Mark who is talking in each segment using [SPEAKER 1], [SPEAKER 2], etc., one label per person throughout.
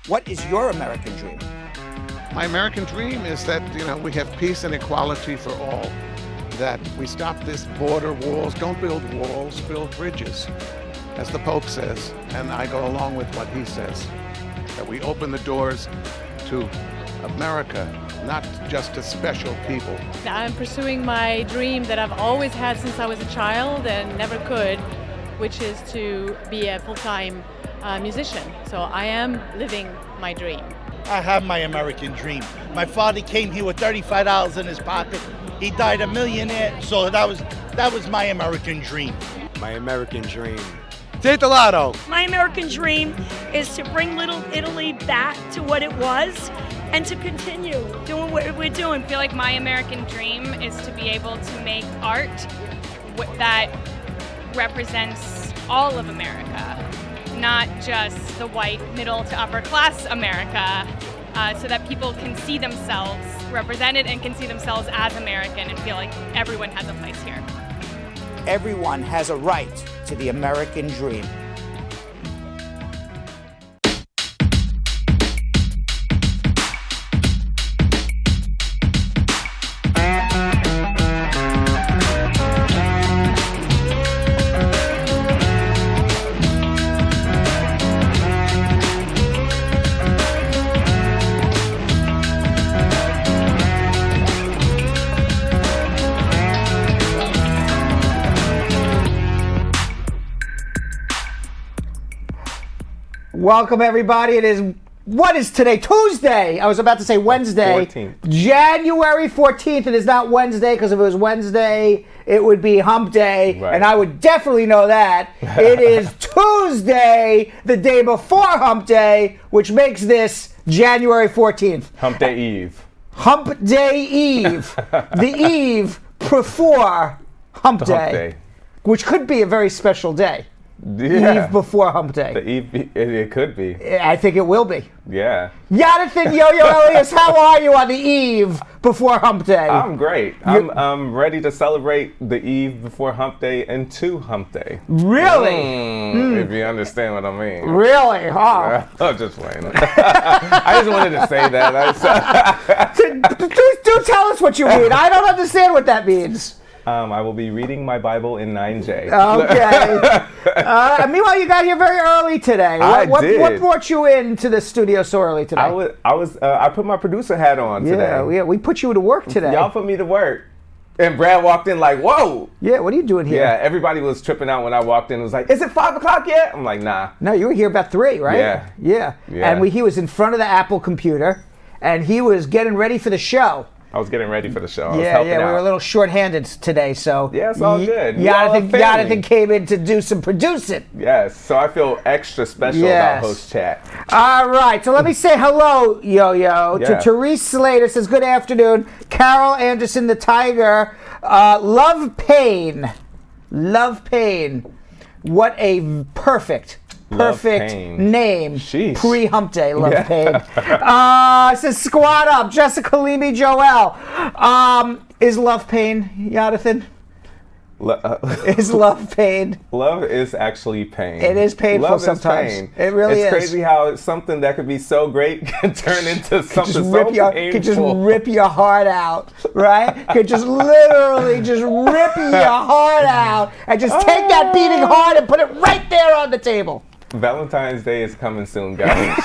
[SPEAKER 1] What is your American dream?
[SPEAKER 2] My American dream is that, we have peace and equality for all. That we stop this border walls. Don't build walls, build bridges, as the Pope says. And I go along with what he says. That we open the doors to America, not just to special people.
[SPEAKER 3] I'm pursuing my dream that I've always had since I was a child and never could, which is to be a full-time musician. So I am living my dream.
[SPEAKER 4] I have my American dream. My father came here with $35 in his pocket. He died a millionaire, so that was my American dream.
[SPEAKER 5] My American dream.
[SPEAKER 6] Take the lotto.
[SPEAKER 7] My American dream is to bring Little Italy back to what it was and to continue doing what we're doing.
[SPEAKER 8] I feel like my American dream is to be able to make art that represents all of America, not just the white middle to upper class America, so that people can see themselves represented and can see themselves as American and feel like everyone has a place here.
[SPEAKER 1] Everyone has a right to the American dream.
[SPEAKER 9] Welcome, everybody. What is today? Tuesday. I was about to say Wednesday.
[SPEAKER 5] 14th.
[SPEAKER 9] January 14th. It is not Wednesday, because if it was Wednesday, it would be hump day.
[SPEAKER 5] Right.
[SPEAKER 9] And I would definitely know that. It is Tuesday, the day before hump day, which makes this January 14th.
[SPEAKER 5] Hump Day Eve.
[SPEAKER 9] Hump Day Eve. The eve before hump day, which could be a very special day.
[SPEAKER 5] Yeah.
[SPEAKER 9] Eve before hump day.
[SPEAKER 5] The eve, it could be.
[SPEAKER 9] I think it will be.
[SPEAKER 5] Yeah.
[SPEAKER 9] Yonathan, Yo-Yo, Elias, how are you on the eve before hump day?
[SPEAKER 5] I'm great. I'm ready to celebrate the eve before hump day into hump day.
[SPEAKER 9] Really?
[SPEAKER 5] If you understand what I mean.
[SPEAKER 9] Really? Huh?
[SPEAKER 5] I'm just playing. I just wanted to say that.
[SPEAKER 9] do tell us what you mean. I don't understand what that means.
[SPEAKER 5] I will be reading my Bible in 9J.
[SPEAKER 9] Okay. Meanwhile, you got here very early today. What
[SPEAKER 5] did.
[SPEAKER 9] What brought you into the studio so early today?
[SPEAKER 5] I put my producer hat on today.
[SPEAKER 9] Yeah, we put you to work today.
[SPEAKER 5] Y'all put me to work. And Brad walked in like, whoa.
[SPEAKER 9] Yeah, what are you doing here?
[SPEAKER 5] Yeah, everybody was tripping out when I walked in. It was like, is it 5 o'clock yet? I'm like, nah.
[SPEAKER 9] No, you were here about 3, right?
[SPEAKER 5] Yeah.
[SPEAKER 9] And he was in front of the Apple computer, and he was getting ready for the show.
[SPEAKER 5] I was getting ready for the show.
[SPEAKER 9] We were a little short-handed today, so
[SPEAKER 5] yeah, it's all good.
[SPEAKER 9] Yonathan came in to do some producing.
[SPEAKER 5] Yes, so I feel extra special about host chat.
[SPEAKER 9] All right, so let me say hello, Yo-Yo, to Therese Slater. Says good afternoon. Carol Anderson, the Tiger. Love Pain. What a perfect name. Pre-hump day, Love Pain. Says squad up. Jessica Leamy Joel. Is Love Pain, Yonathan? Is love pain?
[SPEAKER 5] Love is actually pain.
[SPEAKER 9] It is painful sometimes.
[SPEAKER 5] Pain.
[SPEAKER 9] It really is.
[SPEAKER 5] It's crazy how it's something that could be so great can turn into something so painful.
[SPEAKER 9] Could just rip your heart out, right? Could just literally just rip your heart out and just take that beating heart and put it right there on the table.
[SPEAKER 5] Valentine's Day is coming soon, guys.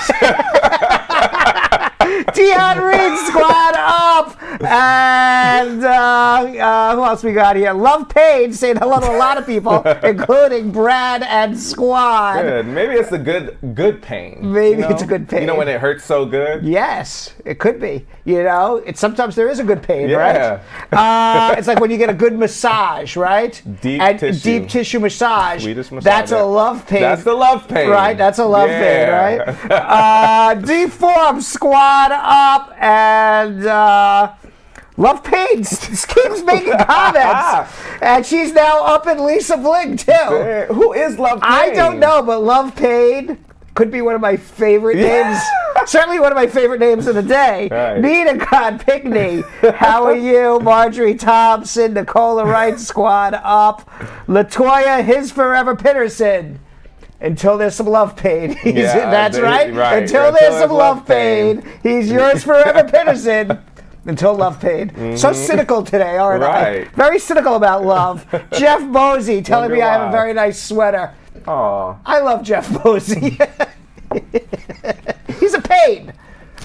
[SPEAKER 9] Dion Reed, squad up. And who else we got here? Love Pain saying hello to a lot of people, including Brad and squad.
[SPEAKER 5] Good. Maybe it's a good pain.
[SPEAKER 9] Maybe it's a good pain.
[SPEAKER 5] You know when it hurts so good?
[SPEAKER 9] Yes, it could be. Sometimes there is a good pain,
[SPEAKER 5] right?
[SPEAKER 9] It's like when you get a good massage, right? Deep tissue massage.
[SPEAKER 5] Swedish massage.
[SPEAKER 9] That's a love pain.
[SPEAKER 5] That's the love pain.
[SPEAKER 9] Right, that's a love pain, right? Deform squad up and Love Pain keeps making comments. And she's now up in Lisa Bling too.
[SPEAKER 5] Who is Love Pain?
[SPEAKER 9] I don't know, but Love Pain could be one of my favorite names. Certainly one of my favorite names of the day.
[SPEAKER 5] Right.
[SPEAKER 9] Nina God Pickney. How are you? Marjorie Thompson, Nicola Wright, squad up. Latoya, His Forever Peterson. Until there's some love paid.
[SPEAKER 5] Yeah,
[SPEAKER 9] That's right.
[SPEAKER 5] Right.
[SPEAKER 9] Until there's some love paid. He's yours forever, Peterson. Until love paid. So cynical today, aren't I? Very cynical about love. Jeff Bosey telling me I have a very nice sweater.
[SPEAKER 5] Aw.
[SPEAKER 9] I love Jeff Bosey. He's a pain,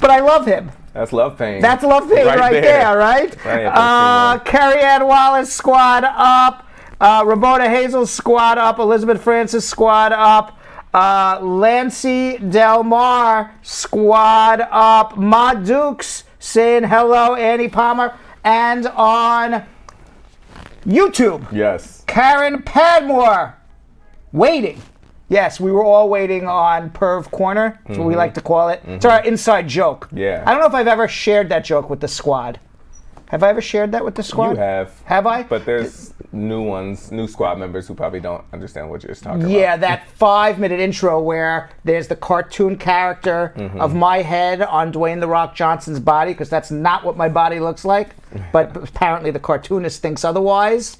[SPEAKER 9] but I love him.
[SPEAKER 5] That's love pain.
[SPEAKER 9] That's love pain right there, right? Carrie Ann Wallace, squad up. Ramona Hazel, squad up. Elizabeth Francis, squad up. Lancy Del Mar, squad up. Ma Dukes saying hello. Annie Palmer. And on YouTube,
[SPEAKER 5] yes,
[SPEAKER 9] Karen Padmore, waiting. Yes, we were all waiting on Perv Corner. That's what we like to call it. It's our inside joke.
[SPEAKER 5] Yeah.
[SPEAKER 9] I don't know if I've ever shared that joke with the squad. Have I ever shared that with the squad?
[SPEAKER 5] You have.
[SPEAKER 9] Have I?
[SPEAKER 5] But there's new squad members who probably don't understand what you're talking about.
[SPEAKER 9] Yeah, that 5-minute intro where there's the cartoon character of my head on Dwayne "The Rock" Johnson's body, because that's not what my body looks like. But apparently the cartoonist thinks otherwise.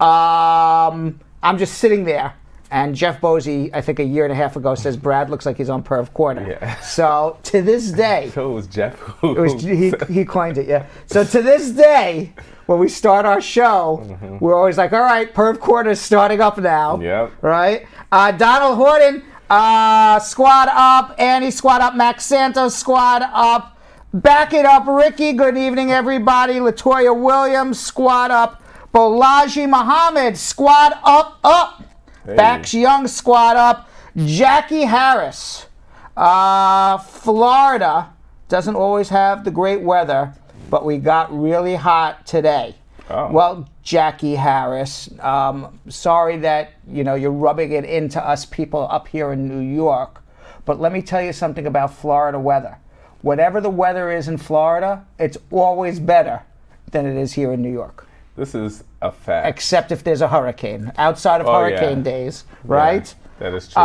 [SPEAKER 9] I'm just sitting there. And Jeff Bosey, I think a year and a half ago, says Brad looks like he's on Perv Corner.
[SPEAKER 5] Yeah.
[SPEAKER 9] So to this day,
[SPEAKER 5] So it was Jeff.
[SPEAKER 9] he coined it, yeah. So to this day, when we start our show, we're always like, all right, Perv Corner is starting up now.
[SPEAKER 5] Yep.
[SPEAKER 9] Right? Donald Horton, squad up. Annie, squad up. Max Santos, squad up. Back it up, Ricky. Good evening, everybody. Latoya Williams, squad up. Bolaji Muhammad, squad up.
[SPEAKER 5] Hey.
[SPEAKER 9] Bax Young, squad up. Jackie Harris, Florida doesn't always have the great weather, but we got really hot today.
[SPEAKER 5] Oh.
[SPEAKER 9] Well, Jackie Harris, sorry that you're rubbing it into us people up here in New York, but let me tell you something about Florida weather. Whatever the weather is in Florida, it's always better than it is here in New York.
[SPEAKER 5] This is a fact.
[SPEAKER 9] Except if there's a hurricane. Outside of hurricane days, right?
[SPEAKER 5] Yeah, that is true.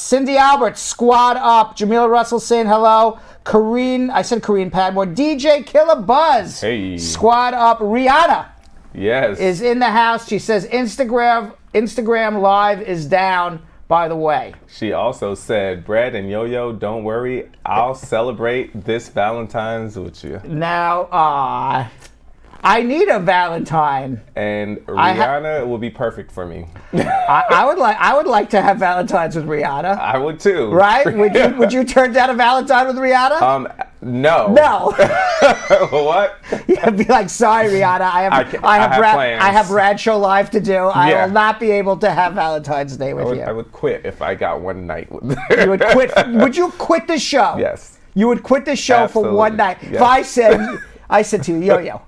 [SPEAKER 9] Cindy Albert, squad up. Jamila Russell saying hello. I said Karine Padmore. DJ Killer Buzz,
[SPEAKER 5] hey,
[SPEAKER 9] squad up. Rihanna,
[SPEAKER 5] yes,
[SPEAKER 9] is in the house. She says Instagram Live is down, by the way.
[SPEAKER 5] She also said, Brad and Yo-Yo, don't worry, I'll celebrate this Valentine's with you.
[SPEAKER 9] Now, I need a Valentine.
[SPEAKER 5] And Rihanna will be perfect for me.
[SPEAKER 9] I would like to have Valentines with Rihanna.
[SPEAKER 5] I would too.
[SPEAKER 9] Right? Would you turn down a Valentine with Rihanna?
[SPEAKER 5] No.
[SPEAKER 9] No.
[SPEAKER 5] What?
[SPEAKER 9] You'd be like, sorry, Rihanna, I have Bradshaw Live to do. I will not be able to have Valentine's Day with you.
[SPEAKER 5] I would quit if I got one night with her.
[SPEAKER 9] You would quit. Would you quit the show?
[SPEAKER 5] Yes.
[SPEAKER 9] You would quit the show for one night.
[SPEAKER 5] Yes.
[SPEAKER 9] If I said to you, Yo-Yo,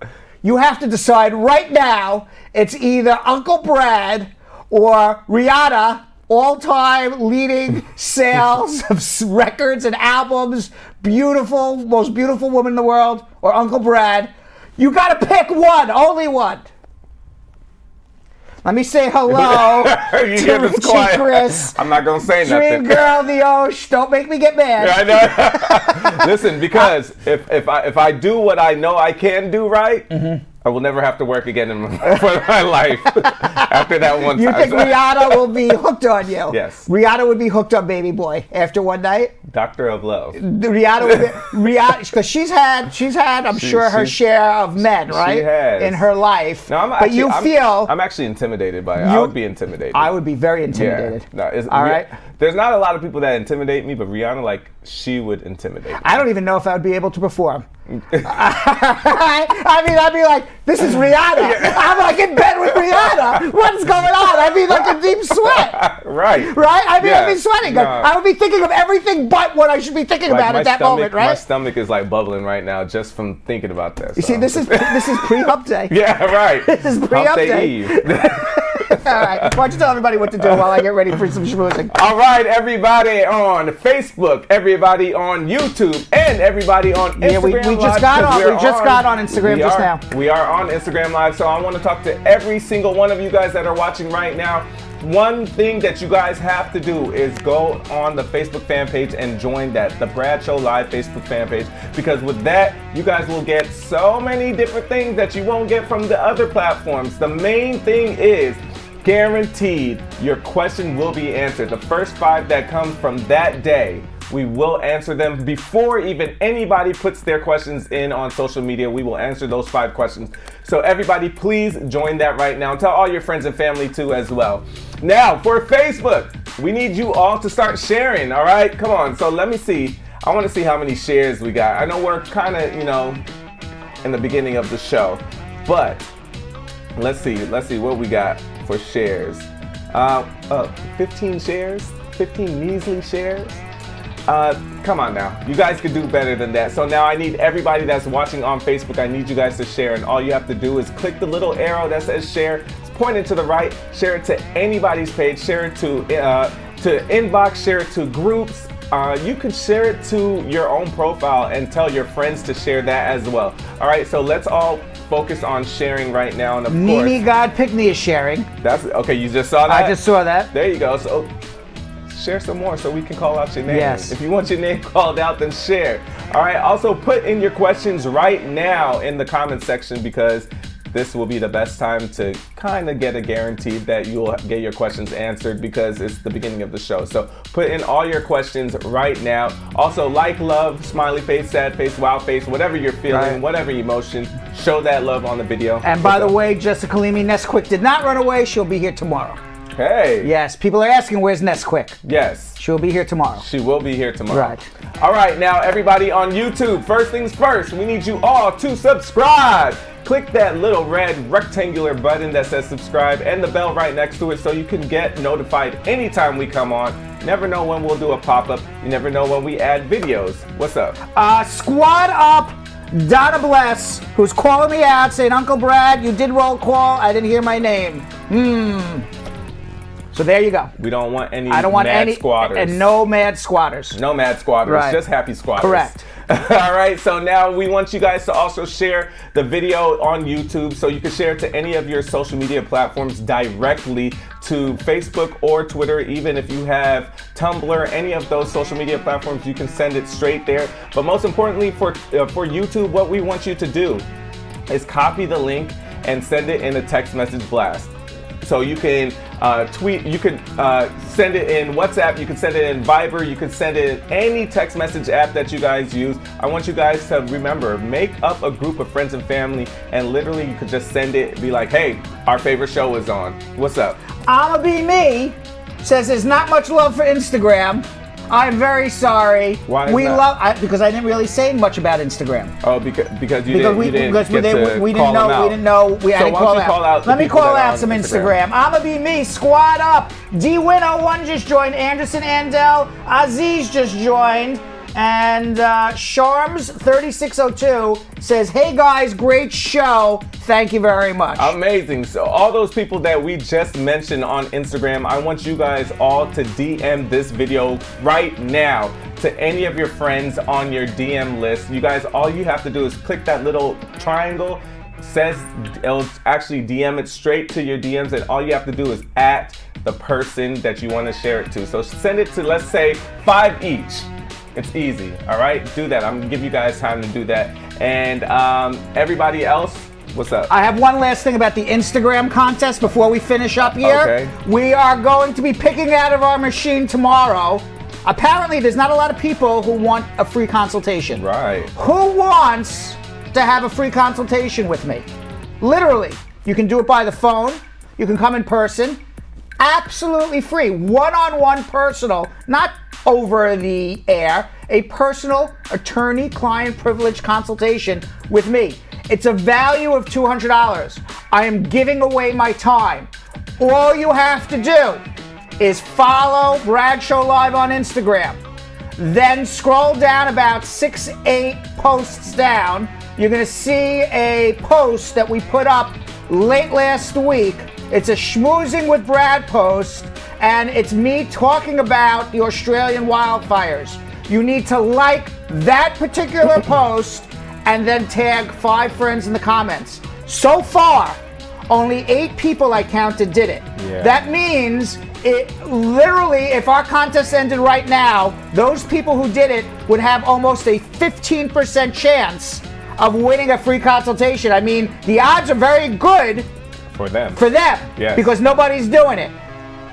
[SPEAKER 9] you have to decide right now, it's either Uncle Brad or Rihanna, all-time leading sales of records and albums, most beautiful woman in the world, or Uncle Brad. You got to pick one, only one. Let me say hello to Richie Chris.
[SPEAKER 5] I'm not going to say nothing.
[SPEAKER 9] Dream Girl, the Osh. Don't make me get mad.
[SPEAKER 5] I know. Listen, because if I do what I know I can do right, I will never have to work again for my life after that one time.
[SPEAKER 9] You think Rihanna will be hooked on you?
[SPEAKER 5] Yes.
[SPEAKER 9] Rihanna would be hooked on Baby Boy after one night?
[SPEAKER 5] Doctor of Love.
[SPEAKER 9] Rihanna would be, because she's had, I'm sure, her share of men, right?
[SPEAKER 5] She has.
[SPEAKER 9] In her life.
[SPEAKER 5] No, I'm actually intimidated by it. I would be intimidated.
[SPEAKER 9] I would be very intimidated.
[SPEAKER 5] Yeah. No,
[SPEAKER 9] all right.
[SPEAKER 5] There's not a lot of people that intimidate me, but Rihanna, she would intimidate me.
[SPEAKER 9] I don't even know if I would be able to perform. I'd be like, this is Rihanna. I'm like in bed with Rihanna. What's going on? I'd be like in deep sweat.
[SPEAKER 5] Right.
[SPEAKER 9] Right? I'd be sweating. No. I would be thinking of everything but what I should be thinking about at that moment, right?
[SPEAKER 5] My stomach is bubbling right now just from thinking about this.
[SPEAKER 9] You see, this is pre-hump day.
[SPEAKER 5] Yeah, right.
[SPEAKER 9] This is pre-hump day.
[SPEAKER 5] Eve.
[SPEAKER 9] All right. Why don't you tell everybody what to do while I get ready for some schmoozing?
[SPEAKER 5] All right, everybody on Facebook, everybody on YouTube, and everybody on Instagram.
[SPEAKER 9] Yeah, we just got on Instagram just now.
[SPEAKER 5] We are on Instagram Live, so I want to talk to every single one of you guys that are watching right now. One thing that you guys have to do is go on the Facebook fan page and join the Brad Show Live Facebook fan page, because with that, you guys will get so many different things that you won't get from the other platforms. The main thing is, guaranteed your question will be answered. The first 5 that come from that day, we will answer them before even anybody puts their questions in on social media. We will answer those 5 questions. So everybody, please join that right now. Tell all your friends and family too as well. Now, for Facebook, we need you all to start sharing, all right? Come on. So let me see. I want to see how many shares we got. I know we're kind of, in the beginning of the show, but let's see what we got for shares. 15 shares, 15 measly shares. Come on now, you guys could do better than that. So now I need everybody that's watching on Facebook, I need you guys to share, and all you have to do is click the little arrow that says share. It's pointing to the right. Share it to anybody's page. Share it to inbox. Share it to groups. You can share it to your own profile and tell your friends to share that as well. All right, so let's all focus on sharing right now. And of course,
[SPEAKER 9] Mimi God Pickney is sharing.
[SPEAKER 5] That's okay. You just saw that?
[SPEAKER 9] I just saw that.
[SPEAKER 5] There you go. So share some more so we can call out your name.
[SPEAKER 9] Yes.
[SPEAKER 5] If you want your name called out, then share. All right. Also, put in your questions right now in the comment section, because this will be the best time to kind of get a guarantee that you'll get your questions answered, because it's the beginning of the show. So put in all your questions right now. Also, like, love, smiley face, sad face, wow face, whatever you're feeling, whatever emotion, show that love on the video.
[SPEAKER 9] And by the way, Jessica Leamy, Nesquik did not run away. She'll be here tomorrow.
[SPEAKER 5] Hey.
[SPEAKER 9] Yes, people are asking, where's Nesquik?
[SPEAKER 5] Yes.
[SPEAKER 9] She'll be here tomorrow.
[SPEAKER 5] She will be here tomorrow.
[SPEAKER 9] Right.
[SPEAKER 5] All right, now everybody on YouTube, first things first, we need you all to subscribe. Click that little red rectangular button that says subscribe and the bell right next to it so you can get notified anytime we come on. You never know when we'll do a pop-up. You never know when we add videos. What's up?
[SPEAKER 9] Squad up Donna Bless, who's calling me out saying, Uncle Brad, you did roll call. I didn't hear my name. So there you go.
[SPEAKER 5] We don't want any
[SPEAKER 9] mad
[SPEAKER 5] squatters.
[SPEAKER 9] And no mad squatters.
[SPEAKER 5] No mad squatters,
[SPEAKER 9] Right.
[SPEAKER 5] Just happy squatters.
[SPEAKER 9] Correct.
[SPEAKER 5] All right, so now we want you guys to also share the video on YouTube, so you can share it to any of your social media platforms directly to Facebook or Twitter. Even if you have Tumblr, any of those social media platforms, you can send it straight there. But most importantly for YouTube, what we want you to do is copy the link and send it in a text message blast. So you can tweet, you could send it in WhatsApp, you can send it in Viber, you can send it in any text message app that you guys use. I want you guys to remember, make up a group of friends and family, and literally you could just send it, be like, hey, our favorite show is on. What's up?
[SPEAKER 9] I'ma be me says there's not much love for Instagram. I'm very sorry.
[SPEAKER 5] Why is
[SPEAKER 9] we
[SPEAKER 5] that?
[SPEAKER 9] because I didn't really say much about Instagram.
[SPEAKER 5] Oh, because you didn't get to
[SPEAKER 9] we
[SPEAKER 5] call them out.
[SPEAKER 9] We didn't know. I didn't call out. Let me call out some Instagram. I'ma be me. Squad up. DWin01 just joined. Anderson Andel. Aziz just joined. And Sharms3602 says, hey guys, great show. Thank you very much.
[SPEAKER 5] Amazing. So all those people that we just mentioned on Instagram, I want you guys all to DM this video right now to any of your friends on your DM list. You guys, all you have to do is click that little triangle. It'll actually DM it straight to your DMs, and all you have to do is at the person that you want to share it to. So send it to, let's say, 5 each. It's easy, all right? Do that. I'm gonna give you guys time to do that. And everybody else, what's up?
[SPEAKER 9] I have one last thing about the Instagram contest before we finish up here.
[SPEAKER 5] Okay.
[SPEAKER 9] We are going to be picking out of our machine tomorrow. Apparently, there's not a lot of people who want a free consultation.
[SPEAKER 5] Right.
[SPEAKER 9] Who wants to have a free consultation with me? Literally, you can do it by the phone. You can come in person. Absolutely free. One-on-one personal, not over the air, a personal attorney-client privilege consultation with me. It's a value of $200. I am giving away my time. All you have to do is follow Bradshaw Live on Instagram. Then scroll down about 6-8 posts down. You're gonna see a post that we put up late last week. It's a schmoozing with Brad post, and it's me talking about the Australian wildfires. You need to like that particular post and then tag 5 friends in the comments. So far, only 8 people I counted did it.
[SPEAKER 5] Yeah.
[SPEAKER 9] That means it literally, if our contest ended right now, those people who did it would have almost a 15% chance of winning a free consultation. I mean, the odds are very good,
[SPEAKER 5] For them.
[SPEAKER 9] For them.
[SPEAKER 5] Yes.
[SPEAKER 9] Because nobody's doing it.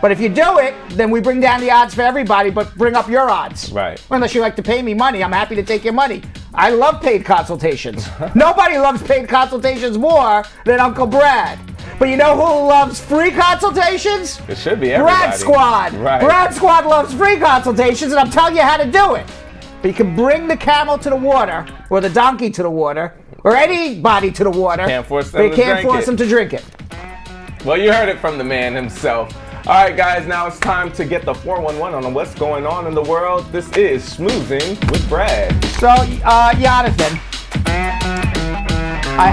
[SPEAKER 9] But if you do it, then we bring down the odds for everybody, but bring up your odds.
[SPEAKER 5] Right.
[SPEAKER 9] Unless you like to pay me money, I'm happy to take your money. I love paid consultations. Nobody loves paid consultations more than Uncle Brad. But you know who loves free consultations?
[SPEAKER 5] It should be everybody.
[SPEAKER 9] Brad Squad.
[SPEAKER 5] Right.
[SPEAKER 9] Brad Squad loves free consultations, and I'm telling you how to do it. But you can bring the camel to the water, or the donkey to the water, or anybody to the water.
[SPEAKER 5] Can't force them
[SPEAKER 9] but you
[SPEAKER 5] to
[SPEAKER 9] can't
[SPEAKER 5] drink
[SPEAKER 9] force
[SPEAKER 5] it.
[SPEAKER 9] them to drink it.
[SPEAKER 5] Well, you heard it from the man himself. All right, guys, now it's time to get the 411 on what's going on in the world. This is Schmoozing with Brad.
[SPEAKER 9] So, Yonathan, I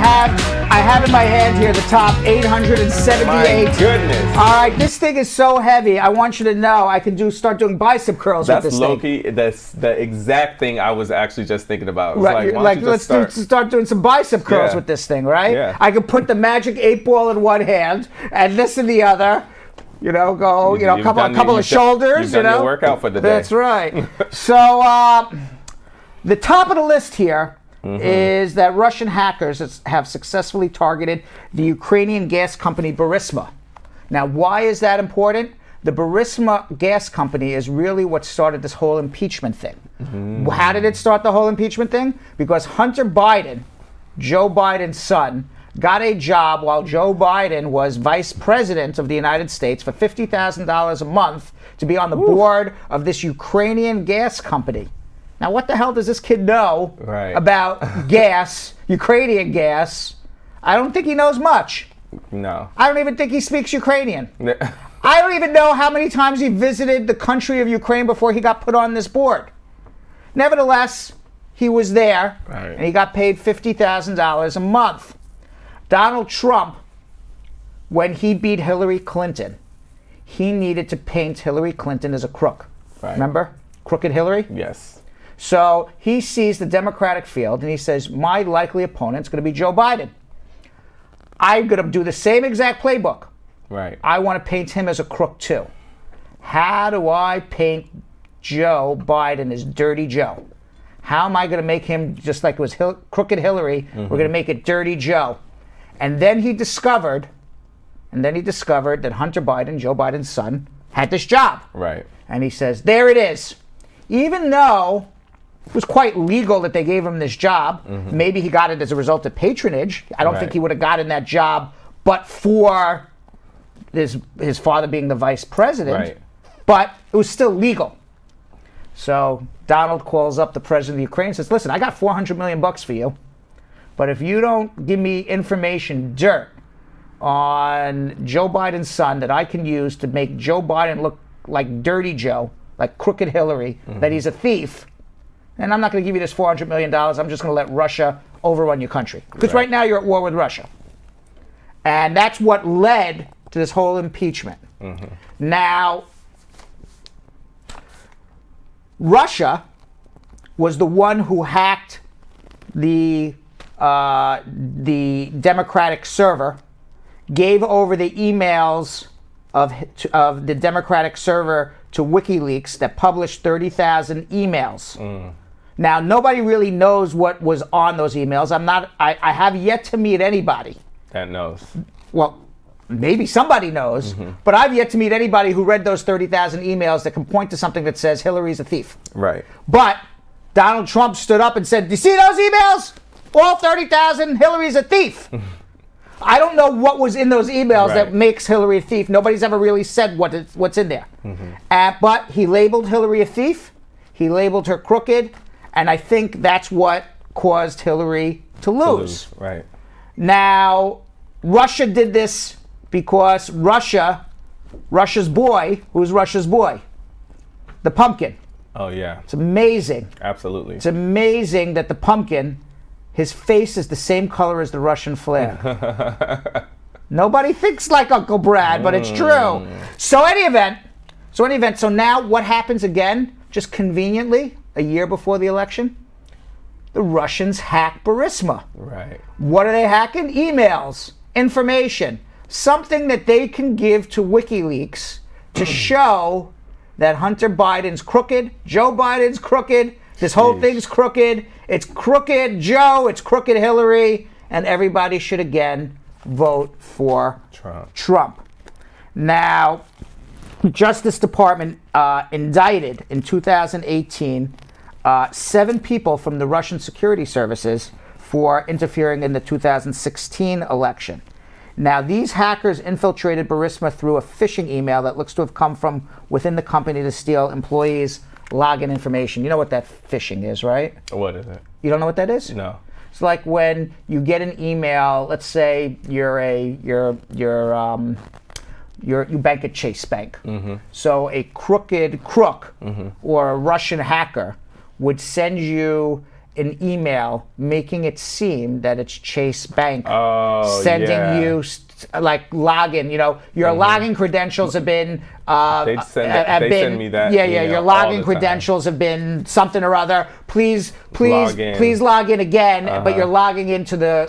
[SPEAKER 9] have in my hand here the top 878.
[SPEAKER 5] My goodness.
[SPEAKER 9] All right, this thing is so heavy. I want you to know I can start doing bicep curls with
[SPEAKER 5] That's
[SPEAKER 9] this
[SPEAKER 5] low-key,
[SPEAKER 9] thing.
[SPEAKER 5] that's the exact thing I was actually just thinking about.
[SPEAKER 9] Right,
[SPEAKER 5] Why don't you just
[SPEAKER 9] start doing some bicep curls
[SPEAKER 5] Yeah.
[SPEAKER 9] with this thing, right?
[SPEAKER 5] Yeah.
[SPEAKER 9] I can put the magic 8-ball in one hand and this in the other. You know, go, a
[SPEAKER 5] You've
[SPEAKER 9] couple of shoulders,
[SPEAKER 5] You've done your workout for the day.
[SPEAKER 9] That's right. So, the top of the list here is that Russian hackers have successfully targeted the Ukrainian gas company Burisma. Now, why is that important? The Burisma gas company is really what started this whole impeachment thing. How did it start the whole impeachment thing? Because Hunter Biden, Joe Biden's son, got a job while Joe Biden was vice president of the United States for $50,000 a month to be on the board of this Ukrainian gas company. Now, what the hell does this kid know about gas, Ukrainian gas? I don't think he knows much.
[SPEAKER 5] No.
[SPEAKER 9] I don't even think he speaks Ukrainian. I don't even know how many times he visited the country of Ukraine before he got put on this board. Nevertheless, he was there, and he got paid $50,000 a month. Donald Trump, when he beat Hillary Clinton, he needed to paint Hillary Clinton as a crook. Remember? Crooked Hillary?
[SPEAKER 5] Yes.
[SPEAKER 9] So he sees the Democratic field and he says, my likely opponent's going to be Joe Biden. I'm going to do the same exact playbook.
[SPEAKER 5] Right.
[SPEAKER 9] I want to paint him as a crook too. How do I paint Joe Biden as Dirty Joe? How am I going to make him just like it was Crooked Hillary? We're going to make it Dirty Joe. And then he discovered that Hunter Biden, Joe Biden's son, had this job.
[SPEAKER 5] Right.
[SPEAKER 9] And he says, there it is. Even though it was quite legal that they gave him this job, maybe he got it as a result of patronage. I don't think he would have gotten that job but for his father being the vice president.
[SPEAKER 5] Right.
[SPEAKER 9] But it was still legal. So Donald calls up the president of Ukraine and says, listen, I got $400 million for you. But if you don't give me information, dirt, on Joe Biden's son that I can use to make Joe Biden look like Dirty Joe, like Crooked Hillary, that he's a thief, and I'm not going to give you this $400 million. I'm just going to let Russia overrun your country. Because right now you're at war with Russia. And that's what led to this whole impeachment. Now, Russia was the one who hacked the Democratic server, gave over the emails of the Democratic server to WikiLeaks that published 30,000 emails. Now, nobody really knows what was on those emails. I have yet to meet anybody
[SPEAKER 5] that knows.
[SPEAKER 9] Well, maybe somebody knows, but I've yet to meet anybody who read those 30,000 emails that can point to something that says Hillary's a thief.
[SPEAKER 5] Right.
[SPEAKER 9] But Donald Trump stood up and said, do you see those emails? All 30,000, Hillary's a thief. I don't know what was in those emails that makes Hillary a thief. Nobody's ever really said what's in there. But he labeled Hillary a thief. He labeled her crooked. And I think that's what caused Hillary to lose.
[SPEAKER 5] Right.
[SPEAKER 9] Now, Russia did this because Russia's boy, who's Russia's boy? The pumpkin.
[SPEAKER 5] Oh, yeah.
[SPEAKER 9] It's amazing.
[SPEAKER 5] Absolutely.
[SPEAKER 9] It's amazing that the pumpkin, his face is the same color as the Russian flag. Nobody thinks like Uncle Brad, but it's true. So now what happens again, just conveniently, a year before the election? The Russians hack Burisma.
[SPEAKER 5] Right.
[SPEAKER 9] What are they hacking? Emails, information, something that they can give to WikiLeaks to show that Hunter Biden's crooked, Joe Biden's crooked, this whole thing's crooked, it's crooked Joe, it's crooked Hillary, and everybody should again vote for
[SPEAKER 5] Trump.
[SPEAKER 9] Now, Justice Department indicted in 2018 7 people from the Russian security services for interfering in the 2016 election. Now, these hackers infiltrated Burisma through a phishing email that looks to have come from within the company to steal employees' login information. You know what that phishing is, right?
[SPEAKER 5] What is it?
[SPEAKER 9] You don't know what that is?
[SPEAKER 5] No.
[SPEAKER 9] It's like when you get an email. Let's say you bank at Chase Bank. So a crook or a Russian hacker would send you an email making it seem that it's Chase Bank sending you like login. You know, your login credentials have been.
[SPEAKER 5] They send me that.
[SPEAKER 9] Yeah. Your login credentials have been something or other. Please log in again. But you're logging into their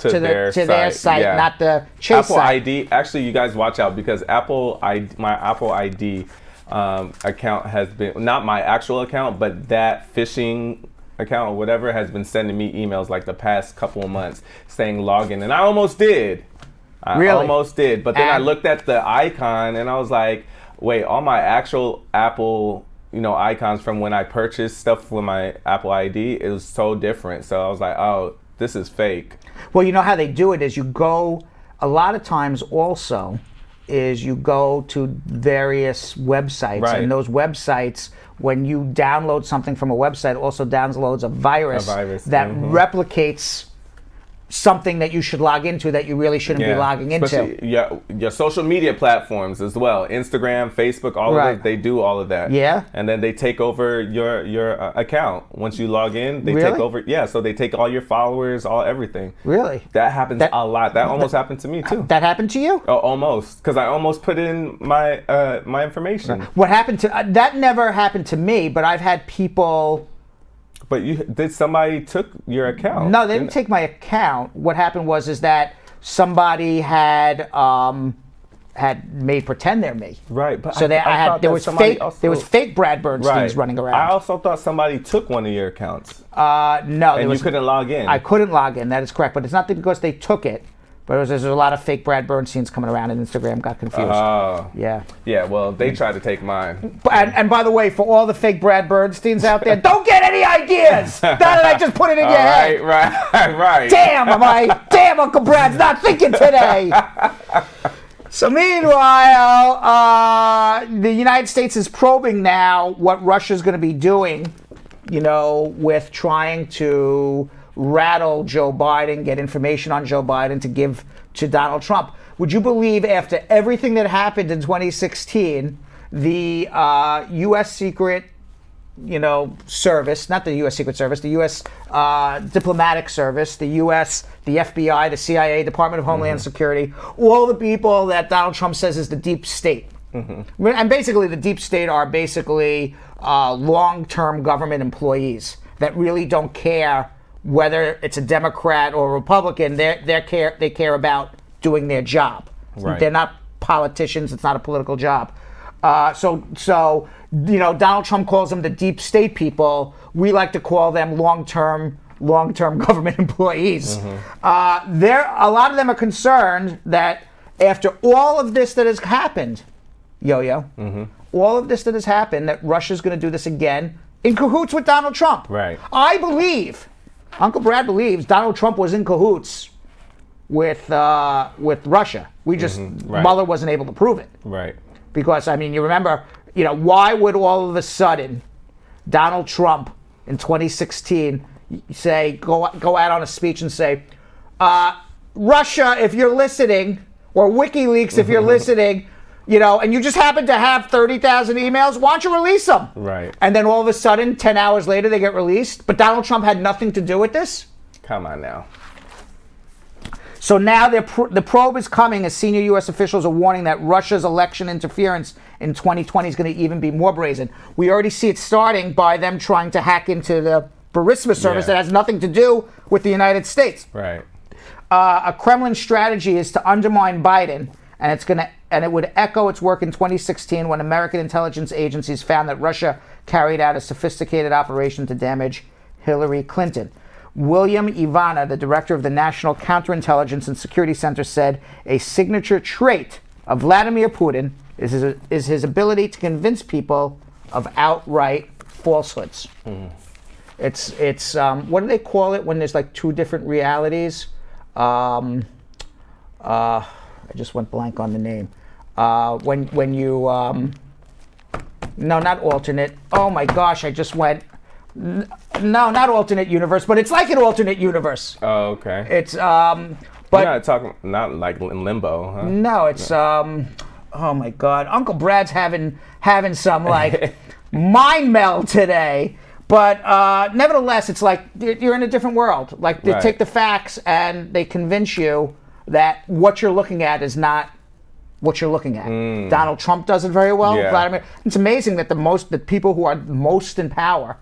[SPEAKER 9] site, not the Chase
[SPEAKER 5] Apple
[SPEAKER 9] site.
[SPEAKER 5] ID. Actually, you guys watch out because my Apple ID account has been, not my actual account, but that phishing account or whatever has been sending me emails like the past couple of months saying login, and I almost did. Almost did, but then I looked at the icon and I was like, wait, all my actual Apple, icons from when I purchased stuff with my Apple ID, it was so different. So I was like, oh, this is fake.
[SPEAKER 9] Well, you know how they do it is you go, a lot of times also, is you go to various websites, and those websites, when you download something from a website, also downloads a virus that replicates something that you should log into that you really shouldn't be logging into.
[SPEAKER 5] Your social media platforms as well, Instagram, Facebook, all of it, they do all of that.
[SPEAKER 9] Yeah.
[SPEAKER 5] And then they take over your account. Once you log in, they take over. Yeah, so they take all your followers, everything.
[SPEAKER 9] Really?
[SPEAKER 5] That happens a lot. That almost happened to me too.
[SPEAKER 9] That happened to you?
[SPEAKER 5] Oh, almost. Because I almost put in my my information.
[SPEAKER 9] What happened to, that never happened to me, but I've had people...
[SPEAKER 5] But somebody took your account?
[SPEAKER 9] No, they didn't take my account. What happened was that somebody had made pretend they're me.
[SPEAKER 5] Right, but
[SPEAKER 9] so there was fake Brad Bernsteins running around.
[SPEAKER 5] I also thought somebody took one of your accounts.
[SPEAKER 9] No,
[SPEAKER 5] and you couldn't log in.
[SPEAKER 9] I couldn't log in. That is correct, but it's not because they took it. But there's a lot of fake Brad Bernsteins coming around, and Instagram got confused.
[SPEAKER 5] Oh.
[SPEAKER 9] Yeah.
[SPEAKER 5] Yeah, well, they tried to take mine.
[SPEAKER 9] And by the way, for all the fake Brad Bernsteins out there, don't get any ideas! Now that I just put it in your head.
[SPEAKER 5] Right.
[SPEAKER 9] Damn, Uncle Brad's not thinking today! So meanwhile, the United States is probing now what Russia's going to be doing, with trying to rattle Joe Biden, get information on Joe Biden to give to Donald Trump. Would you believe after everything that happened in 2016, the U.S. Secret, service, not the U.S. Secret Service, the U.S. Diplomatic Service, the U.S., the FBI, the CIA, Department of Homeland Security, all the people that Donald Trump says is the deep state. And basically the deep state are basically long-term government employees that really don't care whether it's a Democrat or a Republican. They care about doing their job.
[SPEAKER 5] Right.
[SPEAKER 9] They're not politicians. It's not a political job. So Donald Trump calls them the deep state people. We like to call them long-term government employees. A lot of them are concerned that after all of this that has happened, all of this that has happened, that Russia's going to do this again in cahoots with Donald Trump.
[SPEAKER 5] Right.
[SPEAKER 9] I believe, Uncle Brad believes, Donald Trump was in cahoots with Russia. Mueller wasn't able to prove it.
[SPEAKER 5] Right.
[SPEAKER 9] Because, you remember, why would all of a sudden Donald Trump in 2016 go out on a speech and say, Russia, if you're listening, or WikiLeaks, if you're listening, and you just happen to have 30,000 emails, why don't you release them?
[SPEAKER 5] Right.
[SPEAKER 9] And then all of a sudden, 10 hours later, they get released. But Donald Trump had nothing to do with this?
[SPEAKER 5] Come on now.
[SPEAKER 9] So now the probe is coming as senior U.S. officials are warning that Russia's election interference in 2020 is going to even be more brazen. We already see it starting by them trying to hack into the Burisma service that has nothing to do with the United States.
[SPEAKER 5] Right.
[SPEAKER 9] A Kremlin strategy is to undermine Biden, and it would echo its work in 2016 when American intelligence agencies found that Russia carried out a sophisticated operation to damage Hillary Clinton. William Ivana, the director of the National Counterintelligence and Security Center, said a signature trait of Vladimir Putin is his ability to convince people of outright falsehoods. It's what do they call it when there's like two different realities? I just went blank on the name. When you no, not alternate. Oh my gosh, I just went. No, not alternate universe, but it's like an alternate universe.
[SPEAKER 5] Oh, okay.
[SPEAKER 9] It's
[SPEAKER 5] You're
[SPEAKER 9] but
[SPEAKER 5] not talking, not like in limbo, huh?
[SPEAKER 9] no, it's oh my God, Uncle Brad's having some like mind meld today. But nevertheless, it's like you're in a different world. Like they take the facts and they convince you that what you're looking at is not what you're looking at. Donald Trump does it very well.
[SPEAKER 5] Yeah.
[SPEAKER 9] Vladimir. It's amazing that the people who are most in power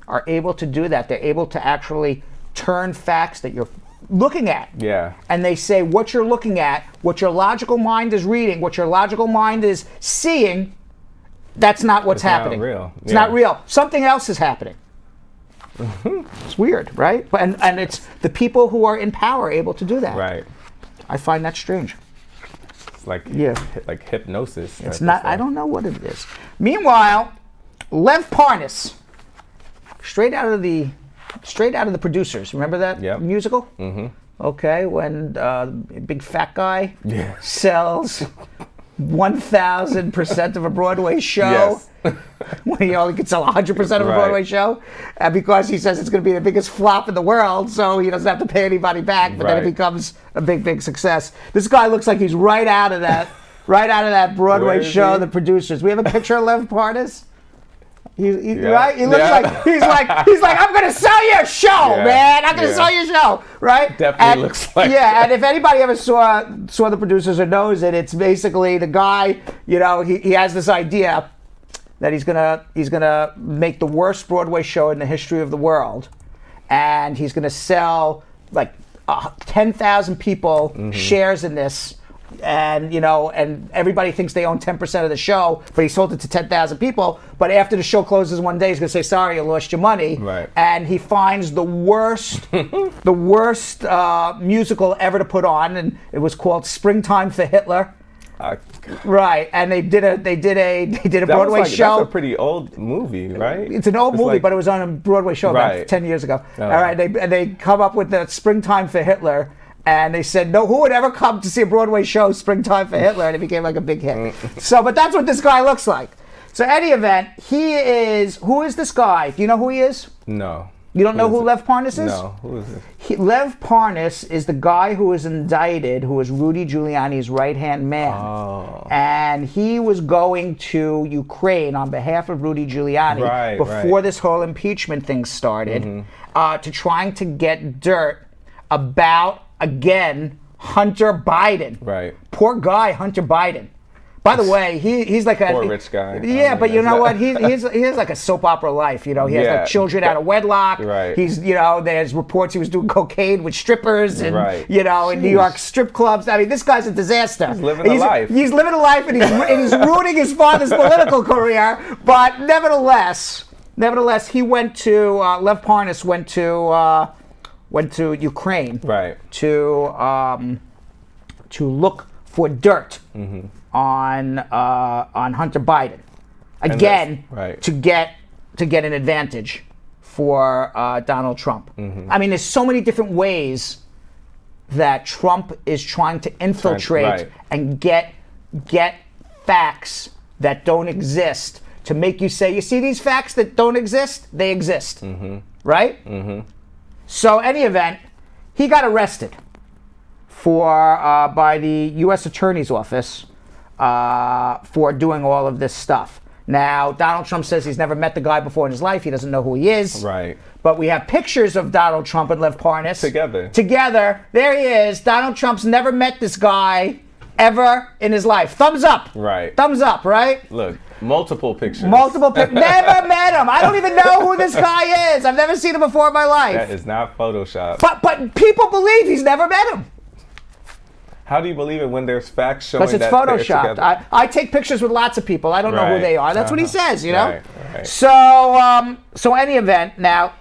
[SPEAKER 9] are able to do that. They're able to actually turn facts that you're looking at.
[SPEAKER 5] Yeah.
[SPEAKER 9] And they say what you're looking at, what your logical mind is reading, what your logical mind is seeing, that's not what's happening.
[SPEAKER 5] Not real.
[SPEAKER 9] It's not real. Something else is happening. It's weird, right? And it's the people who are in power able to do that.
[SPEAKER 5] Right.
[SPEAKER 9] I find that strange.
[SPEAKER 5] It's like like hypnosis.
[SPEAKER 9] It's not. I don't know what it is. Meanwhile, Lev Parnas, straight out of the Producers. Remember that musical? Mm-hmm. Okay, when big fat guy sells 1,000% of a Broadway show.
[SPEAKER 5] Yes.
[SPEAKER 9] When he only can sell 100% of a Broadway show, and because he says it's going to be the biggest flop in the world, so he doesn't have to pay anybody back. But then it becomes a big success. This guy looks like he's right out of that Broadway show, The Producers. We have a picture of Lev Parnas. Right? He looks like he's like I'm going to sell you a show, man. I'm going to sell you a show, right?
[SPEAKER 5] Definitely looks like
[SPEAKER 9] and if anybody ever saw The Producers or knows it, it's basically the guy. You know, he has this idea that he's gonna make the worst Broadway show in the history of the world, and he's gonna sell like 10,000 people shares in this. And and everybody thinks they own 10% of the show, but he sold it to 10,000 people. But after the show closes one day, he's gonna say, "Sorry, you lost your money."
[SPEAKER 5] Right.
[SPEAKER 9] And he finds the worst musical ever to put on, and it was called Springtime for Hitler. Right, and they did a Broadway show.
[SPEAKER 5] That's a pretty old movie, right?
[SPEAKER 9] It's an old movie, but it was on a Broadway show about 10 years ago. All right, they come up with the Springtime for Hitler. And they said, no, who would ever come to see a Broadway show, Springtime for Hitler? And it became like a big hit. But that's what this guy looks like. So any event, who is this guy? Do you know who he is?
[SPEAKER 5] No.
[SPEAKER 9] You don't know who Lev Parnas is?
[SPEAKER 5] No, who is it?
[SPEAKER 9] Lev Parnas is the guy who was indicted, who was Rudy Giuliani's right-hand man.
[SPEAKER 5] Oh.
[SPEAKER 9] And he was going to Ukraine on behalf of Rudy Giuliani before this whole impeachment thing started, to trying to get dirt about, again, Hunter Biden.
[SPEAKER 5] Right.
[SPEAKER 9] Poor guy, Hunter Biden. By the way, he's like a
[SPEAKER 5] poor rich guy.
[SPEAKER 9] Yeah, but you know what? He has like a soap opera life. You know, he has like children out of wedlock.
[SPEAKER 5] Right.
[SPEAKER 9] He's there's reports he was doing cocaine with strippers and in New York strip clubs. I mean, this guy's a disaster.
[SPEAKER 5] He's living a life.
[SPEAKER 9] He's living a life, and he's ruining his father's political career. But nevertheless, he went to Lev Parnas went to Ukraine to look for dirt on Hunter Biden again to get an advantage for Donald Trump. I mean, there's so many different ways that Trump is trying to infiltrate and get facts that don't exist to make you say, you see these facts that don't exist? They exist, right? So, any event, he got arrested by the U.S. Attorney's Office for doing all of this stuff. Now, Donald Trump says he's never met the guy before in his life. He doesn't know who he is.
[SPEAKER 5] Right.
[SPEAKER 9] But we have pictures of Donald Trump and Lev Parnas. Together. There he is. Donald Trump's never met this guy ever in his life. Thumbs up.
[SPEAKER 5] Right.
[SPEAKER 9] Thumbs up, right?
[SPEAKER 5] Look. Multiple pictures.
[SPEAKER 9] Never met him. I don't even know who this guy is. I've never seen him before in my life.
[SPEAKER 5] That is not Photoshop.
[SPEAKER 9] But people believe he's never met him.
[SPEAKER 5] How do you believe it when there's facts showing that?
[SPEAKER 9] Because it's photoshopped. I take pictures with lots of people. I don't know who they are. That's what he says, you know?
[SPEAKER 5] Right.
[SPEAKER 9] So any event, now,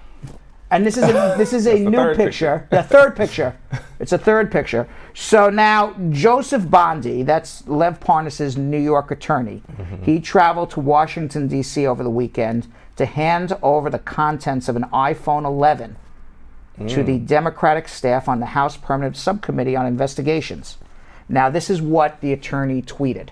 [SPEAKER 9] And this is a new picture. The third picture. It's a third picture. So now Joseph Bondi, that's Lev Parnas' New York attorney, he traveled to Washington, D.C. over the weekend to hand over the contents of an iPhone 11 to the Democratic staff on the House Permanent Subcommittee on Investigations. Now, this is what the attorney tweeted,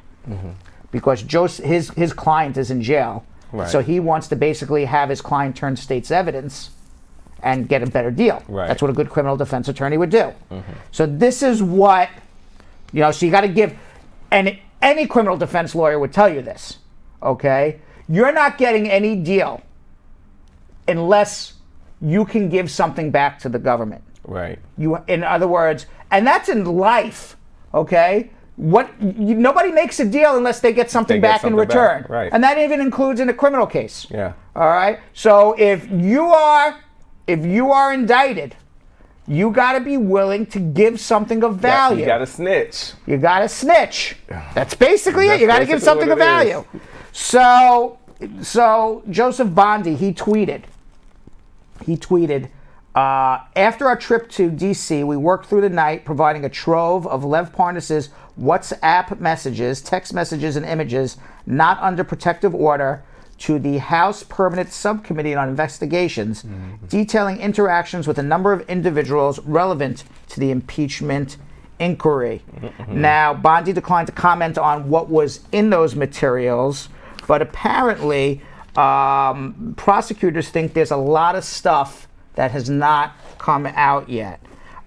[SPEAKER 9] because his client is in jail, so he wants to basically have his client turn state's evidence and get a better deal. That's what a good criminal defense attorney would do. So this is what, so you got to give, and any criminal defense lawyer would tell you this, okay? You're not getting any deal unless you can give something back to the government. In other words, and that's in life, okay? Nobody makes a deal unless they get something back in return. And that even includes in a criminal case. All right? So if you are indicted, you got to be willing to give something of value.
[SPEAKER 5] You got to snitch.
[SPEAKER 9] You got to snitch. That's basically it. You got to give something of value. So Joseph Bondi, he tweeted, after our trip to D.C., we worked through the night providing a trove of Lev Parnas' WhatsApp messages, text messages, and images not under protective order to the House Permanent Subcommittee on Investigations, detailing interactions with a number of individuals relevant to the impeachment inquiry. Now, Bondi declined to comment on what was in those materials, but apparently prosecutors think there's a lot of stuff that has not come out yet.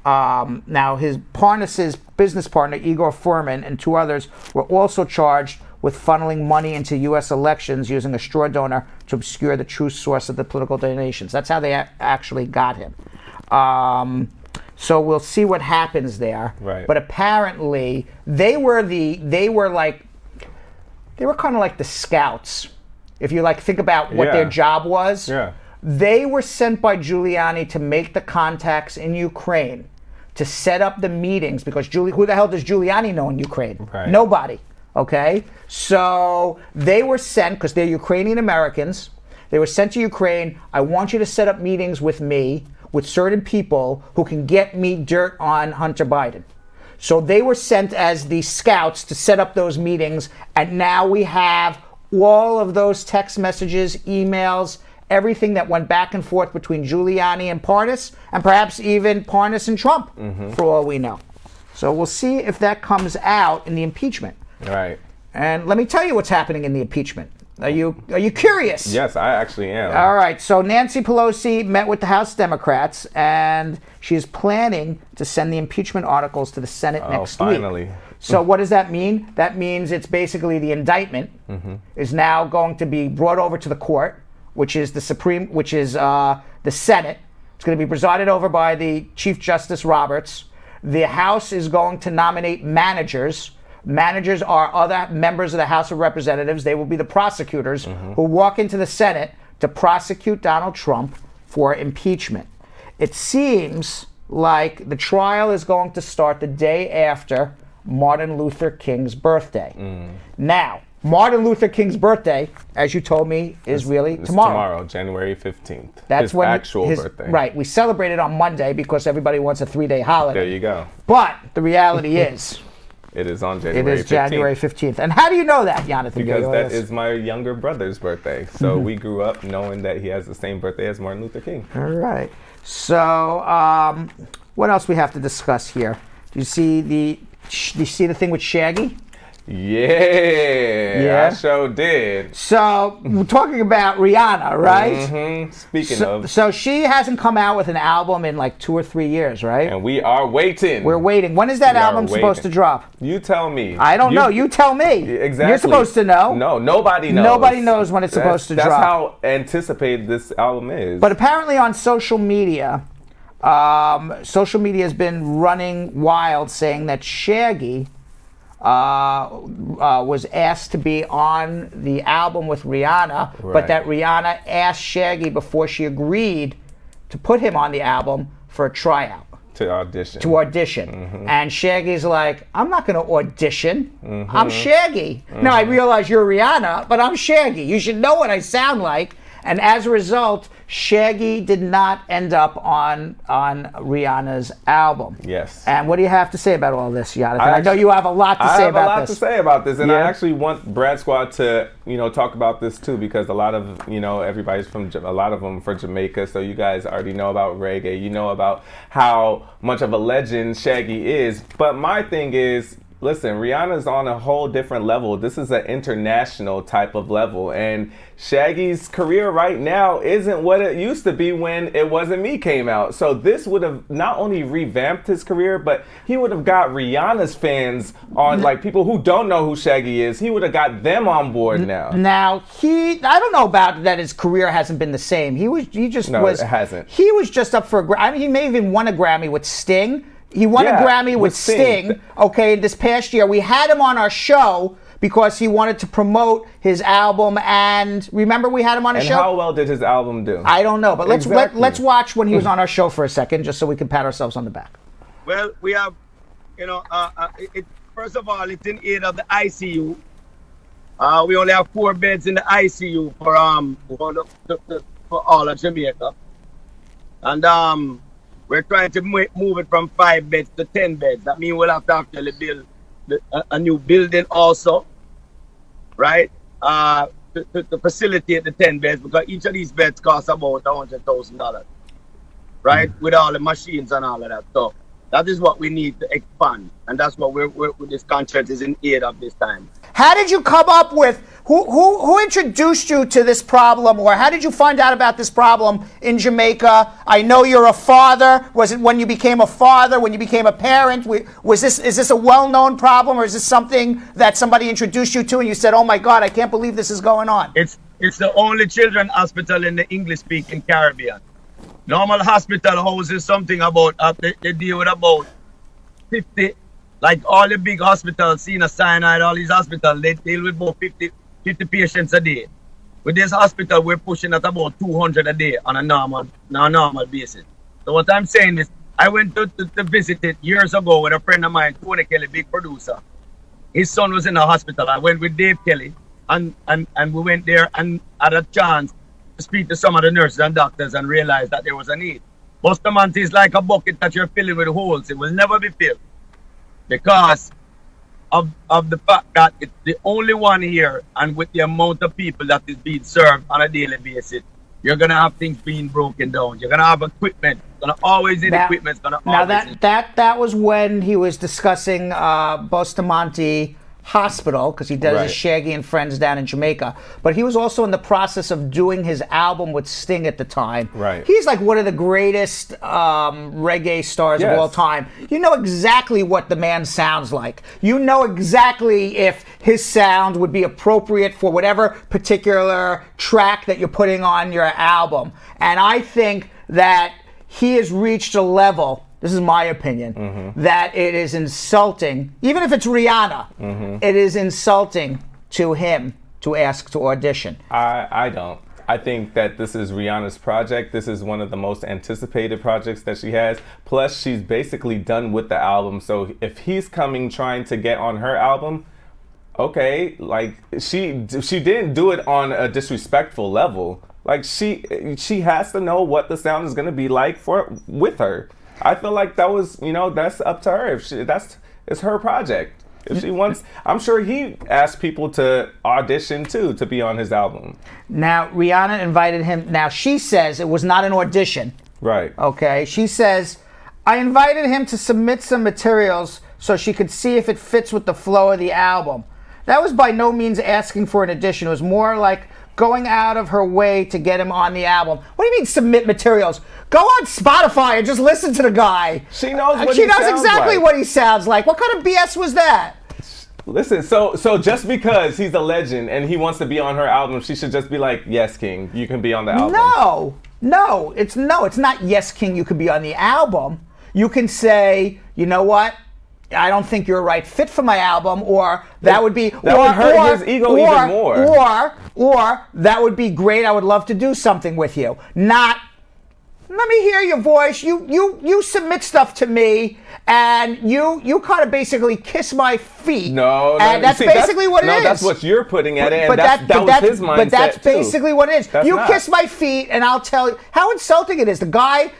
[SPEAKER 9] Now, Parnas' business partner, Igor Furman, and 2 others were also charged with funneling money into U.S. elections using a straw donor to obscure the true source of the political donations. That's how they actually got him. So we'll see what happens there. But apparently, they were kind of like the scouts. If you think about what their job was, they were sent by Giuliani to make the contacts in Ukraine, to set up the meetings, because who the hell does Giuliani know in Ukraine? Nobody. Okay? So they were sent, because they're Ukrainian Americans, they were sent to Ukraine. I want you to set up meetings with me, with certain people who can get me dirt on Hunter Biden. So they were sent as the scouts to set up those meetings, and now we have all of those text messages, emails, everything that went back and forth between Giuliani and Parnas, and perhaps even Parnas and Trump, for all we know. So we'll see if that comes out in the impeachment. And let me tell you what's happening in the impeachment. Are you curious?
[SPEAKER 5] Yes, I actually am.
[SPEAKER 9] All right. So Nancy Pelosi met with the House Democrats, and she is planning to send the impeachment articles to the Senate next week. So what does that mean? That means it's basically the indictment is now going to be brought over to the court, which is the Senate. It's going to be presided over by the Chief Justice Roberts. The House is going to nominate managers. Managers are other members of the House of Representatives. They will be the prosecutors who walk into the Senate to prosecute Donald Trump for impeachment. It seems like the trial is going to start the day after Martin Luther King's birthday. Now, Martin Luther King's birthday, as you told me, is really tomorrow.
[SPEAKER 5] Tomorrow, January 15th.
[SPEAKER 9] That's
[SPEAKER 5] his actual birthday.
[SPEAKER 9] Right. We celebrated on Monday because everybody wants a 3-day holiday.
[SPEAKER 5] There you go.
[SPEAKER 9] But the reality is,
[SPEAKER 5] it is on January 15th. It is
[SPEAKER 9] January 15th. And how do you know that, Yonathan?
[SPEAKER 5] Because that is my younger brother's birthday. So we grew up knowing that he has the same birthday as Martin Luther King.
[SPEAKER 9] All right. So what else we have to discuss here? Do you see the thing with Shaggy?
[SPEAKER 5] Yeah, I sure did.
[SPEAKER 9] So we're talking about Rihanna, right?
[SPEAKER 5] Speaking of.
[SPEAKER 9] So she hasn't come out with an album in like 2 or 3 years, right?
[SPEAKER 5] And we are waiting.
[SPEAKER 9] We're waiting. When is that album supposed to drop?
[SPEAKER 5] You tell me.
[SPEAKER 9] I don't know. You tell me.
[SPEAKER 5] Exactly.
[SPEAKER 9] You're supposed to know.
[SPEAKER 5] No, nobody knows.
[SPEAKER 9] Nobody knows when it's supposed to drop.
[SPEAKER 5] That's how anticipated this album is.
[SPEAKER 9] But apparently on social media has been running wild saying that Shaggy was asked to be on the album with Rihanna, but that Rihanna asked Shaggy before she agreed to put him on the album for a tryout.
[SPEAKER 5] To audition.
[SPEAKER 9] And Shaggy's like, I'm not going to audition. I'm Shaggy. Now, I realize you're Rihanna, but I'm Shaggy. You should know what I sound like. And as a result, Shaggy did not end up on Rihanna's album.
[SPEAKER 5] Yes.
[SPEAKER 9] And what do you have to say about all this, Yonathan? I know you have a lot to say about this.
[SPEAKER 5] I have a lot to say about this, and
[SPEAKER 9] Yeah.
[SPEAKER 5] I actually want Brad Squad to, talk about this too, because a lot of, everybody's a lot of them from Jamaica, so you guys already know about reggae. You know about how much of a legend Shaggy is. But my thing is, listen, Rihanna's on a whole different level. This is an international type of level. And Shaggy's career right now isn't what it used to be when It Wasn't Me came out. So this would have not only revamped his career, but he would have got Rihanna's fans on, like people who don't know who Shaggy is. He would have got them on board now.
[SPEAKER 9] Now, I don't know about that his career hasn't been the same.
[SPEAKER 5] It hasn't.
[SPEAKER 9] He was just up for a Grammy. He may have even won a Grammy with Sting. He won a Grammy with Sting. Okay, this past year. We had him on our show because he wanted to promote his album, and remember we had him on a show?
[SPEAKER 5] And how well did his album do?
[SPEAKER 9] I don't know, but let's watch when he was on our show for a second, just so we can pat ourselves on the back.
[SPEAKER 6] Well, we have, first of all, it's in aid of the ICU. We only have 4 beds in the ICU for all of Jamaica. And we're trying to move it from 5 beds to 10 beds. That means we'll have to actually build a new building also, right? To facilitate the 10 beds, because each of these beds costs about $100,000, right? With all the machines and all of that. So that is what we need to expand, and that's what this concert is in aid of this time.
[SPEAKER 9] How did you come up with, who introduced you to this problem, or how did you find out about this problem in Jamaica? I know you're a father. Was it when you became a father, when you became a parent? Is this a well-known problem, or is this something that somebody introduced you to and you said, oh my God, I can't believe this is going on?
[SPEAKER 6] It's the only children's hospital in the English-speaking Caribbean. Normal hospital houses something about, they deal with about 50, like all the big hospitals, Cena, Cyanide, all these hospitals, they deal with about 50 patients a day. With this hospital, we're pushing at about 200 a day on a normal basis. So what I'm saying is, I went to visit it years ago with a friend of mine, Tony Kelly, big producer. His son was in the hospital. I went with Dave Kelly, and we went there and had a chance to speak to some of the nurses and doctors and realize that there was a need. Bustamante is like a bucket that you're filling with holes. It will never be filled because of the fact that it's the only one here, and with the amount of people that is being served on a daily basis, you're going to have things being broken down. You're going to have equipment. You're going to always need equipment.
[SPEAKER 9] That was when he was discussing Bustamante Hospital, because he does his Shaggy and Friends down in Jamaica. But he was also in the process of doing his album with Sting at the time.
[SPEAKER 5] Right.
[SPEAKER 9] He's like one of the greatest reggae stars of all time. You know exactly what the man sounds like. You know exactly if his sound would be appropriate for whatever particular track that you're putting on your album. And I think that he has reached a level, this is my opinion, that it is insulting, even if it's Rihanna, it is insulting to him to ask to audition.
[SPEAKER 5] I don't. I think that this is Rihanna's project. This is one of the most anticipated projects that she has. Plus, she's basically done with the album. So if he's coming trying to get on her album, okay, like she didn't do it on a disrespectful level. Like she has to know what the sound is going to be like with her. I feel like that was, that's up to her. It's her project. If she wants, I'm sure he asked people to audition too to be on his album.
[SPEAKER 9] Now, Rihanna invited him. Now, she says it was not an audition.
[SPEAKER 5] Right.
[SPEAKER 9] Okay. She says, I invited him to submit some materials so she could see if it fits with the flow of the album. That was by no means asking for an audition. It was more like going out of her way to get him on the album. What do you mean submit materials? Go on Spotify and just listen to the guy.
[SPEAKER 5] She knows what
[SPEAKER 9] She knows exactly what he sounds like. What kind of BS was that?
[SPEAKER 5] Listen, so just because he's a legend and he wants to be on her album, she should just be like, yes, King, you can be on the album.
[SPEAKER 9] No, it's not yes, King, you can be on the album. You can say, you know what? I don't think you're a right fit for my album, or that would be,
[SPEAKER 5] would hurt his ego even more.
[SPEAKER 9] Or that would be great. I would love to do something with you. Not let me hear your voice. You submit stuff to me, and you kind of basically kiss my feet.
[SPEAKER 5] No,
[SPEAKER 9] and that's basically what it is.
[SPEAKER 5] No, that's what you're putting at it, and that was his mindset.
[SPEAKER 9] But that's basically what it is.
[SPEAKER 5] That's
[SPEAKER 9] you
[SPEAKER 5] not.
[SPEAKER 9] kiss my feet, and I'll tell you how insulting it is. The guys,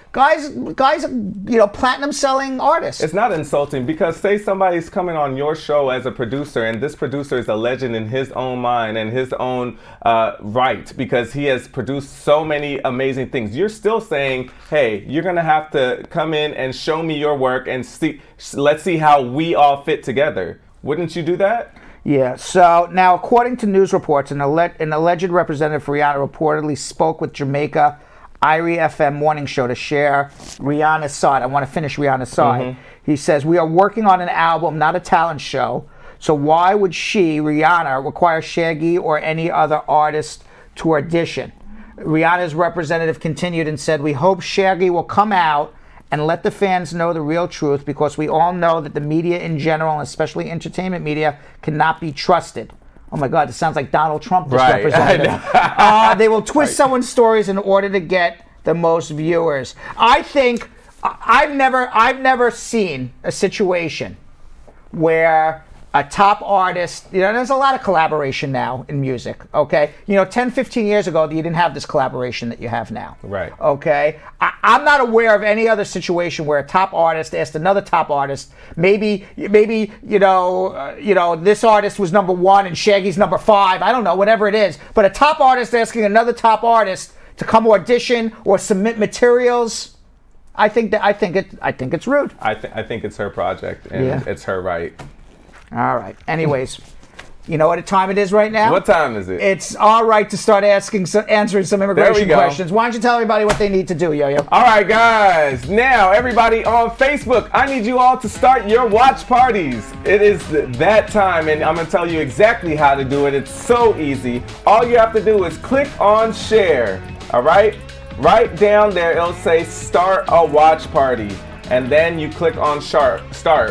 [SPEAKER 9] platinum selling artists.
[SPEAKER 5] It's not insulting because say somebody's coming on your show as a producer, and this producer is a legend in his own mind and his own right because he has produced so many amazing things. You're still saying, hey, you're gonna have to come in and show me your work and see. Let's see how we all fit together. Wouldn't you do that?
[SPEAKER 9] Yeah, so now according to news reports, an alleged representative for Rihanna reportedly spoke with Jamaica Irie FM morning show to share Rihanna's side. I want to finish Rihanna's side. He says, we are working on an album, not a talent show, so why would Rihanna, require Shaggy or any other artist to audition? Rihanna's representative continued and said, we hope Shaggy will come out and let the fans know the real truth because we all know that the media in general, and especially entertainment media, cannot be trusted. Oh my God, this sounds like Donald Trump, this representative. They will twist someone's stories in order to get the most viewers. I think, I've never seen a situation where a top artist, there's a lot of collaboration now in music, okay? 10, 15 years ago, you didn't have this collaboration that you have now.
[SPEAKER 5] Right.
[SPEAKER 9] Okay? I'm not aware of any other situation where a top artist asked another top artist, maybe this artist was number 1 and Shaggy's number 5, I don't know, whatever it is, but a top artist asking another top artist to come audition or submit materials, I think it's rude.
[SPEAKER 5] I think it's her project and it's her right.
[SPEAKER 9] All right. Anyways, you know what time it is right now?
[SPEAKER 5] What time is it?
[SPEAKER 9] It's all right to start answering some immigration questions. Why don't you tell everybody what they need to do, Yo-Yo?
[SPEAKER 5] All right, guys. Now, everybody on Facebook, I need you all to start your watch parties. It is that time, and I'm going to tell you exactly how to do it. It's so easy. All you have to do is click on share, all right? Right down there, it'll say start a watch party. And then you click on start.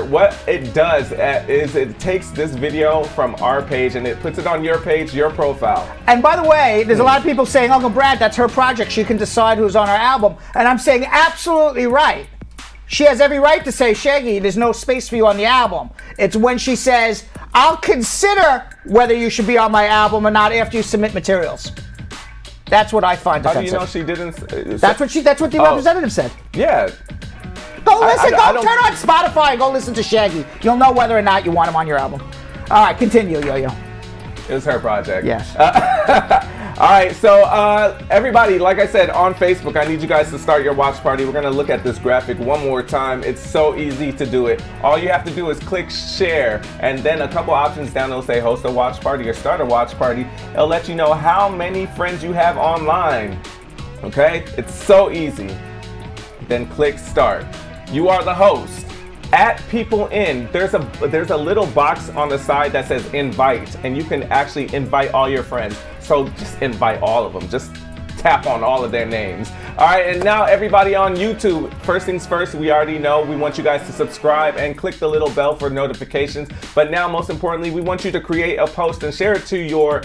[SPEAKER 5] What it does is it takes this video from our page and it puts it on your page, your profile.
[SPEAKER 9] And by the way, there's a lot of people saying, Uncle Brad, that's her project. She can decide who's on our album. And I'm saying absolutely right. She has every right to say, Shaggy, there's no space for you on the album. It's when she says, I'll consider whether you should be on my album or not after you submit materials. That's what I find offensive.
[SPEAKER 5] How do you know she didn't?
[SPEAKER 9] That's what the representative said.
[SPEAKER 5] Yeah.
[SPEAKER 9] Go listen, turn on Spotify and go listen to Shaggy. You'll know whether or not you want him on your album. All right, continue, Yo-Yo.
[SPEAKER 5] It's her project.
[SPEAKER 9] Yes.
[SPEAKER 5] All right, so everybody, like I said, on Facebook, I need you guys to start your watch party. We're going to look at this graphic one more time. It's so easy to do it. All you have to do is click share, and then a couple options down, it'll say host a watch party or start a watch party. It'll let you know how many friends you have online. Okay? It's so easy. Then click start. You are the host. At people in, there's a little box on the side that says invite, and you can actually invite all your friends. So just invite all of them. Just tap on all of their names. All right, and now everybody on YouTube, first things first, we already know we want you guys to subscribe and click the little bell for notifications. But now, most importantly, we want you to create a post and share it to your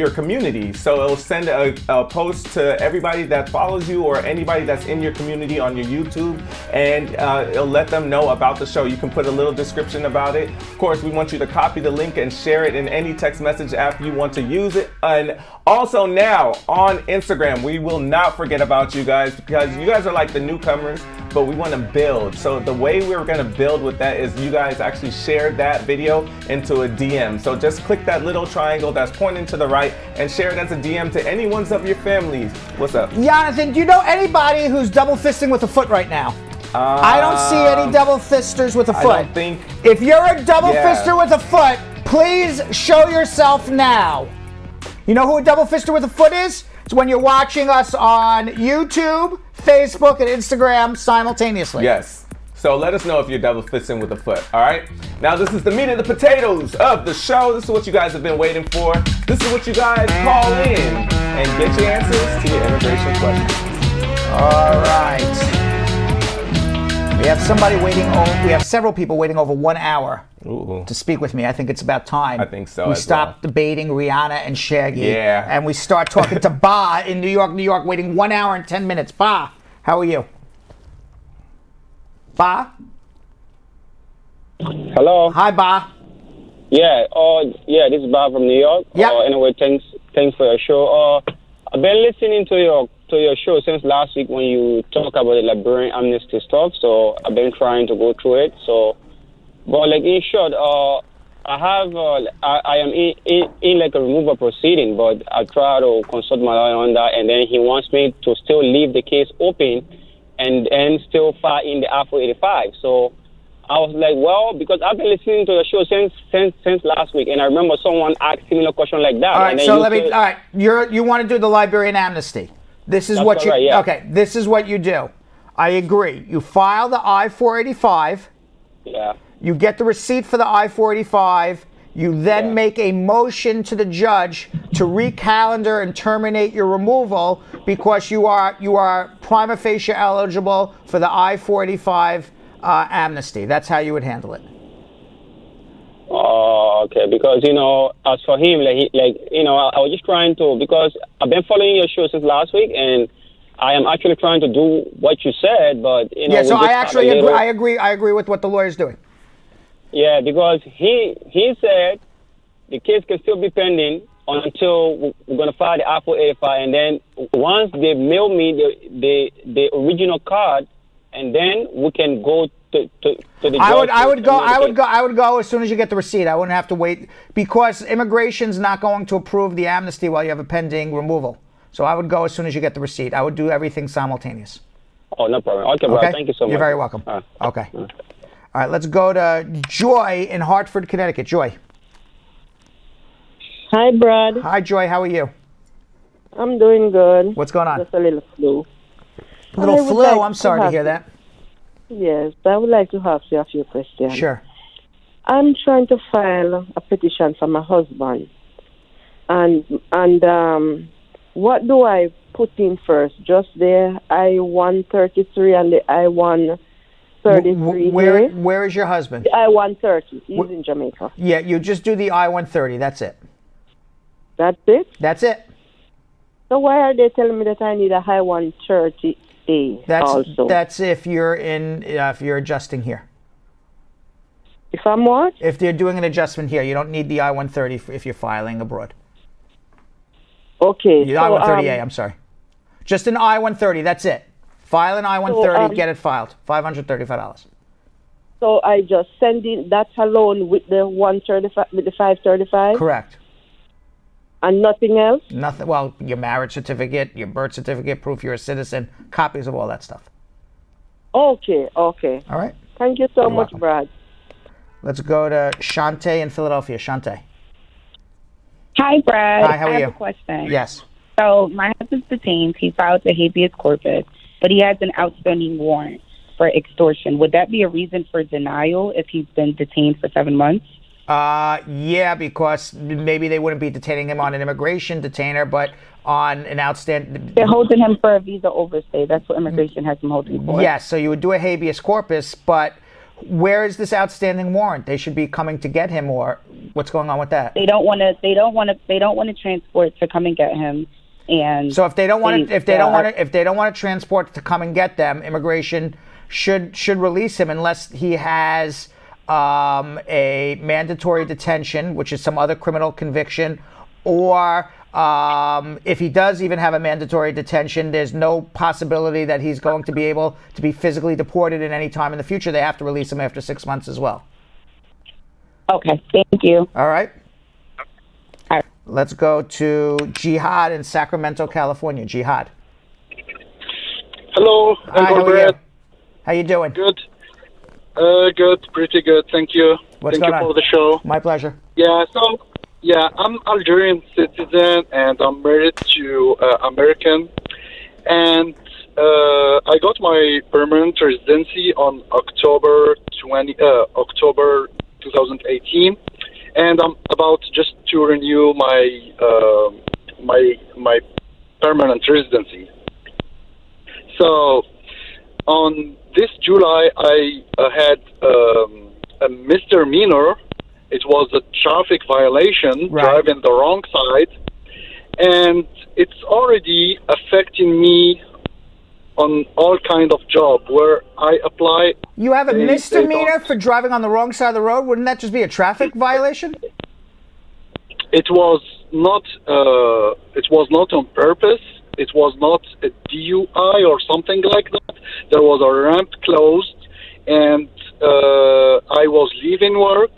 [SPEAKER 5] community. So it'll send a post to everybody that follows you or anybody that's in your community on your YouTube, and it'll let them know about the show. You can put a little description about it. Of course, we want you to copy the link and share it in any text message app you want to use it. And also now on Instagram, we will not forget about you guys because you guys are like the newcomers, but we want to build. So the way we're going to build with that is you guys actually share that video into a DM. So just click that little triangle that's pointing to the right and share it as a DM to any ones of your families. What's up?
[SPEAKER 9] Yonathan, do you know anybody who's double fisting with a foot right now? I don't see any double fisters with a foot.
[SPEAKER 5] I don't think.
[SPEAKER 9] If you're a double fister with a foot, please show yourself now. You know who a double fister with a foot is? It's when you're watching us on YouTube, Facebook, and Instagram simultaneously.
[SPEAKER 5] Yes. So let us know if you're double fisting with a foot, all right? Now this is the meat of the potatoes of the show. This is what you guys have been waiting for. This is what you guys call in and get your answers to your immigration questions.
[SPEAKER 9] All right. We have we have several people waiting over 1 hour to speak with me. I think it's about time.
[SPEAKER 5] I think so.
[SPEAKER 9] We stop debating Rihanna and Shaggy.
[SPEAKER 5] Yeah.
[SPEAKER 9] And we start talking to Ba in New York, waiting 1 hour and 10 minutes. Ba, How are you? Ba?
[SPEAKER 10] Hello.
[SPEAKER 9] Hi, Ba.
[SPEAKER 10] Yeah. This is Bob from New York.
[SPEAKER 9] Yeah.
[SPEAKER 10] Anyway, thanks for your show. I've been listening to your show since last week when you talk about the Liberian amnesty stuff. So I've been trying to go through it. So, but like in short, I have I am in like a removal proceeding, but I try to consult my lawyer on that, and then he wants me to still leave the case open, and still file in the I-485. So I was like, well, because I've been listening to the show since last week, and I remember someone asked similar question like that.
[SPEAKER 9] All right, so let me. All right, you want to do the Liberian amnesty? This is what you.
[SPEAKER 10] Right, yeah.
[SPEAKER 9] Okay, this is what you do. I agree. You file the I-485.
[SPEAKER 10] Yeah.
[SPEAKER 9] You get the receipt for the I-485. You then make a motion to the judge to recalendar and terminate your removal because you are prima facie eligible for the I-485 amnesty. That's how you would handle it.
[SPEAKER 10] Oh, okay. Because as for him, I was just trying to, because I've been following your show since last week, and I am actually trying to do what you said, but
[SPEAKER 9] Yeah, so I agree with what the lawyer's doing.
[SPEAKER 10] Yeah, because he said the case can still be pending until we're going to file the I-485, and then once they mail me the original card, and then we can go to the judge.
[SPEAKER 9] I would go as soon as you get the receipt. I wouldn't have to wait because immigration's not going to approve the amnesty while you have a pending removal. So I would go as soon as you get the receipt. I would do everything simultaneous.
[SPEAKER 10] Oh, no problem. Okay, bro. Thank you so much.
[SPEAKER 9] You're very welcome. Okay. All right, let's go to Joy in Hartford, Connecticut. Joy.
[SPEAKER 11] Hi, Brad.
[SPEAKER 9] Hi, Joy. How are you?
[SPEAKER 11] I'm doing good.
[SPEAKER 9] What's going on?
[SPEAKER 11] Just a little flu.
[SPEAKER 9] A little flu? I'm sorry to hear that.
[SPEAKER 11] Yes, but I would like to ask you a few questions.
[SPEAKER 9] Sure.
[SPEAKER 11] I'm trying to file a petition for my husband. And what do I put in first? Just the I-133 and the I-133?
[SPEAKER 9] Where is your husband?
[SPEAKER 11] The I-130. He's in Jamaica.
[SPEAKER 9] Yeah, you just do the I-130. That's it.
[SPEAKER 11] That's it?
[SPEAKER 9] That's it.
[SPEAKER 11] So why are they telling me that I need a I-130 also?
[SPEAKER 9] That's if you're if you're adjusting here.
[SPEAKER 11] If I'm what?
[SPEAKER 9] If they're doing an adjustment here, you don't need the I-130 if you're filing abroad.
[SPEAKER 11] Okay.
[SPEAKER 9] The I-130A, I'm sorry. Just an I-130, that's it. File an I-130, get it filed. $535.
[SPEAKER 11] So I just send in that alone with the 135, with the 535?
[SPEAKER 9] Correct.
[SPEAKER 11] And nothing else?
[SPEAKER 9] Nothing. Well, your marriage certificate, your birth certificate, proof you're a citizen, copies of all that stuff.
[SPEAKER 11] Okay. All
[SPEAKER 9] right.
[SPEAKER 11] Thank you so much,
[SPEAKER 9] welcome.
[SPEAKER 11] Brad.
[SPEAKER 9] Let's go to Shante in Philadelphia. Shante.
[SPEAKER 12] Hi, Brad.
[SPEAKER 9] Hi, how are you?
[SPEAKER 12] I have a question.
[SPEAKER 9] Yes.
[SPEAKER 12] So my husband's detained. He filed a habeas corpus, but he has an outstanding warrant for extortion. Would that be a reason for denial if he's been detained for 7 months?
[SPEAKER 9] Yeah, because maybe they wouldn't be detaining him on an immigration detainer, but on an outstanding...
[SPEAKER 12] They're holding him for a visa overstay. That's what immigration has him holding for.
[SPEAKER 9] Yes, so you would do a habeas corpus, but where is this outstanding warrant? They should be coming to get him, or what's going on with that?
[SPEAKER 12] They don't want to transport to come and get him. And
[SPEAKER 9] so if they don't want to transport to come and get them, immigration should release him unless he has a mandatory detention, which is some other criminal conviction, or if he does even have a mandatory detention, there's no possibility that he's going to be able to be physically deported at any time in the future. They have to release him after 6 months as well.
[SPEAKER 12] Okay, thank you.
[SPEAKER 9] All right. Let's go to Jihad in Sacramento, California. Jihad.
[SPEAKER 13] Hello.
[SPEAKER 9] Hi, how are you? How you doing?
[SPEAKER 13] Good. Good. Pretty good. Thank you.
[SPEAKER 9] What's
[SPEAKER 13] Thank
[SPEAKER 9] going
[SPEAKER 13] you
[SPEAKER 9] on?
[SPEAKER 13] for the show.
[SPEAKER 9] My pleasure.
[SPEAKER 13] Yeah. So, I'm Algerian citizen and I'm married to American, and I got my permanent residency on October 2018. And I'm about just to renew my my permanent residency. So on this July, I had a misdemeanor. It was a traffic violation, driving the wrong side, and it's already affecting me on all kind of job where I apply.
[SPEAKER 9] You have a
[SPEAKER 13] they
[SPEAKER 9] misdemeanor
[SPEAKER 13] don't-
[SPEAKER 9] for driving on the wrong side of the road? Wouldn't that just be a traffic violation?
[SPEAKER 13] It was not. It was not on purpose. It was not a DUI or something like that. There was a ramp closed, and I was leaving work,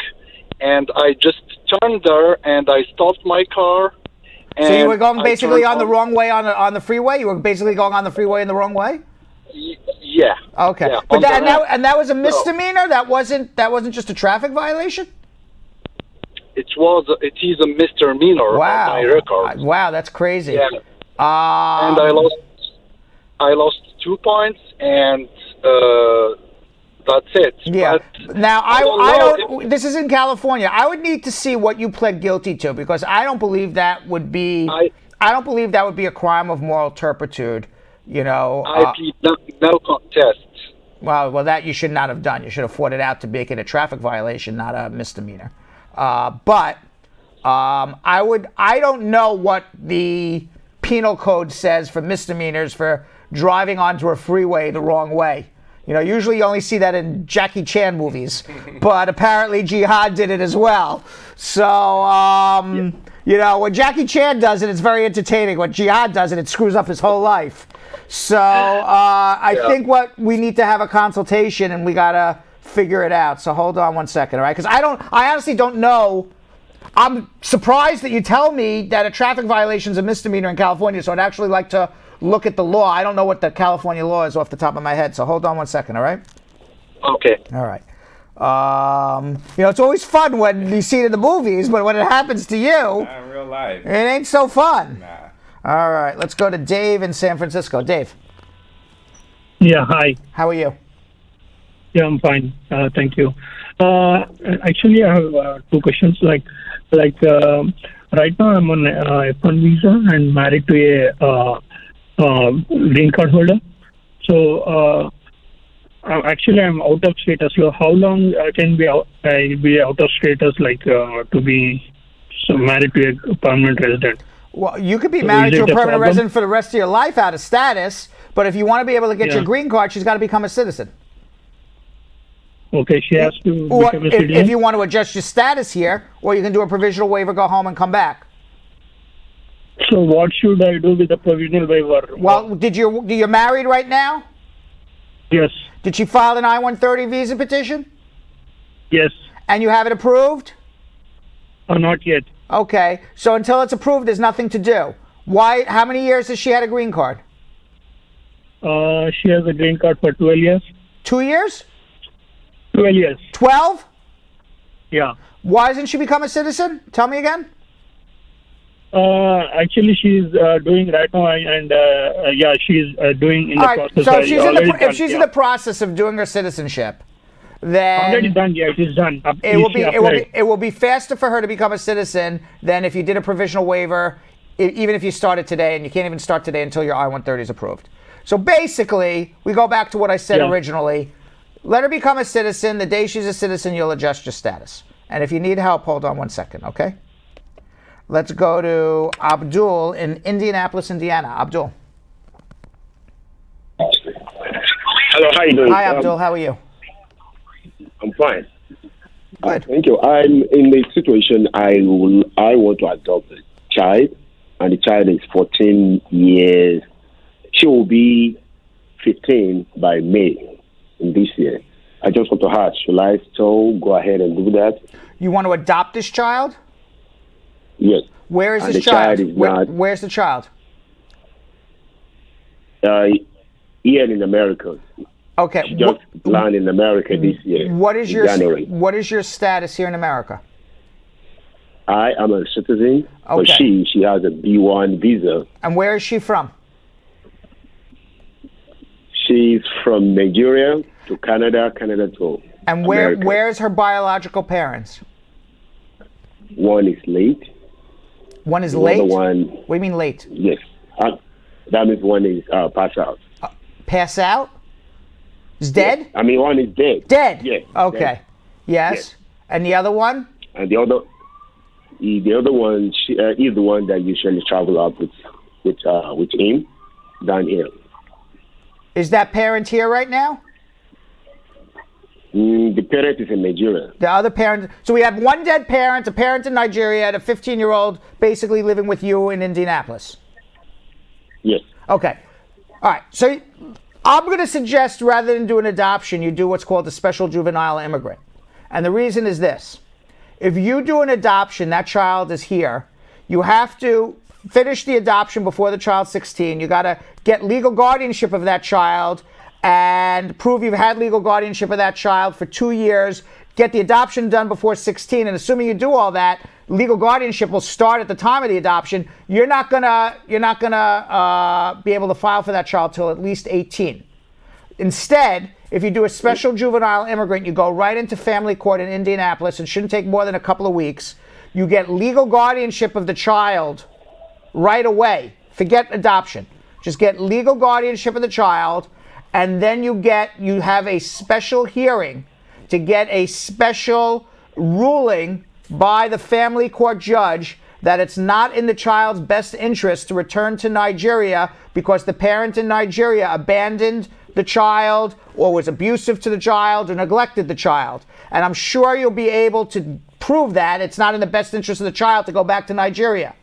[SPEAKER 13] and I just turned there and I stopped my car.
[SPEAKER 9] So you were
[SPEAKER 13] and
[SPEAKER 9] going
[SPEAKER 13] I
[SPEAKER 9] basically
[SPEAKER 13] turned
[SPEAKER 9] on the wrong way on the freeway? You were basically going on the freeway in the wrong way?
[SPEAKER 13] Yeah.
[SPEAKER 9] Okay.
[SPEAKER 13] Yeah,
[SPEAKER 9] But
[SPEAKER 13] on the ramp.
[SPEAKER 9] and that was a misdemeanor? That wasn't just a traffic violation?
[SPEAKER 13] It is a misdemeanor on my record.
[SPEAKER 9] Wow, that's crazy.
[SPEAKER 13] Yeah. And I lost 2 points, and that's it.
[SPEAKER 9] Yeah.
[SPEAKER 13] But
[SPEAKER 9] Now
[SPEAKER 13] I
[SPEAKER 9] don't. This is in California. I would need to see what you pled guilty to because I don't believe that would be. I don't believe that would be a crime of moral turpitude. You know.
[SPEAKER 13] I plead no contest.
[SPEAKER 9] Well, that you should not have done. You should have fought it out to make it a traffic violation, not a misdemeanor. But I don't know what the penal code says for misdemeanors for driving onto a freeway the wrong way. You know, usually you only see that in Jackie Chan movies, but apparently Jihad did it as well. So, you know, when Jackie Chan does it, it's very entertaining. When Jihad does it, it screws up his whole life. So I think what we need to have a consultation and we got to figure it out. So hold on one second, all right? Because I honestly don't know. I'm surprised that you tell me that a traffic violation is a misdemeanor in California, so I'd actually like to look at the law. I don't know what the California law is off the top of my head, so hold on one second, all right?
[SPEAKER 13] Okay.
[SPEAKER 9] All right. You know, it's always fun when you see it in the movies, but when it happens to you,
[SPEAKER 5] Not in real life.
[SPEAKER 9] it ain't so fun.
[SPEAKER 5] Nah.
[SPEAKER 9] All right, let's go to Dave in San Francisco. Dave.
[SPEAKER 14] Yeah, hi.
[SPEAKER 9] How are you?
[SPEAKER 14] Yeah, I'm fine. Thank you. Actually, I have two questions. Like right now, I'm on a F1 visa and married to a green card holder. So, actually, I'm out of status. So, how long can be out of status, like to be married to a permanent resident?
[SPEAKER 9] Well, you could be
[SPEAKER 14] So
[SPEAKER 9] married
[SPEAKER 14] is
[SPEAKER 9] to a
[SPEAKER 14] it a
[SPEAKER 9] permanent
[SPEAKER 14] problem?
[SPEAKER 9] resident for the rest of your life out of status, but if you want to be able to get your
[SPEAKER 14] Yeah.
[SPEAKER 9] green card, she's got to become a citizen.
[SPEAKER 14] Okay, she has to
[SPEAKER 9] Or
[SPEAKER 14] become a
[SPEAKER 9] if
[SPEAKER 14] citizen.
[SPEAKER 9] you want to adjust your status here, or you can do a provisional waiver, go home and come back.
[SPEAKER 14] So, what should I do with the provisional waiver?
[SPEAKER 9] Well, you're married right now?
[SPEAKER 14] Yes.
[SPEAKER 9] Did she file an I-130 visa petition?
[SPEAKER 14] Yes.
[SPEAKER 9] And you have it approved?
[SPEAKER 14] Not yet.
[SPEAKER 9] Okay, so until it's approved, there's nothing to do. Why? How many years has she had a green card?
[SPEAKER 14] She has a green card for 12 years.
[SPEAKER 9] 2 years?
[SPEAKER 14] 12 years.
[SPEAKER 9] 12?
[SPEAKER 14] Yeah.
[SPEAKER 9] Why doesn't she become a citizen? Tell me again.
[SPEAKER 14] Actually, she's doing right now, and yeah, she's doing in the
[SPEAKER 9] All right,
[SPEAKER 14] process.
[SPEAKER 9] so if she's,
[SPEAKER 14] Already
[SPEAKER 9] if
[SPEAKER 14] done,
[SPEAKER 9] she's in
[SPEAKER 14] yeah.
[SPEAKER 9] the process of doing her citizenship, then
[SPEAKER 14] Already done. Yeah, it is done.
[SPEAKER 9] it will be faster for her to become a citizen than if you did a provisional waiver, even if you started today, and you can't even start today until your I-130 is approved. So basically, we go back to what I said originally. Let her become a citizen. The day she's a citizen, you'll adjust your status. And if you need help, hold on one second, okay? Let's go to Abdul in Indianapolis, Indiana. Abdul.
[SPEAKER 15] Hello, how you doing?
[SPEAKER 9] Hi, Abdul. How are you?
[SPEAKER 15] I'm fine.
[SPEAKER 9] Good.
[SPEAKER 15] Thank you. I'm in the situation I want to adopt a child, and the child is 14 years. She will be 15 by May in this year. I just want to ask, should I still go ahead and do that?
[SPEAKER 9] You want to adopt this child?
[SPEAKER 15] Yes.
[SPEAKER 9] Where is
[SPEAKER 15] And
[SPEAKER 9] this
[SPEAKER 15] the
[SPEAKER 9] child?
[SPEAKER 15] child is not-
[SPEAKER 9] Where's the child?
[SPEAKER 15] Here in America.
[SPEAKER 9] Okay.
[SPEAKER 15] She just landed in America this year.
[SPEAKER 9] What is
[SPEAKER 15] in
[SPEAKER 9] your
[SPEAKER 15] January.
[SPEAKER 9] What is your status here in America?
[SPEAKER 15] I am a citizen, but
[SPEAKER 9] Okay.
[SPEAKER 15] she has a B1 visa.
[SPEAKER 9] And where is she from?
[SPEAKER 15] She's from Nigeria to Canada, Canada to
[SPEAKER 9] And
[SPEAKER 15] America.
[SPEAKER 9] where's her biological parents?
[SPEAKER 15] One is late.
[SPEAKER 9] One is
[SPEAKER 15] The
[SPEAKER 9] late?
[SPEAKER 15] other one,
[SPEAKER 9] What do you mean late?
[SPEAKER 15] yes. That means one is passed out.
[SPEAKER 9] Pass out? Is dead?
[SPEAKER 15] I mean, one is dead.
[SPEAKER 9] Dead?
[SPEAKER 15] Yes.
[SPEAKER 9] Okay.
[SPEAKER 15] dead.
[SPEAKER 9] Yes.
[SPEAKER 15] Yes.
[SPEAKER 9] And the other one?
[SPEAKER 15] And the other one, she is the one that usually travel up with him down here.
[SPEAKER 9] Is that parent here right now?
[SPEAKER 15] The parent is in Nigeria.
[SPEAKER 9] The other parent. So we have one dead parent, a parent in Nigeria, and a 15-year-old basically living with you in Indianapolis.
[SPEAKER 15] Yes.
[SPEAKER 9] Okay. All right. So I'm going to suggest rather than do an adoption, you do what's called a special juvenile immigrant. And the reason is this. If you do an adoption, that child is here. You have to finish the adoption before the child's 16. You got to get legal guardianship of that child and prove you've had legal guardianship of that child for 2 years. Get the adoption done before 16. And assuming you do all that, legal guardianship will start at the time of the adoption. You're not gonna be able to file for that child till at least 18. Instead, if you do a special juvenile immigrant, you go right into family court in Indianapolis. It shouldn't take more than a couple of weeks. You get legal guardianship of the child right away. Forget adoption. Just get legal guardianship of the child, and then you have a special hearing to get a special ruling by the family court judge that it's not in the child's best interest to return to Nigeria because the parent in Nigeria abandoned the child or was abusive to the child or neglected the child. And I'm sure you'll be able to prove that it's not in the best interest of the child to go back to Nigeria.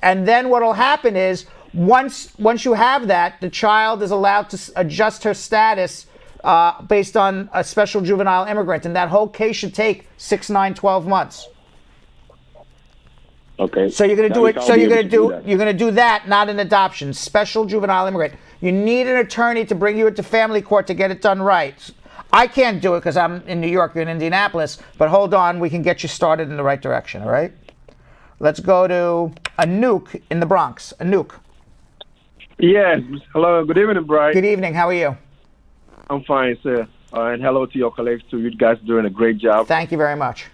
[SPEAKER 9] And then what will happen is once you have that, the child is allowed to adjust her status based on a special juvenile immigrant. And that whole case should take 6, 9, 12 months.
[SPEAKER 15] Okay.
[SPEAKER 9] So you're going to do it. So you're going to do that, not an adoption. Special juvenile immigrant. You need an attorney to bring you into family court to get it done right. I can't do it because I'm in New York, you're in Indianapolis. But hold on, we can get you started in the right direction. All right. Let's go to Anouk in the Bronx. Anouk.
[SPEAKER 16] Yes. Hello. Good evening, Brian.
[SPEAKER 9] Good evening. How are you?
[SPEAKER 16] I'm fine, sir. And hello to your colleagues too. You guys are doing a great job.
[SPEAKER 9] Thank you very much.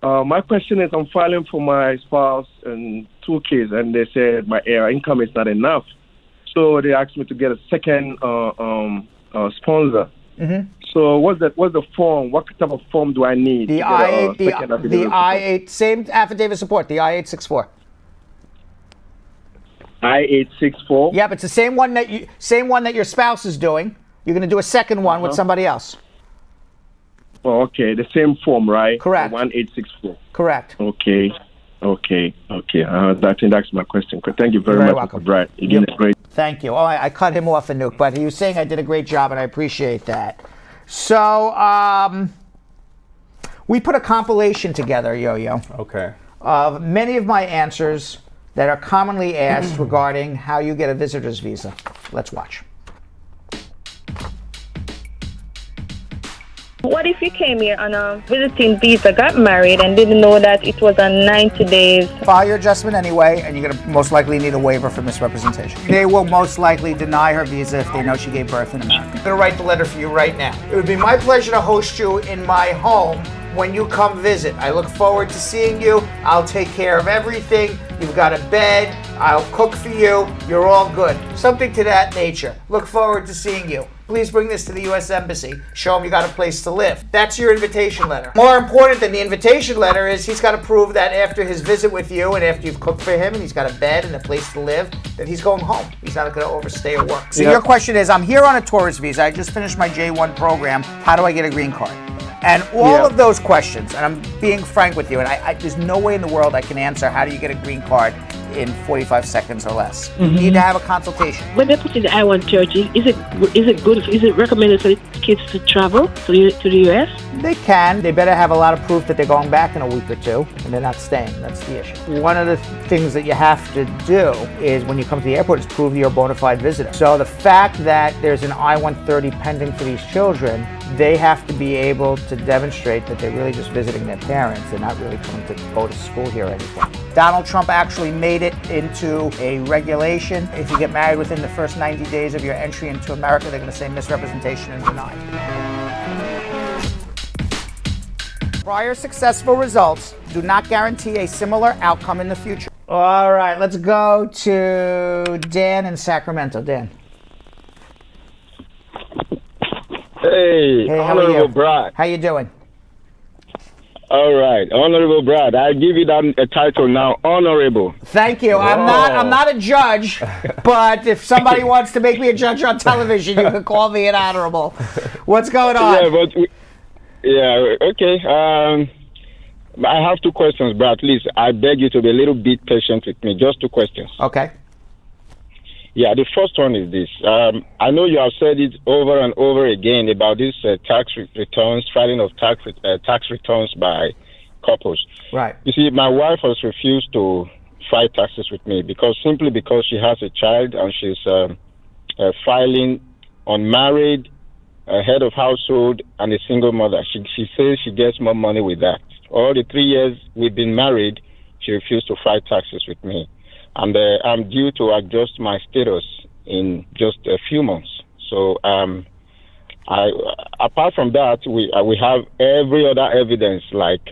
[SPEAKER 16] My question is, I'm filing for my spouse and 2 kids, and they said my income is not enough. So they asked me to get a second sponsor. Mm-hmm. So what's the form? What type of form do I need?
[SPEAKER 9] The I-8, same affidavit support, the I-864.
[SPEAKER 16] I-864?
[SPEAKER 9] Yep, it's the same one that your spouse is doing. You're going to do a second one with somebody else.
[SPEAKER 16] Oh, okay. The same form, right?
[SPEAKER 9] Correct.
[SPEAKER 16] 1864.
[SPEAKER 9] Correct.
[SPEAKER 16] Okay. I think that's my question. Thank you very much,
[SPEAKER 9] welcome.
[SPEAKER 16] Brad. You did a great.
[SPEAKER 9] Thank you. Oh, I cut him off, Anouk, but he was saying I did a great job, and I appreciate that. So, we put a compilation together, Yo-Yo.
[SPEAKER 5] Okay.
[SPEAKER 9] Of many of my answers that are commonly asked regarding how you get a visitor's visa. Let's watch.
[SPEAKER 17] What if you came here on a visiting visa, got married, and didn't know that it was on 90 days?
[SPEAKER 9] File your adjustment anyway, and you're going to most likely need a waiver for misrepresentation. They will most likely deny her visa if they know she gave birth in America. I'm going to write the letter for you right now. It would be my pleasure to host you in my home when you come visit. I look forward to seeing you. I'll take care of everything. You've got a bed. I'll cook for you. You're all good. Something to that nature. Look forward to seeing you. Please bring this to the U.S. Embassy. Show them you got a place to live. That's your invitation letter. More important than the invitation letter is he's got to prove that after his visit with you and after you've cooked for him and he's got a bed and a place to live, that he's going home. He's not going to overstay or work. So your question is, I'm here on a tourist visa. I just finished my J1 program. How do I get a green card? And all of those questions, and I'm being frank with you, and there's no way in the world I can answer how do you get a green card in 45 seconds or less. You need to have a consultation.
[SPEAKER 18] When they put in the I-130, is it good? Is it recommended for the kids to travel to the U.S.?
[SPEAKER 9] They can. They better have a lot of proof that they're going back in a week or two, and they're not staying. That's the issue. One of the things that you have to do is when you come to the airport is prove you're a bona fide visitor. So the fact that there's an I-130 pending for these children, they have to be able to demonstrate that they're really just visiting their parents. They're not really coming to go to school here or anything. Donald Trump actually made it into a regulation. If you get married within the first 90 days of your entry into America, they're going to say misrepresentation and denied. Prior successful results do not guarantee a similar outcome in the future. All right, let's go to Dan in Sacramento. Dan.
[SPEAKER 19] Hey,
[SPEAKER 9] how are you?
[SPEAKER 19] Brian.
[SPEAKER 9] How you doing?
[SPEAKER 15] All right, Honorable Brad. I give you that title now, Honorable.
[SPEAKER 9] Thank you. I'm not a judge, but if somebody wants to make me a judge on television, you can call me an honorable. What's going on?
[SPEAKER 15] Okay. I have two questions, Brad. Please, I beg you to be a little bit patient with me. Just two questions.
[SPEAKER 9] Okay.
[SPEAKER 15] Yeah, the first one is this. I know you have said it over and over again about this tax returns, filing of tax returns by couples.
[SPEAKER 9] Right.
[SPEAKER 15] You see, my wife has refused to file taxes with me simply because she has a child and she's filing unmarried, head of household, and a single mother. She says she gets more money with that. All the 3 years we've been married, she refused to file taxes with me. And I'm due to adjust my status in just a few months. So apart from that, we have every other evidence like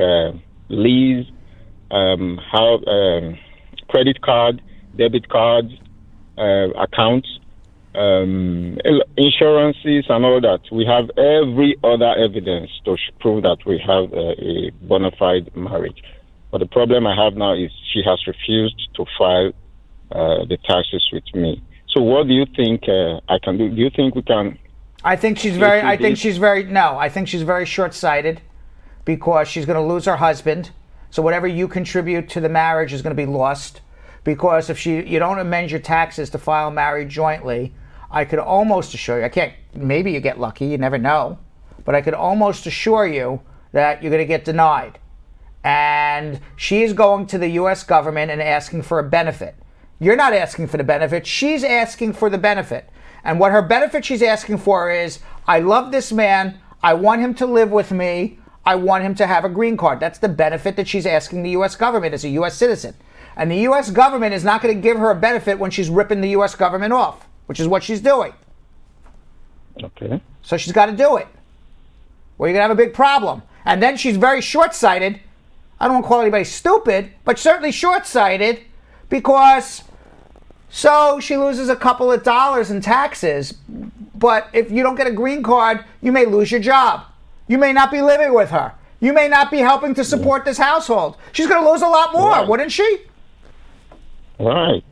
[SPEAKER 15] lease, credit card, debit cards, accounts, insurances and all that. We have every other evidence to prove that we have a bona fide marriage. But the problem I have now is she has refused to file the taxes with me. So what do you think I can do? Do you think we can?
[SPEAKER 9] I think she's very short-sighted because she's going to lose her husband. So whatever you contribute to the marriage is going to be lost. Because if you don't amend your taxes to file marriage jointly, I could almost assure you, maybe you get lucky, you never know, but I could almost assure you that you're going to get denied. And she is going to the U.S. government and asking for a benefit. You're not asking for the benefit, she's asking for the benefit. And what her benefit she's asking for is, I love this man, I want him to live with me, I want him to have a green card. That's the benefit that she's asking the U.S. government as a U.S. citizen. And the U.S. government is not going to give her a benefit when she's ripping the U.S. government off, which is what she's doing.
[SPEAKER 15] Okay.
[SPEAKER 9] So she's got to do it, or you're going to have a big problem. And then she's very short-sighted. I don't want to call anybody stupid, but certainly short-sighted, because so she loses a couple of dollars in taxes, but if you don't get a green card, you may lose your job. You may not be living with her. You may not be helping to support this household. She's going to lose a lot more, wouldn't she?
[SPEAKER 15] Right.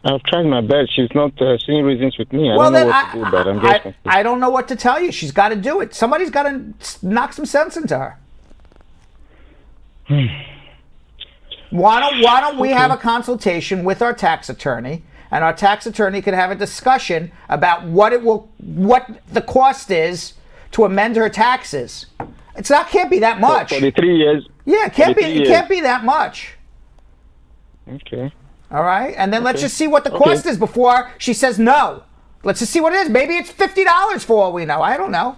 [SPEAKER 15] I've tried my best. She's not seeing reasons with me. I don't know what to do, but I'm just...
[SPEAKER 9] I don't know what to tell you. She's got to do it. Somebody's got to knock some sense into her. Why don't we have a consultation with our tax attorney, and our tax attorney can have a discussion about what the cost is to amend her taxes. Can't be that much.
[SPEAKER 15] For the 3 years.
[SPEAKER 9] Yeah, it can't be that much.
[SPEAKER 15] Okay.
[SPEAKER 9] All right, and then let's just see what the cost is before she says no. Let's just see what it is. Maybe it's $50 for all we know. I don't know.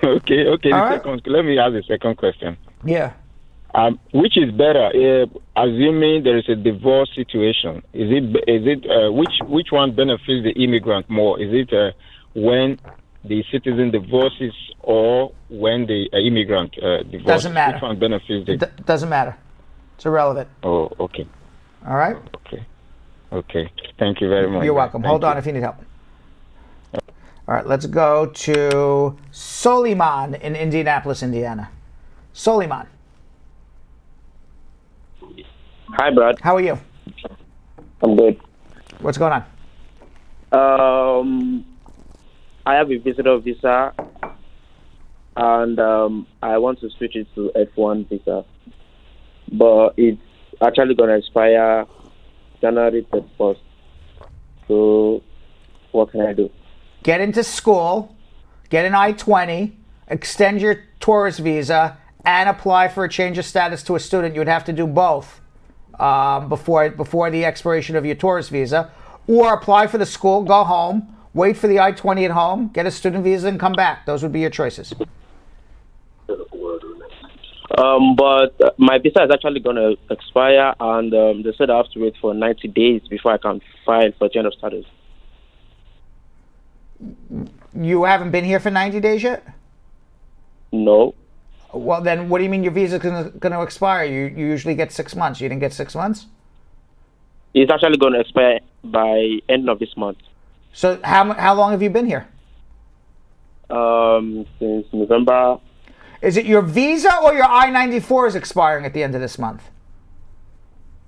[SPEAKER 15] Okay. Let me ask the second question.
[SPEAKER 9] Yeah.
[SPEAKER 15] Which is better, assuming there is a divorce situation? Which one benefits the immigrant more? Is it when the citizen divorces or when the immigrant divorces?
[SPEAKER 9] Doesn't matter.
[SPEAKER 15] Which one benefits the?
[SPEAKER 9] Doesn't matter. It's irrelevant.
[SPEAKER 15] Oh, okay.
[SPEAKER 9] All right.
[SPEAKER 15] Okay. Thank you very much.
[SPEAKER 9] You're welcome. Hold on if you need help. All right, let's go to Soliman in Indianapolis, Indiana. Soliman.
[SPEAKER 19] Hi, Brad.
[SPEAKER 9] How are you?
[SPEAKER 19] I'm good.
[SPEAKER 9] What's going on?
[SPEAKER 19] I have a visitor visa, and I want to switch it to F1 visa, but it's actually going to expire January 31st. So, what can I do?
[SPEAKER 9] Get into school, get an I-20, extend your tourist visa, and apply for a change of status to a student. You would have to do both before the expiration of your tourist visa, or apply for the school, go home, wait for the I-20 at home, get a student visa, and come back. Those would be your choices.
[SPEAKER 19] But my visa is actually going to expire, and they said I have to wait for 90 days before I can file for change of status.
[SPEAKER 9] You haven't been here for 90 days yet?
[SPEAKER 19] No.
[SPEAKER 9] Well, then what do you mean your visa is going to expire? You usually get 6 months. You didn't get 6 months?
[SPEAKER 19] It's actually going to expire by end of this month.
[SPEAKER 9] So how long have you been here?
[SPEAKER 19] Since November.
[SPEAKER 9] Is it your visa or your I-94 is expiring at the end of this month?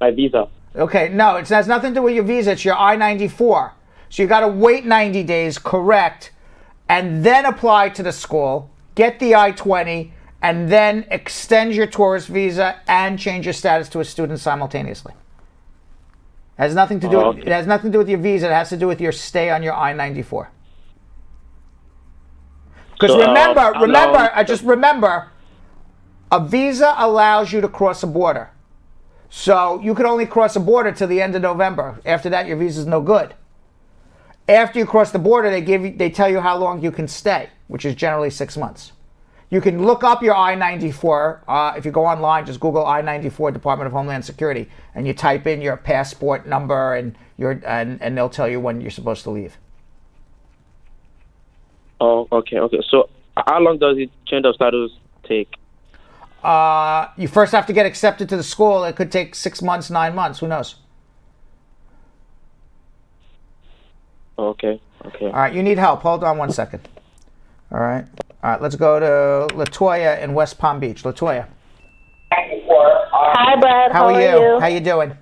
[SPEAKER 19] My visa.
[SPEAKER 9] Okay, no, it has nothing to do with your visa. It's your I-94. So you got to wait 90 days, correct, and then apply to the school, get the I-20, and then extend your tourist visa and change your status to a student simultaneously. It has nothing to do.
[SPEAKER 19] Okay.
[SPEAKER 9] It has nothing to do with your visa. It has to do with your stay on your I-94. Because remember, a visa allows you to cross a border. So you could only cross a border till the end of November. After that, your visa's no good. After you cross the border, they tell you how long you can stay, which is generally 6 months. You can look up your I-94. If you go online, just Google I-94 Department of Homeland Security, and you type in your passport number and they'll tell you when you're supposed to leave.
[SPEAKER 19] Oh, okay. So how long does it change of status take?
[SPEAKER 9] You first have to get accepted to the school. It could take 6 months, 9 months. Who knows?
[SPEAKER 19] Okay.
[SPEAKER 9] All right, you need help. Hold on 1 second. All right, let's go to Latoya in West Palm Beach. Latoya.
[SPEAKER 17] Hi, Brad.
[SPEAKER 9] How are you? How you doing?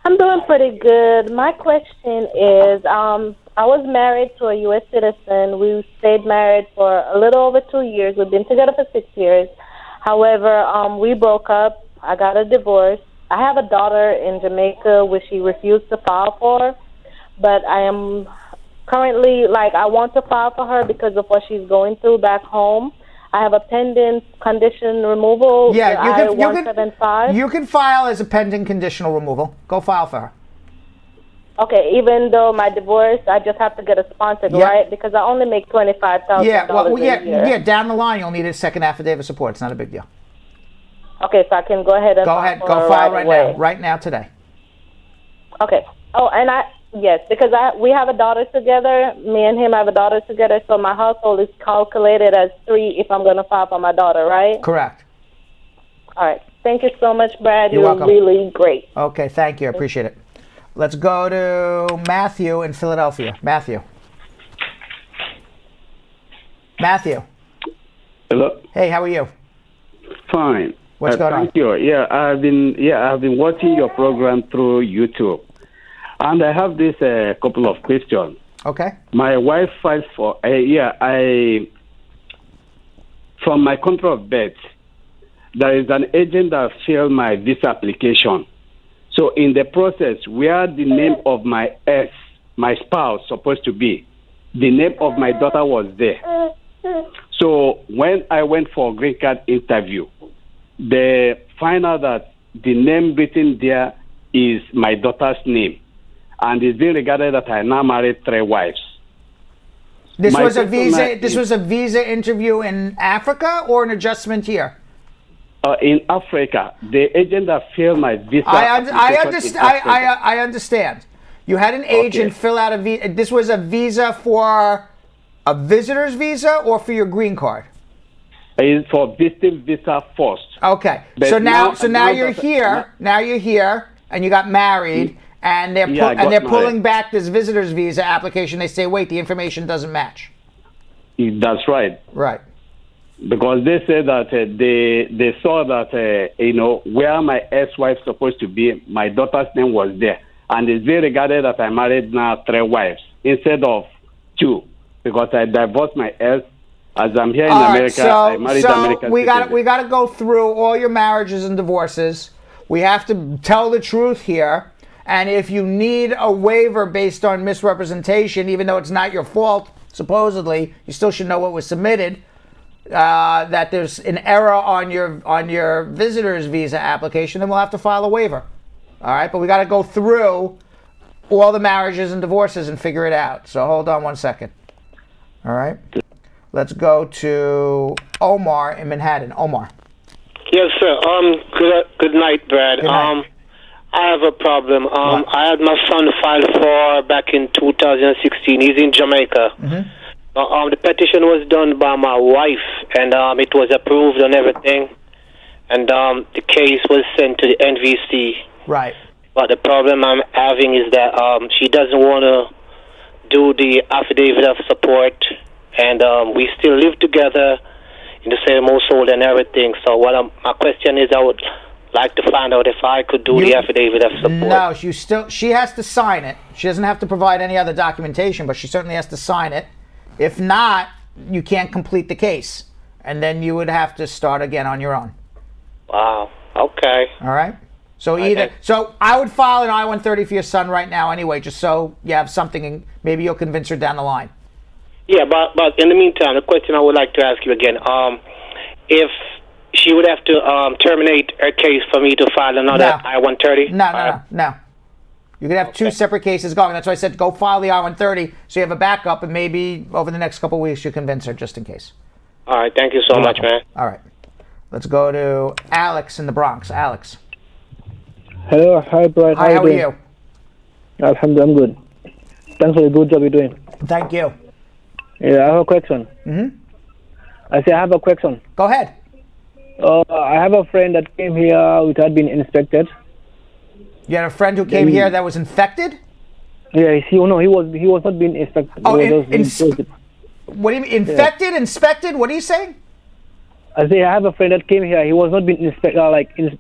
[SPEAKER 17] I'm doing pretty good. My question is, I was married to a U.S. citizen. We stayed married for a little over 2 years. We've been together for 6 years. However, we broke up. I got a divorce. I have a daughter in Jamaica, which she refused to file for. But I am currently, I want to file for her because of what she's going through back home. I have a pending condition removal.
[SPEAKER 9] Yeah,
[SPEAKER 17] I-175.
[SPEAKER 9] you can file as a pending conditional removal. Go file for her.
[SPEAKER 17] Okay, even though my divorce, I just have to get a sponsored, right? Because I only make $25,000 a year.
[SPEAKER 9] Yeah, down the line you'll need a second affidavit of support. It's not a big deal.
[SPEAKER 17] Okay, so I can go ahead and
[SPEAKER 9] go file right now today.
[SPEAKER 17] Okay. Oh, and because we have a daughter together. Me and him have a daughter together, so my household is calculated as 3 if I'm going to file for my daughter, right?
[SPEAKER 9] Correct.
[SPEAKER 17] All right. Thank you so much, Brad.
[SPEAKER 9] You're welcome.
[SPEAKER 17] Really great.
[SPEAKER 9] Okay, thank you. I appreciate it. Let's go to Matthew in Philadelphia. Matthew.
[SPEAKER 20] Hello.
[SPEAKER 9] Hey, how are you?
[SPEAKER 20] Fine.
[SPEAKER 9] What's going on?
[SPEAKER 20] Thank you. I've been watching your program through YouTube, and I have this couple of questions.
[SPEAKER 9] Okay.
[SPEAKER 20] My wife filed for from my country of birth. There is an agent that filled my visa application. So in the process, where the name of my spouse, supposed to be, the name of my daughter was there. So when I went for a green card interview, they find out that the name written there is my daughter's name. And it's being regarded that I now married 3 wives.
[SPEAKER 9] This was a visa interview in Africa or an adjustment here?
[SPEAKER 20] In Africa, the agent that filled my visa.
[SPEAKER 9] I understand. You had an agent fill out a visa. This was a visa for a visitor's visa or for your green card?
[SPEAKER 20] It's for visiting visa first.
[SPEAKER 9] Okay.
[SPEAKER 20] But
[SPEAKER 9] so now you're here. Now you're here, and you got married, and they're pulling back this visitor's visa application. They say, wait, the information doesn't match.
[SPEAKER 20] That's right.
[SPEAKER 9] Right.
[SPEAKER 20] Because they said that they saw that where my ex-wife supposed to be, my daughter's name was there, and it's very regarded that I married now 3 wives instead of 2, because I divorced my ex. As I'm here in America, I married American citizen.
[SPEAKER 9] We got to go through all your marriages and divorces. We have to tell the truth here, and if you need a waiver based on misrepresentation, even though it's not your fault, supposedly, you still should know what was submitted. That there's an error on your visitor's visa application, then we'll have to file a waiver. All right, but we got to go through all the marriages and divorces and figure it out. So hold on 1 second. All right, let's go to Omar in Manhattan. Omar.
[SPEAKER 21] Yes, sir. Good night, Brad.
[SPEAKER 9] Good night.
[SPEAKER 21] I have a problem. I had my son file for back in 2016. He's in Jamaica.
[SPEAKER 9] Mm-hmm.
[SPEAKER 21] The petition was done by my wife, and it was approved and everything. And the case was sent to the NVC.
[SPEAKER 9] Right.
[SPEAKER 21] But the problem I'm having is that she doesn't want to do the affidavit of support, and we still live together. in the same household and everything. So my question is, I would like to find out if I could do the affidavit of support.
[SPEAKER 9] No, she has to sign it. She doesn't have to provide any other documentation, but she certainly has to sign it. If not, you can't complete the case, and then you would have to start again on your own.
[SPEAKER 21] Wow. Okay.
[SPEAKER 9] All right. So so I would file an I-130 for your son right now anyway, just so you have something, and maybe you'll convince her down the line.
[SPEAKER 21] Yeah, but in the meantime, the question I would like to ask you again, if she would have to terminate her case for me to file another I-130?
[SPEAKER 9] No. You could have two separate cases going. That's why I said go file the I-130 so you have a backup, and maybe over the next couple of weeks you convince her just in case.
[SPEAKER 21] All right, thank you so much, man.
[SPEAKER 9] All right. Let's go to Alex in the Bronx. Alex.
[SPEAKER 2] Hello, hi, Brad.
[SPEAKER 9] Hi, how are you?
[SPEAKER 2] Alhamdulillah, I'm good. Thanks for the good job you're doing.
[SPEAKER 9] Thank you.
[SPEAKER 2] Yeah, I have a question. I say I have a question.
[SPEAKER 9] Go ahead.
[SPEAKER 2] I have a friend that came here without being inspected.
[SPEAKER 9] You had a friend who came here that was infected?
[SPEAKER 2] Yeah, he was not being inspected.
[SPEAKER 9] Oh, what do you mean? Infected, inspected? What are you saying?
[SPEAKER 2] I say I have a friend that came here. He was not being inspected.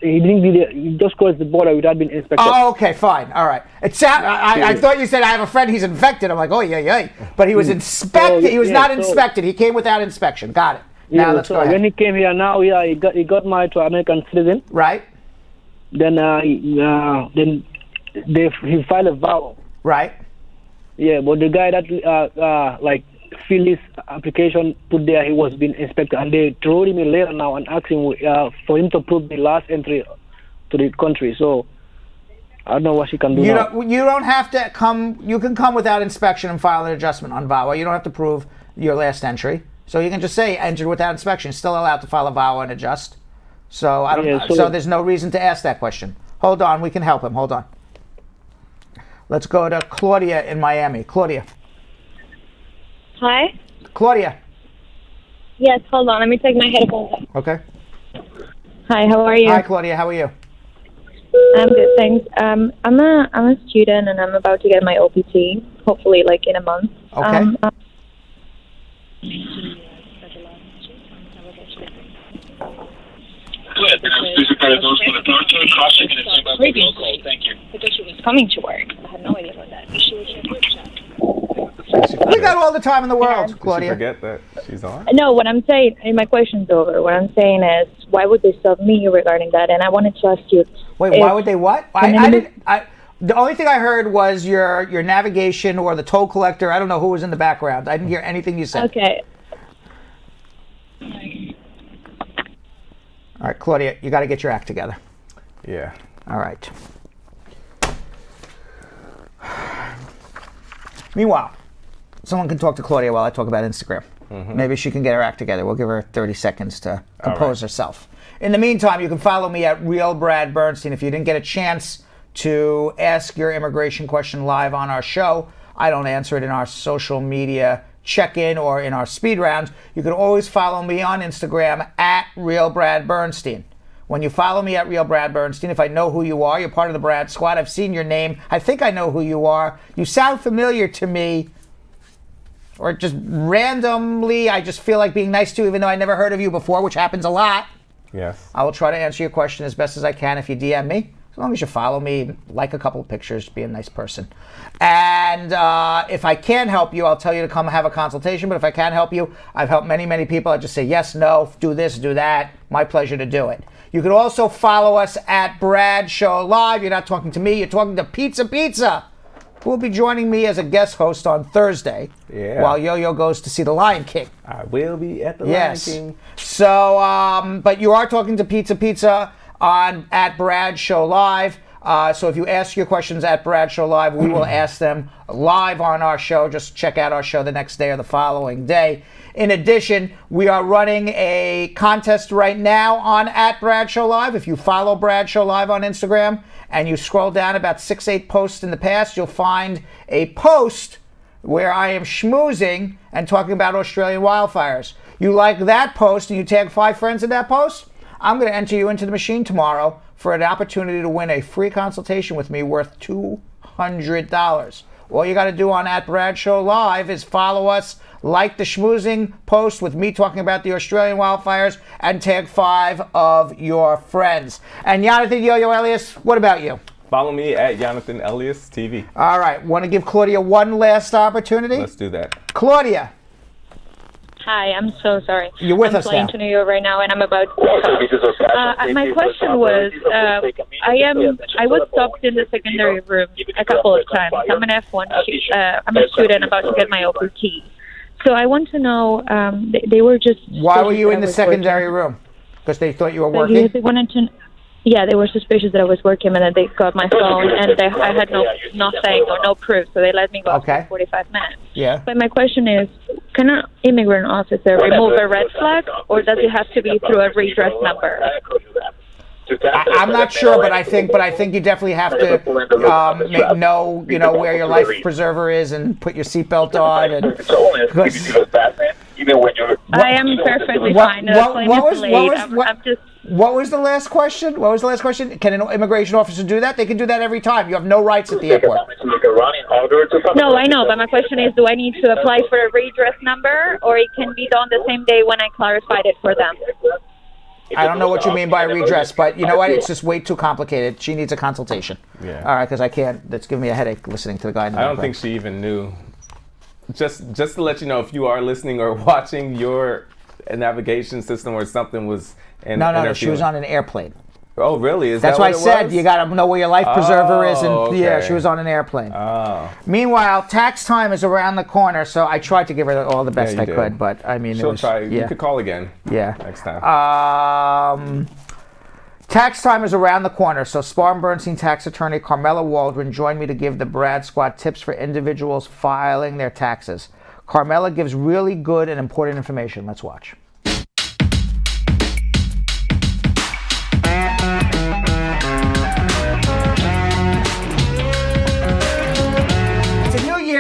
[SPEAKER 2] He just crossed the border without being inspected.
[SPEAKER 9] Oh, okay, fine, all right. I thought you said I have a friend. He's infected. I'm like, oh yeah. But he was inspected. He was not inspected. He came without inspection. Got it. Now let's go ahead.
[SPEAKER 2] When he came here, now he got married to an American citizen.
[SPEAKER 9] Right.
[SPEAKER 2] Then he filed a vow.
[SPEAKER 9] Right.
[SPEAKER 2] Yeah, but the guy that filled his application, put there he was being inspected, and they wrote him a letter now and asked him for him to prove the last entry to the country. So I don't know what she can do now.
[SPEAKER 9] You don't have to come. You can come without inspection and file an adjustment on VAWA. You don't have to prove your last entry. So you can just say entered without inspection. Still allowed to file a VAWA and adjust. So so there's no reason to ask that question. Hold on, we can help him. Hold on. Let's go to Claudia in Miami. Claudia.
[SPEAKER 22] Hi.
[SPEAKER 9] Claudia.
[SPEAKER 22] Yes, hold on. Let me take my headphones off.
[SPEAKER 9] Okay.
[SPEAKER 22] Hi, how are you?
[SPEAKER 9] Hi, Claudia. How are you?
[SPEAKER 22] I'm good, thanks. I'm a student, and I'm about to get my OPT, hopefully in a month.
[SPEAKER 9] Okay.
[SPEAKER 22] Thank you. Because she was coming to work. I had no idea about that. She was in group chat.
[SPEAKER 9] We got all the time in the world, Claudia.
[SPEAKER 5] Forget that she's on.
[SPEAKER 22] No, what I'm saying, my question's over. What I'm saying is, why would they stop me regarding that? And I wanted to ask you.
[SPEAKER 9] Wait, why would they what? The only thing I heard was your navigation or the toll collector. I don't know who was in the background. I didn't hear anything you said.
[SPEAKER 22] Okay.
[SPEAKER 9] All right, Claudia, you got to get your act together.
[SPEAKER 5] Yeah.
[SPEAKER 9] All right. Meanwhile, someone can talk to Claudia while I talk about Instagram. Maybe she can get her act together. We'll give her 30 seconds to compose herself. In the meantime, you can follow me at Real Brad Bernstein. If you didn't get a chance to ask your immigration question live on our show, I don't answer it in our social media check-in or in our speed rounds. You can always follow me on Instagram at Real Brad Bernstein. When you follow me at Real Brad Bernstein, if I know who you are, you're part of the Brad Squad. I've seen your name. I think I know who you are. You sound familiar to me. Or just randomly, I just feel like being nice to you, even though I never heard of you before, which happens a lot.
[SPEAKER 5] Yes.
[SPEAKER 9] I will try to answer your question as best as I can if you DM me. As long as you follow me, like a couple of pictures, be a nice person. And if I can help you, I'll tell you to come have a consultation. But if I can't help you, I've helped many, many people. I just say yes, no, do this, do that. My pleasure to do it. You can also follow us at Brad Show Live. You're not talking to me, you're talking to Pizza, who will be joining me as a guest host on Thursday while Yo-Yo goes to see The Lion King.
[SPEAKER 5] I will be at The Lion King.
[SPEAKER 9] So, but you are talking to Pizza at Brad Show Live. So if you ask your questions at Brad Show Live, we will ask them live on our show. Just check out our show the next day or the following day. In addition, we are running a contest right now on at Brad Show Live. If you follow Brad Show Live on Instagram and you scroll down about 6-8 posts in the past, you'll find a post where I am schmoozing and talking about Australian wildfires. You like that post and you tag 5 friends in that post, I'm going to enter you into the machine tomorrow for an opportunity to win a free consultation with me worth $200. All you got to do on at Brad Show Live is follow us like the schmoozing post with me talking about the Australian wildfires, and tag 5 of your friends. And Yonathan Yo-Yo Elias, what about you?
[SPEAKER 5] Follow me at Yonathan Elias TV.
[SPEAKER 9] All right, want to give Claudia one last opportunity?
[SPEAKER 5] Let's do that.
[SPEAKER 9] Claudia.
[SPEAKER 22] Hi, I'm so sorry.
[SPEAKER 9] You're with
[SPEAKER 22] I'm
[SPEAKER 9] us
[SPEAKER 22] flying
[SPEAKER 9] now.
[SPEAKER 22] to New York right now, and I'm about to my question was, I was stopped in the secondary room a couple of times. I'm an F1. I'm a student about to get my OPT. So I want to know, they were just...
[SPEAKER 9] Why were you in the secondary room? Because they thought you were working?
[SPEAKER 22] They wanted to... Yeah, they were suspicious that I was working, and then they got my phone, and I had nothing or no proof, so they let me go for 45 minutes.
[SPEAKER 9] Yeah.
[SPEAKER 22] But my question is, can an immigrant officer remove a red flag, or does it have to be through a redress number?
[SPEAKER 9] I'm not sure, but I think you definitely have to know where your life preserver is and put your seatbelt on. And
[SPEAKER 22] I am perfectly fine.
[SPEAKER 9] What was the last question? Can an immigration officer do that? They can do that every time. You have no rights at the airport.
[SPEAKER 22] No, I know, but my question is, do I need to apply for a redress number, or it can be done the same day when I clarified it for them?
[SPEAKER 9] I don't know what you mean by redress, but you know what? It's just way too complicated. She needs a consultation.
[SPEAKER 5] Yeah.
[SPEAKER 9] All right, because I can't. That's giving me a headache listening to the guy in the
[SPEAKER 5] I don't
[SPEAKER 9] background.
[SPEAKER 5] think she even knew. Just to let you know, if you are listening or watching, your navigation system or something was
[SPEAKER 9] No, she was on an airplane.
[SPEAKER 5] Oh, really?
[SPEAKER 9] That's why I said you got to know where your life preserver is, and
[SPEAKER 5] okay.
[SPEAKER 9] yeah, she was on an airplane.
[SPEAKER 5] Oh.
[SPEAKER 9] Meanwhile, tax time is around the corner, so I tried to give her all the best I
[SPEAKER 5] did.
[SPEAKER 9] could, but I mean,
[SPEAKER 5] she'll try.
[SPEAKER 9] Yeah.
[SPEAKER 5] You could call again.
[SPEAKER 9] Yeah.
[SPEAKER 5] Next time.
[SPEAKER 9] Tax time is around the corner, so Spar and Bernstein tax attorney Carmela Walrond joined me to give the Brad Squad tips for individuals filing their taxes. Carmela gives really good and important information. Let's watch.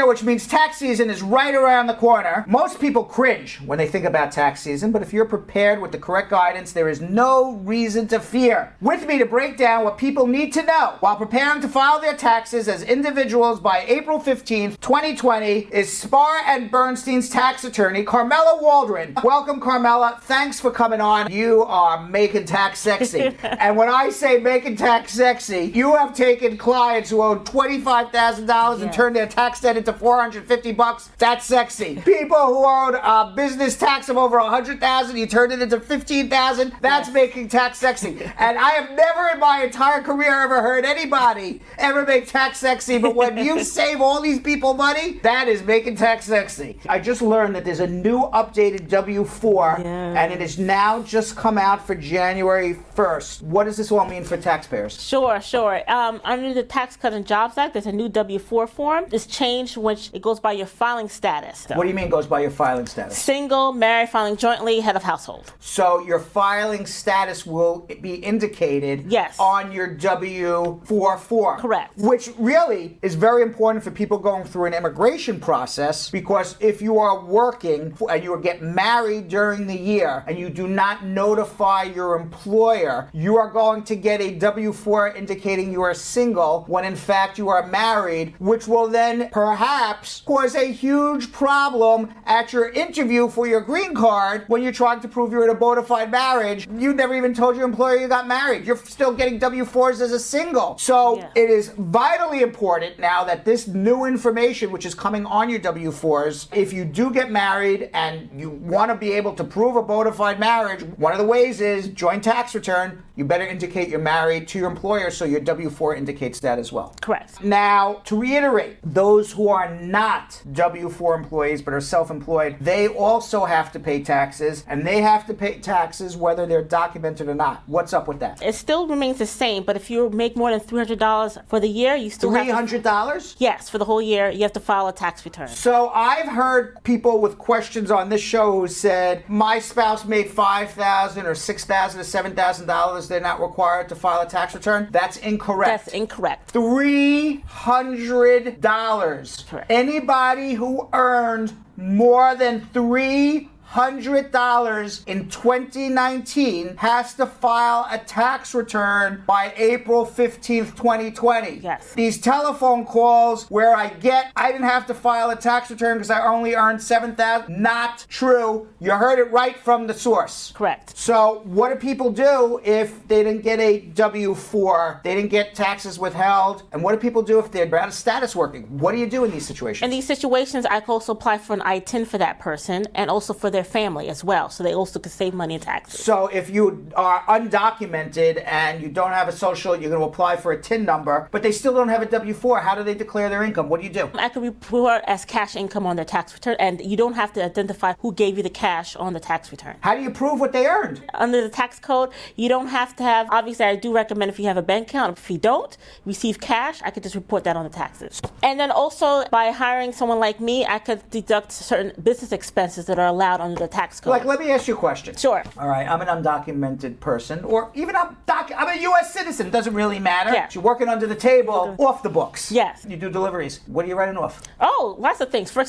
[SPEAKER 9] Which means tax season is right around the corner. Most people cringe when they think about tax season, but if you're prepared with the correct guidance, there is no reason to fear. With me to break down what people need to know while preparing to file their taxes as individuals by April 15th, 2020 is Spar and Bernstein's tax attorney, Carmela Walrond. Welcome, Carmela. Thanks for coming on. You are making tax sexy. And when I say making tax sexy, you have taken clients who owed $25,000 and turned their tax debt into $450. That's sexy. People who owed a business tax of over $100,000, you turned it into $15,000. That's making tax sexy. And I have never in my entire career ever heard anybody ever make tax sexy, but when you save all these people money, that is making tax sexy. I just learned that there's a new updated W-4, and it has now just come out for January 1st. What does this all mean for taxpayers?
[SPEAKER 3] Sure. Under the Tax Cuts and Jobs Act, there's a new W-4 form. It's changed which it goes by your filing status.
[SPEAKER 9] What do you mean goes by your filing status?
[SPEAKER 3] Single, married, filing jointly, head of household.
[SPEAKER 9] So your filing status will be indicated on your W-4 form.
[SPEAKER 3] Correct.
[SPEAKER 9] Which really is very important for people going through an immigration process, because if you are working and you get married during the year and you do not notify your employer, you are going to get a W-4 indicating you are single when in fact you are married, which will then perhaps cause a huge problem at your interview for your green card when you're trying to prove you're in a bona fide marriage. You never even told your employer you got married. You're still getting W-4s as a single. So it is vitally important now that this new information, which is coming on your W-4s, if you do get married and you want to be able to prove a bona fide marriage, one of the ways is joint tax return. You better indicate you're married to your employer so your W-4 indicates that as well.
[SPEAKER 3] Correct.
[SPEAKER 9] Now, to reiterate, those who are not W-4 employees but are self-employed, they also have to pay taxes, and they have to pay taxes whether they're documented or not. What's up with that?
[SPEAKER 3] It still remains the same, but if you make more than $300 for the year, you still have
[SPEAKER 9] $300?
[SPEAKER 3] Yes, for the whole year, you have to file a tax return.
[SPEAKER 9] So I've heard people with questions on this show who said, my spouse made $5,000 or $6,000 or $7,000, they're not required to file a tax return. That's incorrect.
[SPEAKER 3] That's incorrect.
[SPEAKER 9] $300. Correct. Anybody who earned more than $300 $500 in 2019 has to file a tax return by April 15th, 2020.
[SPEAKER 3] Yes.
[SPEAKER 9] These telephone calls where I didn't have to file a tax return because I only earned $7,000. Not true. You heard it right from the source.
[SPEAKER 3] Correct.
[SPEAKER 9] So what do people do if they didn't get a W-4? They didn't get taxes withheld? And what do people do if they're out of status working? What do you do in these situations?
[SPEAKER 3] In these situations, I could also apply for an I-10 for that person and also for their family as well. So they also could save money in taxes.
[SPEAKER 9] So if you are undocumented and you don't have a social, you're going to apply for a TIN number, but they still don't have a W-4. How do they declare their income? What do you do?
[SPEAKER 3] I could report as cash income on their tax return, and you don't have to identify who gave you the cash on the tax return.
[SPEAKER 9] How do you prove what they earned?
[SPEAKER 3] Under the tax code, you don't have to have, obviously I do recommend if you have a bank account, if you don't receive cash, I could just report that on the taxes. And then also by hiring someone like me, I could deduct certain business expenses that are allowed under the tax code.
[SPEAKER 9] Like, let me ask you a question.
[SPEAKER 3] Sure.
[SPEAKER 9] All right, I'm an undocumented person, or even I'm a U.S. citizen. Doesn't really matter.
[SPEAKER 3] Yeah.
[SPEAKER 9] You're working under the table, off the books.
[SPEAKER 3] Yes.
[SPEAKER 9] You do deliveries. What are you writing off?
[SPEAKER 3] Oh, lots of things. For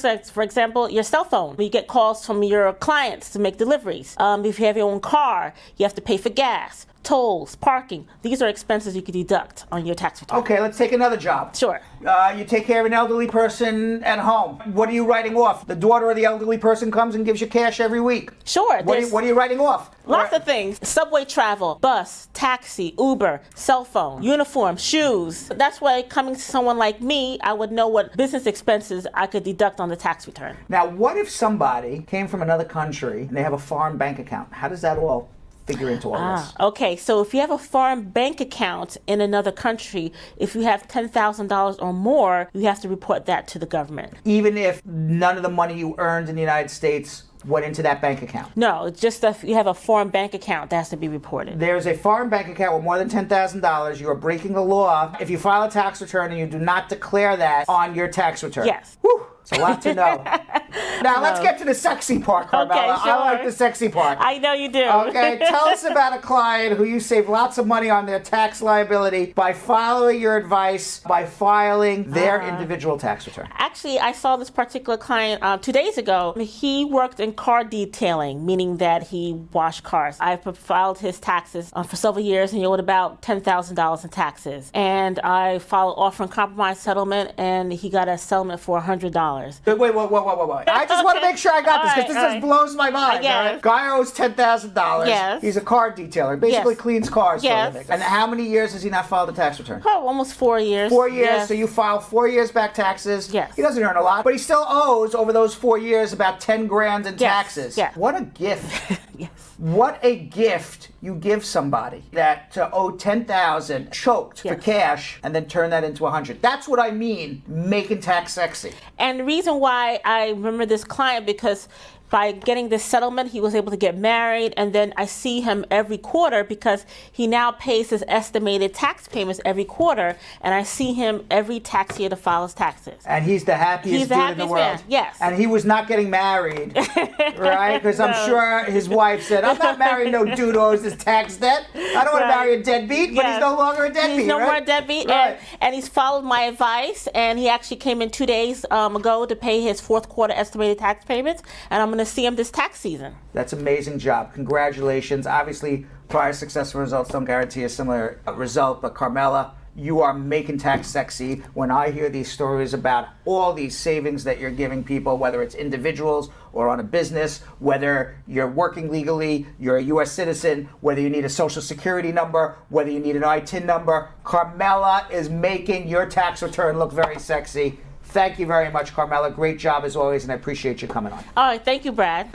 [SPEAKER 3] example, your cell phone. You get calls from your clients to make deliveries. If you have your own car, you have to pay for gas, tolls, parking. These are expenses you could deduct on your tax return.
[SPEAKER 9] Okay, let's take another job.
[SPEAKER 3] Sure.
[SPEAKER 9] You take care of an elderly person at home. What are you writing off? The daughter of the elderly person comes and gives you cash every week.
[SPEAKER 3] Sure.
[SPEAKER 9] What are you writing off?
[SPEAKER 3] Lots of things. Subway travel, bus, taxi, Uber, cell phone, uniform, shoes. That's why coming to someone like me, I would know what business expenses I could deduct on the tax return.
[SPEAKER 9] Now, what if somebody came from another country and they have a foreign bank account? How does that all figure into all this?
[SPEAKER 3] Okay, so if you have a foreign bank account in another country, if you have $10,000 or more, you have to report that to the government.
[SPEAKER 9] Even if none of the money you earned in the United States went into that bank account?
[SPEAKER 3] No, it's just if you have a foreign bank account, that has to be reported.
[SPEAKER 9] There's a foreign bank account with more than $10,000. You are breaking the law if you file a tax return and you do not declare that on your tax return.
[SPEAKER 3] Yes.
[SPEAKER 9] Whew. It's a lot to know. Now, let's get to the sexy part, Carmela.
[SPEAKER 3] Okay, sure.
[SPEAKER 9] I like the sexy part.
[SPEAKER 3] I know you do.
[SPEAKER 9] Okay, tell us about a client who you save lots of money on their tax liability by following your advice, by filing their individual tax return.
[SPEAKER 3] Actually, I saw this particular client 2 days ago. He worked in car detailing, meaning that he washed cars. I filed his taxes for several years, and he owed about $10,000 in taxes. And I filed offer and compromise settlement, and he got a settlement for $100.
[SPEAKER 9] Wait. I just want to make sure I got this, because this just blows my mind.
[SPEAKER 3] Yes.
[SPEAKER 9] All right? Guy owes $10,000.
[SPEAKER 3] Yes.
[SPEAKER 9] He's a car detailer. Basically
[SPEAKER 3] Yes.
[SPEAKER 9] cleans cars
[SPEAKER 3] Yes.
[SPEAKER 9] for a living. And how many years has he not filed a tax return?
[SPEAKER 3] Oh, almost 4 years.
[SPEAKER 9] 4 years.
[SPEAKER 3] Yes.
[SPEAKER 9] So you file 4 years back taxes.
[SPEAKER 3] Yes.
[SPEAKER 9] He doesn't earn a lot, but he still owes over those 4 years about 10 grand in taxes.
[SPEAKER 3] Yeah.
[SPEAKER 9] What a gift.
[SPEAKER 3] Yes.
[SPEAKER 9] What a gift you give somebody that to owe $10,000 choked for cash and then turn that into $100. That's what I mean, making tax sexy.
[SPEAKER 3] And the reason why I remember this client, because by getting this settlement, he was able to get married, and then I see him every quarter because he now pays his estimated tax payments every quarter, and I see him every tax year to file his taxes.
[SPEAKER 9] And he's the happiest dude in the world.
[SPEAKER 3] Man. Yes.
[SPEAKER 9] And he was not getting married, right? Because I'm sure his wife said, I'm not marrying no dude who owes his tax debt. I don't want to marry a deadbeat, but he's no longer a deadbeat,
[SPEAKER 3] He's no
[SPEAKER 9] right?
[SPEAKER 3] more a deadbeat,
[SPEAKER 9] Right.
[SPEAKER 3] and he's followed my advice, and he actually came in 2 days ago to pay his fourth quarter estimated tax payments, and I'm going to see him this tax season.
[SPEAKER 9] That's an amazing job. Congratulations. Obviously, prior successful results don't guarantee a similar result, but Carmela, you are making tax sexy. When I hear these stories about all these savings that you're giving people, whether it's individuals or on a business, whether you're working legally, you're a U.S. citizen, whether you need a social security number, whether you need an ITIN number, Carmela is making your tax return look very sexy. Thank you very much, Carmela. Great job as always, and I appreciate you coming on.
[SPEAKER 3] All right, thank you, Brad.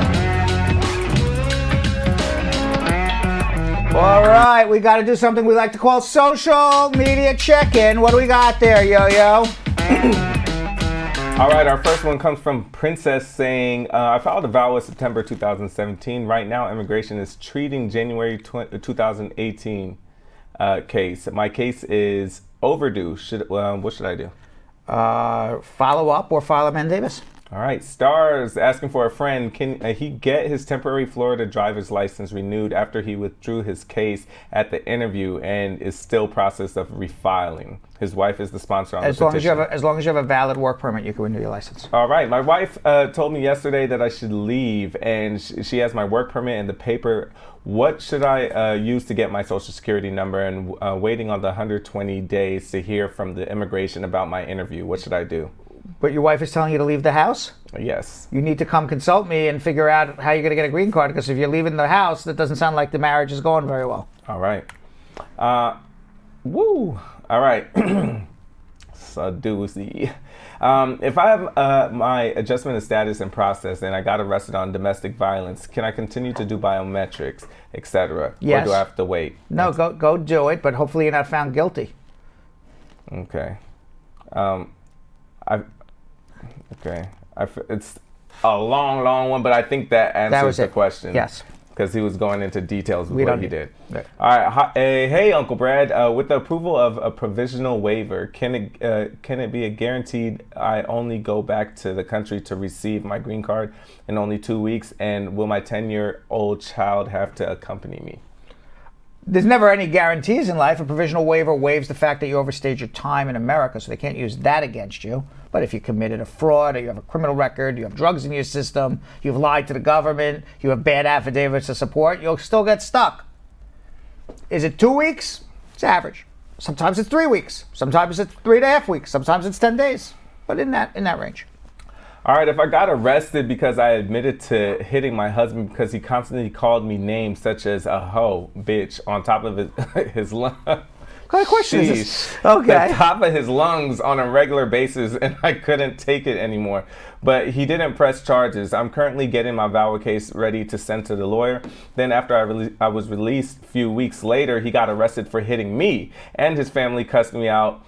[SPEAKER 9] All right, we got to do something we like to call social media check-in. What do we got there, Yo-Yo?
[SPEAKER 5] All right, our first one comes from Princess saying, I filed a vow in September 2017. Right now, immigration is treating January 2018 case. My case is overdue. What should I do?
[SPEAKER 9] Follow up or file a mandamus?
[SPEAKER 5] All right, Stars asking for a friend. Can he get his temporary Florida driver's license renewed after he withdrew his case at the interview and is still process of refiling? His wife is the sponsor on the petition.
[SPEAKER 9] As long as you have a valid work permit, you can renew your license.
[SPEAKER 5] All right, my wife told me yesterday that I should leave, and she has my work permit and the paper. What should I use to get my social security number? And waiting on the 120 days to hear from the immigration about my interview. What should I do?
[SPEAKER 9] But your wife is telling you to leave the house?
[SPEAKER 5] Yes.
[SPEAKER 9] You need to come consult me and figure out how you're going to get a green card, because if you're leaving the house, that doesn't sound like the marriage is going very well.
[SPEAKER 5] All right. Woo. All right. So doozy. If I have my adjustment of status in process and I got arrested on domestic violence, can I continue to do biometrics, etc.?
[SPEAKER 9] Yes.
[SPEAKER 5] Or do I have to wait?
[SPEAKER 9] No, go do it, but hopefully you're not found guilty.
[SPEAKER 5] Okay. It's a long one, but I think that answers the question.
[SPEAKER 9] Yes.
[SPEAKER 5] Because he was going into details with
[SPEAKER 9] We
[SPEAKER 5] what
[SPEAKER 9] don't
[SPEAKER 5] he
[SPEAKER 9] need-
[SPEAKER 5] did.
[SPEAKER 9] Right.
[SPEAKER 5] All right. Hey, Uncle Brad. With the approval of a provisional waiver, can it be a guaranteed I only go back to the country to receive my green card in only 2 weeks? And will my 10-year-old child have to accompany me?
[SPEAKER 9] There's never any guarantees in life. A provisional waiver waives the fact that you overstayed your time in America, so they can't use that against you. But if you committed a fraud, or you have a criminal record, you have drugs in your system, you've lied to the government, you have bad affidavits of support, you'll still get stuck. Is it 2 weeks? It's average. Sometimes it's 3 weeks. Sometimes it's 3.5 weeks. Sometimes it's 10 days. But in that range.
[SPEAKER 5] All right, if I got arrested because I admitted to hitting my husband because he constantly called me names such as a hoe, bitch, on top of his lungs.
[SPEAKER 9] What kind of question is this?
[SPEAKER 5] Okay. The top of his lungs on a regular basis, and I couldn't take it anymore. But he didn't press charges. I'm currently getting my VAWA case ready to send to the lawyer. Then after I was released a few weeks later, he got arrested for hitting me, and his family cussed me out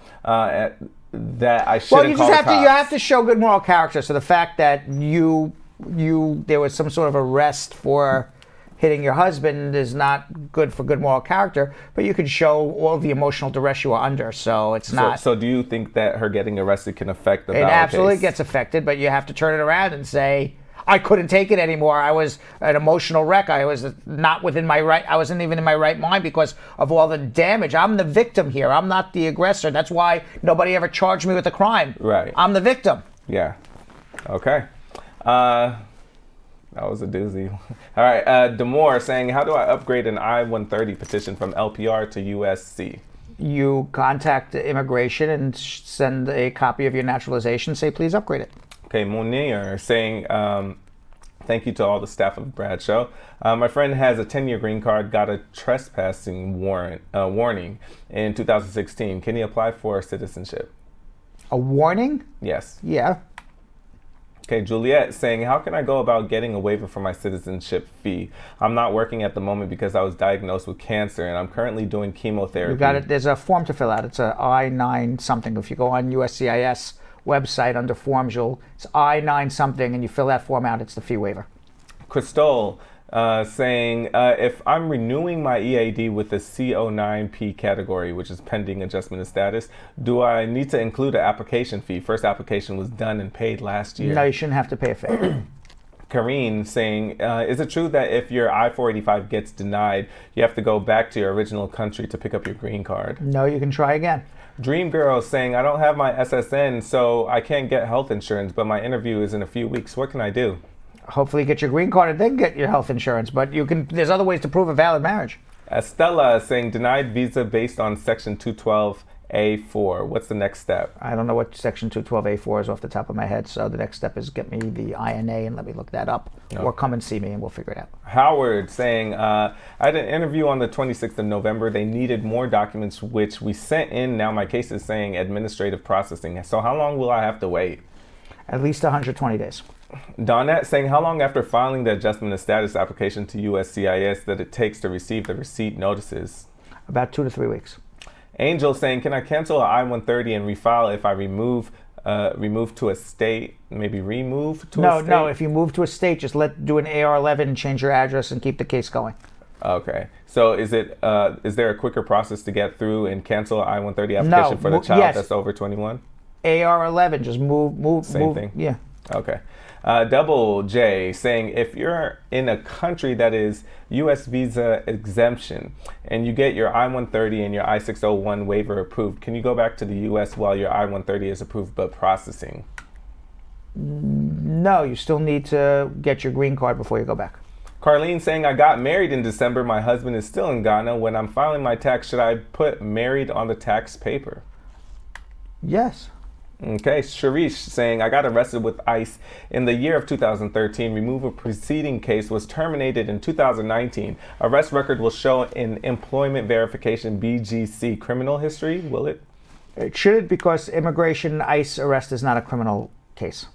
[SPEAKER 5] that I shouldn't call the cops.
[SPEAKER 9] You have to show good moral character. So the fact that there was some sort of arrest for hitting your husband is not good for good moral character, but you can show all the emotional duress you were under, so it's not.
[SPEAKER 5] So do you think that her getting arrested can affect the VAWA case?
[SPEAKER 9] It absolutely gets affected, but you have to turn it around and say, I couldn't take it anymore. I was an emotional wreck. I was not within my right. I wasn't even in my right mind because of all the damage. I'm the victim here. I'm not the aggressor. That's why nobody ever charged me with a crime.
[SPEAKER 5] Right.
[SPEAKER 9] I'm the victim.
[SPEAKER 5] Yeah. Okay. That was a doozy. All right. Demore saying, how do I upgrade an I-130 petition from LPR to USC?
[SPEAKER 9] You contact immigration and send a copy of your naturalization. Say, please upgrade it.
[SPEAKER 5] Okay, Munir saying, thank you to all the staff of Brad Show. My friend has a 10-year green card, got a trespassing warning in 2016. Can he apply for citizenship?
[SPEAKER 9] A warning?
[SPEAKER 5] Yes.
[SPEAKER 9] Yeah.
[SPEAKER 5] Okay, Juliet saying, how can I go about getting a waiver for my citizenship fee? I'm not working at the moment because I was diagnosed with cancer and I'm currently doing chemotherapy.
[SPEAKER 9] You got it. There's a form to fill out. It's a I-9 something. If you go on USCIS website under forms, it's I-9 something, and you fill that form out. It's the fee waiver.
[SPEAKER 5] Crystal saying, if I'm renewing my EAD with the CO9P category, which is pending adjustment of status, do I need to include an application fee? First application was done and paid last year.
[SPEAKER 9] No, you shouldn't have to pay a fee.
[SPEAKER 5] Kareen saying, is it true that if your I-485 gets denied, you have to go back to your original country to pick up your green card?
[SPEAKER 9] No, you can try again.
[SPEAKER 5] Dream Girl saying, I don't have my SSN, so I can't get health insurance, but my interview is in a few weeks. What can I do?
[SPEAKER 9] Hopefully get your green card and then get your health insurance, but there's other ways to prove a valid marriage.
[SPEAKER 5] Estella saying, denied visa based on Section 212A4. What's the next step?
[SPEAKER 9] I don't know what Section 212A4 is off the top of my head, so the next step is get me the INA and let me look that up, or come and see me and we'll figure it out.
[SPEAKER 5] Howard saying, I had an interview on the 26th of November. They needed more documents, which we sent in. Now my case is saying administrative processing. So how long will I have to wait?
[SPEAKER 9] At least 120 days.
[SPEAKER 5] Donette saying, how long after filing the adjustment of status application to USCIS that it takes to receive the receipt notices?
[SPEAKER 9] About 2 to 3 weeks.
[SPEAKER 5] Angel saying, can I cancel an I-130 and refile if I remove to a state, maybe remove to a state?
[SPEAKER 9] No, if you move to a state, just do an AR-11 and change your address and keep the case going.
[SPEAKER 5] Okay. So is there a quicker process to get through and cancel an I-130 application for the child that's over 21?
[SPEAKER 9] AR-11, just move.
[SPEAKER 5] Same thing?
[SPEAKER 9] Yeah.
[SPEAKER 5] Okay. Double J saying, if you're in a country that is U.S. visa exemption and you get your I-130 and your I-601 waiver approved, can you go back to the U.S. while your I-130 is approved but processing?
[SPEAKER 9] No, you still need to get your green card before you go back.
[SPEAKER 5] Carlene saying, I got married in December. My husband is still in Ghana. When I'm filing my tax, should I put married on the tax paper?
[SPEAKER 9] Yes.
[SPEAKER 5] Okay, Sharish saying, I got arrested with ICE in the year of 2013. Removal proceeding case was terminated in 2019. Arrest record will show in employment verification BGC. Criminal history, will it?
[SPEAKER 9] It should, because immigration ICE arrest is not a criminal case.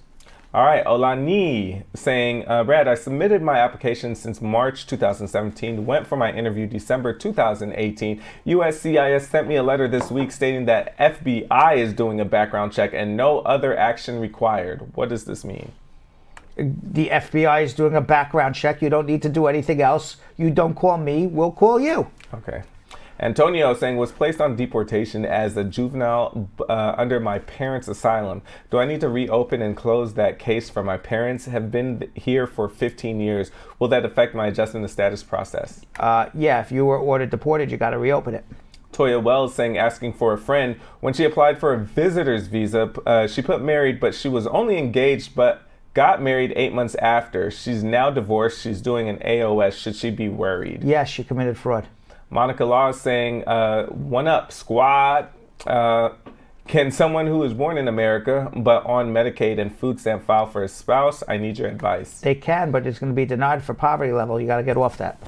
[SPEAKER 5] All right, Olani saying, Brad, I submitted my application since March 2017, went for my interview December 2018. USCIS sent me a letter this week stating that FBI is doing a background check and no other action required. What does this mean?
[SPEAKER 9] The FBI is doing a background check. You don't need to do anything else. You don't call me, we'll call you.
[SPEAKER 5] Okay. Antonio saying, was placed on deportation as a juvenile under my parents' asylum. Do I need to reopen and close that case for my parents? Have been here for 15 years. Will that affect my adjustment of status process?
[SPEAKER 9] Yeah, if you were ordered deported, you got to reopen it.
[SPEAKER 5] Toya Wells saying, asking for a friend. When she applied for a visitor's visa, she put married, but she was only engaged, but got married 8 months after. She's now divorced. She's doing an AOS. Should she be worried?
[SPEAKER 9] Yes, she committed fraud.
[SPEAKER 5] Monica Law is saying, one up, squad. Can someone who is born in America but on Medicaid and food stamp file for a spouse? I need your advice.
[SPEAKER 9] They can, but it's going to be denied for poverty level. You got to get off that.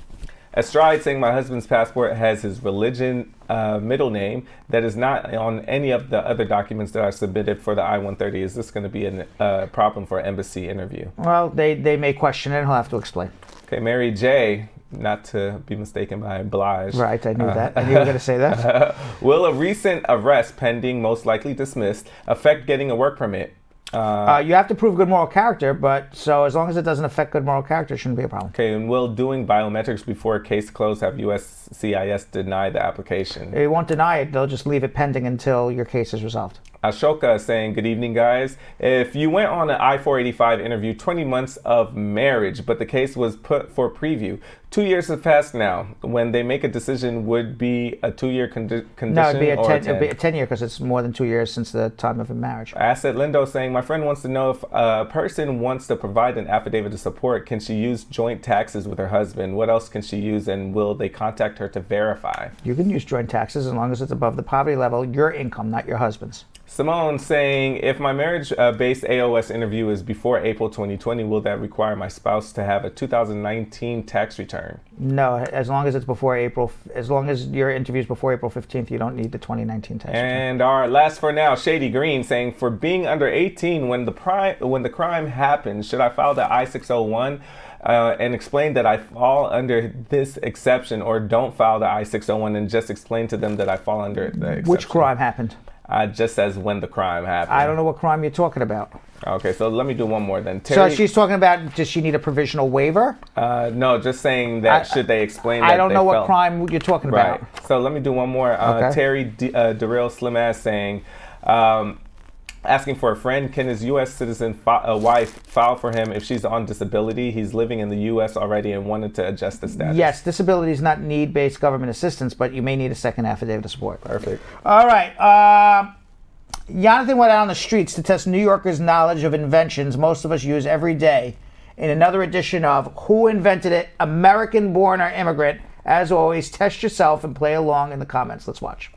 [SPEAKER 5] Estride saying, my husband's passport has his religion middle name that is not on any of the other documents that I submitted for the I-130. Is this going to be a problem for an embassy interview?
[SPEAKER 9] Well, they may question it. He'll have to explain.
[SPEAKER 5] Okay, Mary J., not to be mistaken by Blige.
[SPEAKER 9] Right, I knew that. I knew you were going to say that.
[SPEAKER 5] Will a recent arrest, pending, most likely dismissed, affect getting a work permit?
[SPEAKER 9] You have to prove good moral character, but so as long as it doesn't affect good moral character, it shouldn't be a problem.
[SPEAKER 5] Okay, and will doing biometrics before a case closed have USCIS deny the application?
[SPEAKER 9] They won't deny it. They'll just leave it pending until your case is resolved.
[SPEAKER 5] Ashoka saying, good evening, guys. If you went on an I-485 interview, 20 months of marriage, but the case was put for preview. 2 years have passed now. When they make a decision, would be a 2-year condition?
[SPEAKER 9] No, it'd be a 10-year because it's more than 2 years since the time of the marriage.
[SPEAKER 5] Asset Lindo saying, my friend wants to know if a person wants to provide an affidavit of support, can she use joint taxes with her husband? What else can she use, and will they contact her to verify?
[SPEAKER 9] You can use joint taxes as long as it's above the poverty level, your income, not your husband's.
[SPEAKER 5] Simone saying, if my marriage-based AOS interview is before April 2020, will that require my spouse to have a 2019 tax return?
[SPEAKER 9] No, as long as it's before April, as long as your interview is before April 15th, you don't need the 2019 tax return.
[SPEAKER 5] And our last for now, Shady Green saying, for being under 18 when the crime happens, should I file the I-601 and explain that I fall under this exception, or don't file the I-601 and just explain to them that I fall under the exception?
[SPEAKER 9] Which crime happened?
[SPEAKER 5] Just says when the crime happened.
[SPEAKER 9] I don't know what crime you're talking about.
[SPEAKER 5] Okay, so let me do one more then. Terry,
[SPEAKER 9] so she's talking about, does she need a provisional waiver?
[SPEAKER 5] No, just saying that should they explain that
[SPEAKER 9] I don't know what crime you're talking about.
[SPEAKER 5] Right. So let me do one more.
[SPEAKER 9] Okay.
[SPEAKER 5] Terry Darrell Slim Ass saying, asking for a friend, can his U.S. citizen wife file for him if she's on disability? He's living in the U.S. already and wanted to adjust the status.
[SPEAKER 9] Yes, disability is not need-based government assistance, but you may need a second affidavit of support.
[SPEAKER 5] Perfect.
[SPEAKER 9] All right. Yonathan went out on the streets to test New Yorkers' knowledge of inventions most of us use every day in another edition of Who Invented It? American-born or immigrant? As always, test yourself and play along in the comments. Let's watch.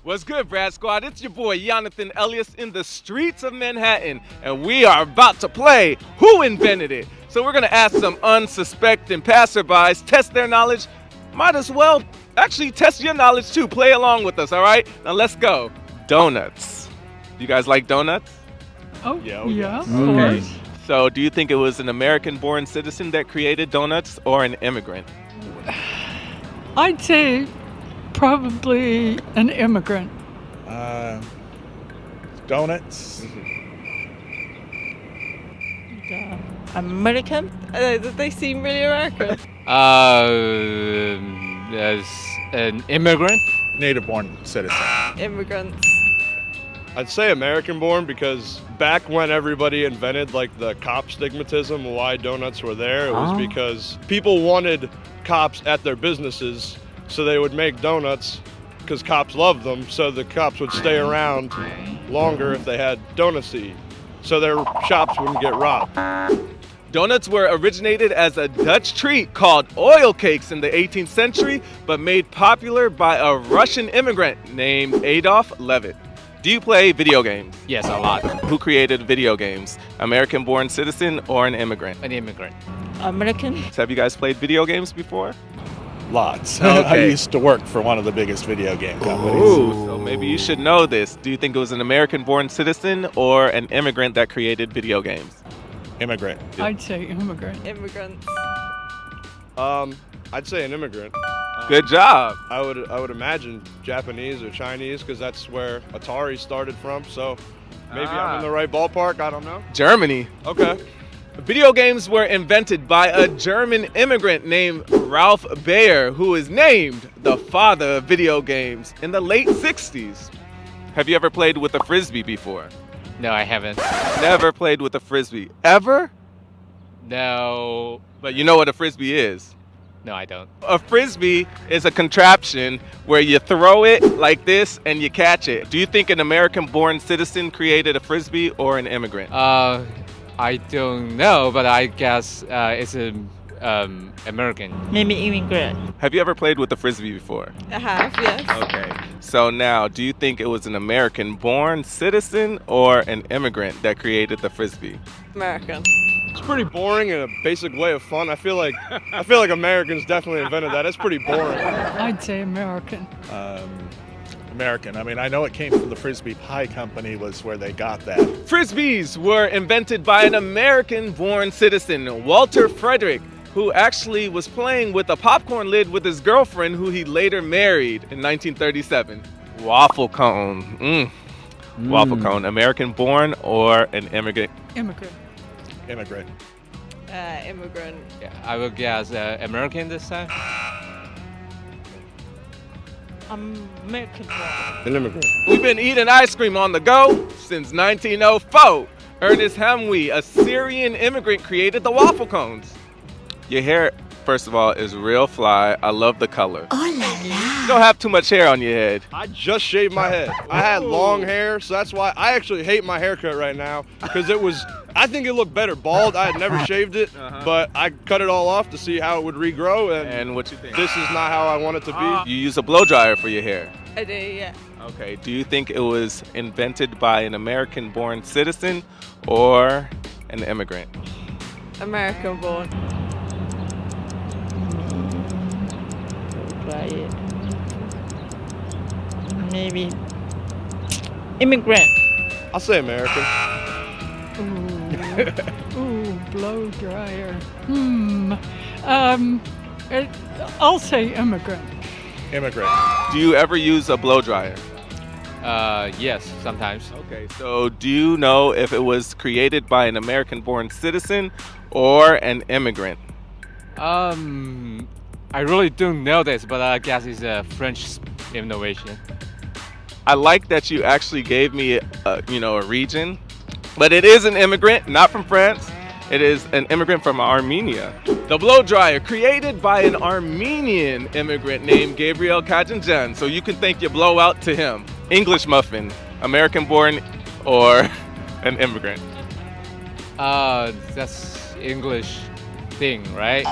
[SPEAKER 4] What's good, Brad Squad? It's your boy, Yonathan Elias, in the streets of Manhattan, and we are about to play Who Invented It? So we're going to ask some unsuspecting passerbys, test their knowledge. Might as well actually test your knowledge, too. Play along with us, all right? Now, let's go. Donuts. Do you guys like donuts?
[SPEAKER 7] Oh, yeah, of
[SPEAKER 4] Okay.
[SPEAKER 7] course.
[SPEAKER 4] So do you think it was an American-born citizen that created donuts or an immigrant?
[SPEAKER 7] I'd say probably an immigrant.
[SPEAKER 23] Donuts.
[SPEAKER 24] American? They seem really American.
[SPEAKER 25] As an immigrant?
[SPEAKER 23] Native-born citizen.
[SPEAKER 24] Immigrants.
[SPEAKER 1] I'd say American-born because back when everybody invented like the cop stigmatism, why donuts were there, it was because people wanted cops at their businesses, so they would make donuts because cops loved them, so the cops would stay around longer if they had donuts to eat, so their shops wouldn't get robbed.
[SPEAKER 4] Donuts were originated as a Dutch treat called oil cakes in the 18th century, but made popular by a Russian immigrant named Adolf Levitt. Do you play video games?
[SPEAKER 6] Yes, a lot.
[SPEAKER 4] Who created video games? American-born citizen or an immigrant?
[SPEAKER 6] An immigrant.
[SPEAKER 3] American.
[SPEAKER 4] So have you guys played video games before?
[SPEAKER 8] Lots.
[SPEAKER 4] Okay.
[SPEAKER 8] I used to work for one of the biggest video game companies.
[SPEAKER 4] Ooh, so maybe you should know this. Do you think it was an American-born citizen or an immigrant that created video games?
[SPEAKER 8] Immigrant.
[SPEAKER 7] I'd say immigrant.
[SPEAKER 24] Immigrants.
[SPEAKER 1] I'd say an immigrant.
[SPEAKER 4] Good job.
[SPEAKER 1] I would imagine Japanese or Chinese because that's where Atari started from. So maybe I'm in the right ballpark. I don't know.
[SPEAKER 4] Germany.
[SPEAKER 1] Okay.
[SPEAKER 4] Video games were invented by a German immigrant named Ralph Baer, who is named the father of video games in the late 60s. Have you ever played with a Frisbee before?
[SPEAKER 6] No, I haven't.
[SPEAKER 4] Never played with a Frisbee. Ever?
[SPEAKER 6] No.
[SPEAKER 4] But you know what a Frisbee is?
[SPEAKER 6] No, I don't.
[SPEAKER 4] A Frisbee is a contraption where you throw it like this and you catch it. Do you think an American-born citizen created a Frisbee or an immigrant?
[SPEAKER 6] I don't know, but I guess it's an American.
[SPEAKER 3] Maybe immigrant.
[SPEAKER 4] Have you ever played with a Frisbee before?
[SPEAKER 24] I have, yes.
[SPEAKER 4] Okay. So now, do you think it was an American-born citizen or an immigrant that created the Frisbee?
[SPEAKER 24] American.
[SPEAKER 1] It's pretty boring and a basic way of fun. I feel like Americans definitely invented that. It's pretty boring.
[SPEAKER 7] I'd say American.
[SPEAKER 8] American. I mean, I know it came from the Frisbee Pie Company was where they got that.
[SPEAKER 4] Frisbees were invented by an American-born citizen, Walter Frederick, who actually was playing with a popcorn lid with his girlfriend, who he later married in 1937. Waffle cone. Waffle cone. American-born or an immigrant?
[SPEAKER 7] Immigrant.
[SPEAKER 8] Immigrant.
[SPEAKER 24] Immigrant.
[SPEAKER 6] Yeah, I will guess American this time.
[SPEAKER 3] American.
[SPEAKER 1] An immigrant.
[SPEAKER 4] We've been eating ice cream on the go since 1904. Ernest Hemingway, a Syrian immigrant, created the waffle cones. Your hair, first of all, is real fly. I love the color.
[SPEAKER 23] Oh la la.
[SPEAKER 4] You don't have too much hair on your head.
[SPEAKER 1] I just shaved my head. I had long hair, so that's why I actually hate my haircut right now because I think it looked better bald. I had never shaved it, but I cut it all off to see how it would regrow,
[SPEAKER 4] And what you think?
[SPEAKER 1] this is not how I want it to be.
[SPEAKER 4] You use a blow dryer for your hair.
[SPEAKER 24] I do, yeah.
[SPEAKER 4] Okay, do you think it was invented by an American-born citizen or an immigrant?
[SPEAKER 24] American born.
[SPEAKER 3] Try it. Maybe immigrant.
[SPEAKER 1] I'll say American.
[SPEAKER 7] Ooh, blow dryer. I'll say immigrant.
[SPEAKER 8] Immigrant.
[SPEAKER 4] Do you ever use a blow dryer?
[SPEAKER 6] Yes, sometimes.
[SPEAKER 4] Okay, so do you know if it was created by an American-born citizen or an immigrant?
[SPEAKER 6] I really don't know this, but I guess it's a French innovation.
[SPEAKER 4] I like that you actually gave me a region, but it is an immigrant, not from France. It is an immigrant from Armenia. The blow dryer, created by an Armenian immigrant named Gabriel Kajanjan, so you can thank your blowout to him. English muffin, American-born or an immigrant?
[SPEAKER 6] That's English thing, right?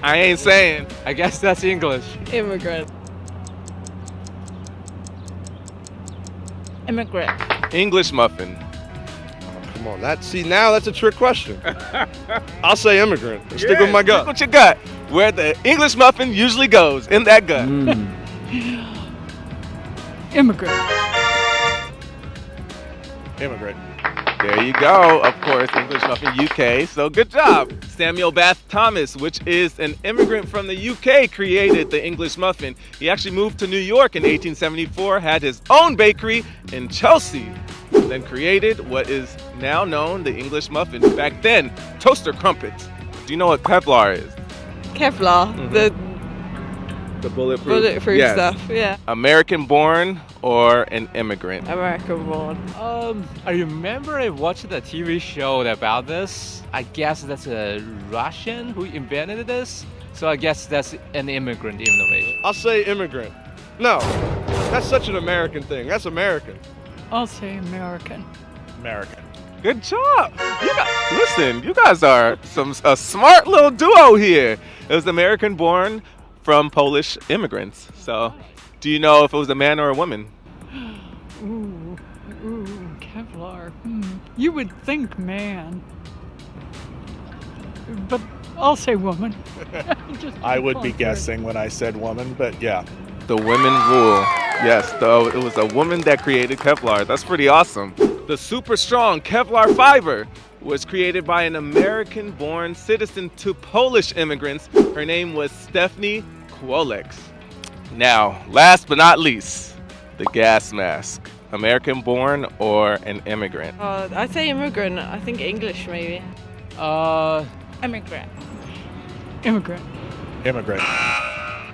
[SPEAKER 4] I ain't saying.
[SPEAKER 6] I guess that's English.
[SPEAKER 24] Immigrant.
[SPEAKER 3] Immigrant.
[SPEAKER 4] English muffin.
[SPEAKER 1] Come on, now that's a trick question. I'll say immigrant. Stick with my gut.
[SPEAKER 4] Stick with your gut. Where the English muffin usually goes, in that gut.
[SPEAKER 7] Immigrant.
[SPEAKER 8] Immigrant.
[SPEAKER 4] There you go. Of course, English muffin, UK. So good job. Samuel Bath Thomas, which is an immigrant from the UK, created the English muffin. He actually moved to New York in 1874, had his own bakery in Chelsea, and then created what is now known the English muffin. Back then, toaster crumpets. Do you know what Kevlar is?
[SPEAKER 24] Kevlar.
[SPEAKER 4] The bulletproof.
[SPEAKER 24] Bulletproof
[SPEAKER 4] Yes.
[SPEAKER 24] stuff, yeah.
[SPEAKER 4] American born or an immigrant?
[SPEAKER 24] American born.
[SPEAKER 6] I remember I watched a TV show about this. I guess that's a Russian who invented this. So I guess that's an immigrant innovation.
[SPEAKER 1] I'll say immigrant. No, that's such an American thing. That's American.
[SPEAKER 7] I'll say American.
[SPEAKER 8] American.
[SPEAKER 4] Good job. Listen, you guys are a smart little duo here. It was American born from Polish immigrants. So, do you know if it was a man or a woman?
[SPEAKER 7] Ooh, Kevlar. You would think man. But I'll say woman.
[SPEAKER 8] I would be guessing when I said woman, but yeah.
[SPEAKER 4] The women rule. Yes, though it was a woman that created Kevlar. That's pretty awesome. The super strong Kevlar fiber was created by an American-born citizen to Polish immigrants. Her name was Stephanie Kwoleks. Now, last but not least, the gas mask. American-born or an immigrant?
[SPEAKER 24] I'd say immigrant. I think English maybe. Immigrant.
[SPEAKER 7] Immigrant.
[SPEAKER 8] Immigrant.
[SPEAKER 1] I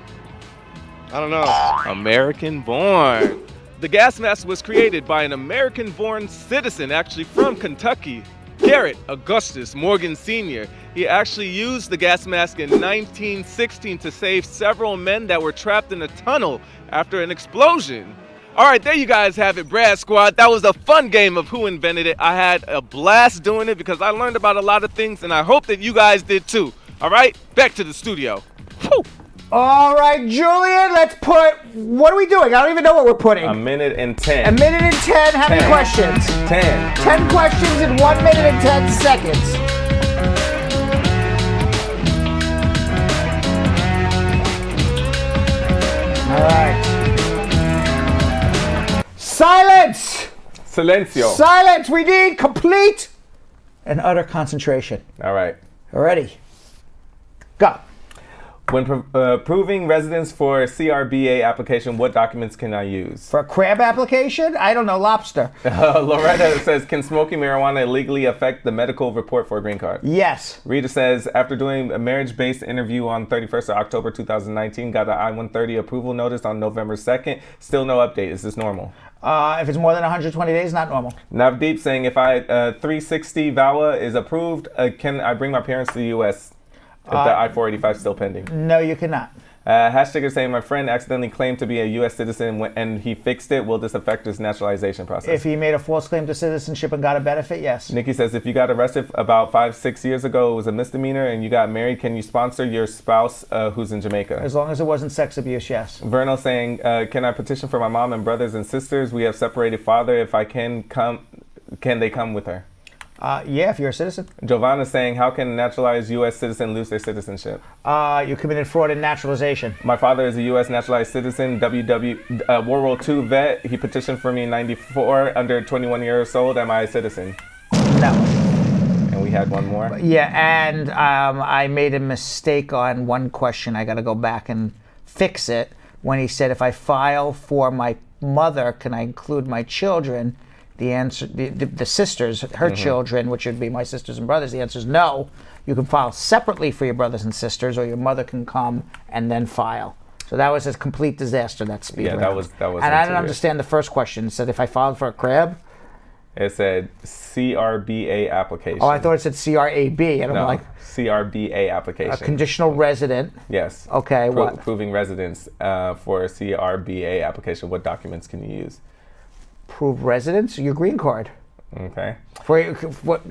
[SPEAKER 1] don't know.
[SPEAKER 4] American-born. The gas mask was created by an American-born citizen, actually from Kentucky, Garrett Augustus Morgan Sr. He actually used the gas mask in 1916 to save several men that were trapped in a tunnel after an explosion. All right, there you guys have it, Brad Squad. That was a fun game of Who Invented It. I had a blast doing it because I learned about a lot of things, and I hope that you guys did too. All right, back to the studio. Whew.
[SPEAKER 9] All right, Julian, let's put, what are we doing? I don't even know what we're putting.
[SPEAKER 5] A minute and 10.
[SPEAKER 9] A minute and 10, how many questions?
[SPEAKER 5] 10.
[SPEAKER 9] 10 questions in 1 minute and 10 seconds. All right. Silence!
[SPEAKER 5] Silencio.
[SPEAKER 9] Silence! We need complete and utter concentration.
[SPEAKER 5] All right.
[SPEAKER 9] Ready? Go.
[SPEAKER 5] When proving residence for a CRBA application, what documents can I use?
[SPEAKER 9] For a crab application? I don't know, lobster.
[SPEAKER 5] Loretta says, can smoking marijuana illegally affect the medical report for a green card?
[SPEAKER 9] Yes.
[SPEAKER 5] Rita says, after doing a marriage-based interview on 31st of October 2019, got an I-130 approval notice on November 2nd. Still no update. Is this normal?
[SPEAKER 9] If it's more than 120 days, not normal.
[SPEAKER 5] Navdeep saying, if I 360 VAWA is approved, can I bring my parents to the U.S.? If the I-485 is still pending?
[SPEAKER 9] No, you cannot.
[SPEAKER 5] Hashtag is saying, my friend accidentally claimed to be a U.S. citizen and he fixed it. Will this affect his naturalization process?
[SPEAKER 9] If he made a false claim to citizenship and got a benefit, yes.
[SPEAKER 5] Nikki says, if you got arrested about 5-6 years ago, it was a misdemeanor, and you got married, can you sponsor your spouse who's in Jamaica?
[SPEAKER 9] As long as it wasn't sex abuse, yes.
[SPEAKER 5] Vernal saying, can I petition for my mom and brothers and sisters? We have separated father. If I can they come with her?
[SPEAKER 9] Yeah, if you're a citizen.
[SPEAKER 5] Giovanna saying, how can a naturalized U.S. citizen lose their citizenship?
[SPEAKER 9] You committed fraud in naturalization.
[SPEAKER 5] My father is a U.S. naturalized citizen, World War II vet. He petitioned for me in 94, under 21 years old. Am I a citizen?
[SPEAKER 9] No.
[SPEAKER 5] And we had one more?
[SPEAKER 9] Yeah, and I made a mistake on one question. I got to go back and fix it. When he said, if I file for my mother, can I include my children? The answer, the sisters, her children, which would be my sisters and brothers, the answer is no. You can file separately for your brothers and sisters, or your mother can come and then file. So that was a complete disaster, that speed round.
[SPEAKER 5] that was.
[SPEAKER 9] And I didn't understand the first question. It said, if I filed for a crab?
[SPEAKER 5] It said CRBA application.
[SPEAKER 9] Oh, I thought it said CRAB. And I'm like,
[SPEAKER 5] CRBA application.
[SPEAKER 9] A conditional resident.
[SPEAKER 5] Yes.
[SPEAKER 9] Okay, what?
[SPEAKER 5] Proving residence for a CRBA application. What documents can you use?
[SPEAKER 9] Prove residence, your green card.
[SPEAKER 5] Okay.
[SPEAKER 9] For what?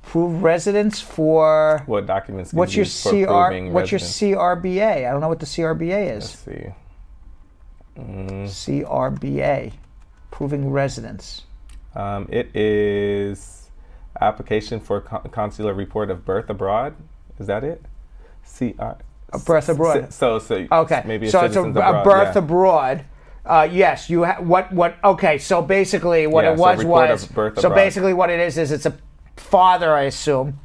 [SPEAKER 9] Prove residence for
[SPEAKER 5] what documents?
[SPEAKER 9] What's your CR? What's your CRBA? I don't know what the CRBA is.
[SPEAKER 5] Let's
[SPEAKER 9] see. CRBA, proving residence.
[SPEAKER 5] It is application for consular report of birth abroad. Is that it?
[SPEAKER 9] A birth abroad.
[SPEAKER 5] So
[SPEAKER 9] okay.
[SPEAKER 5] Maybe
[SPEAKER 9] so it's a birth abroad. Yes, you what? Okay, so basically what it was so basically what it is it's a father, I assume,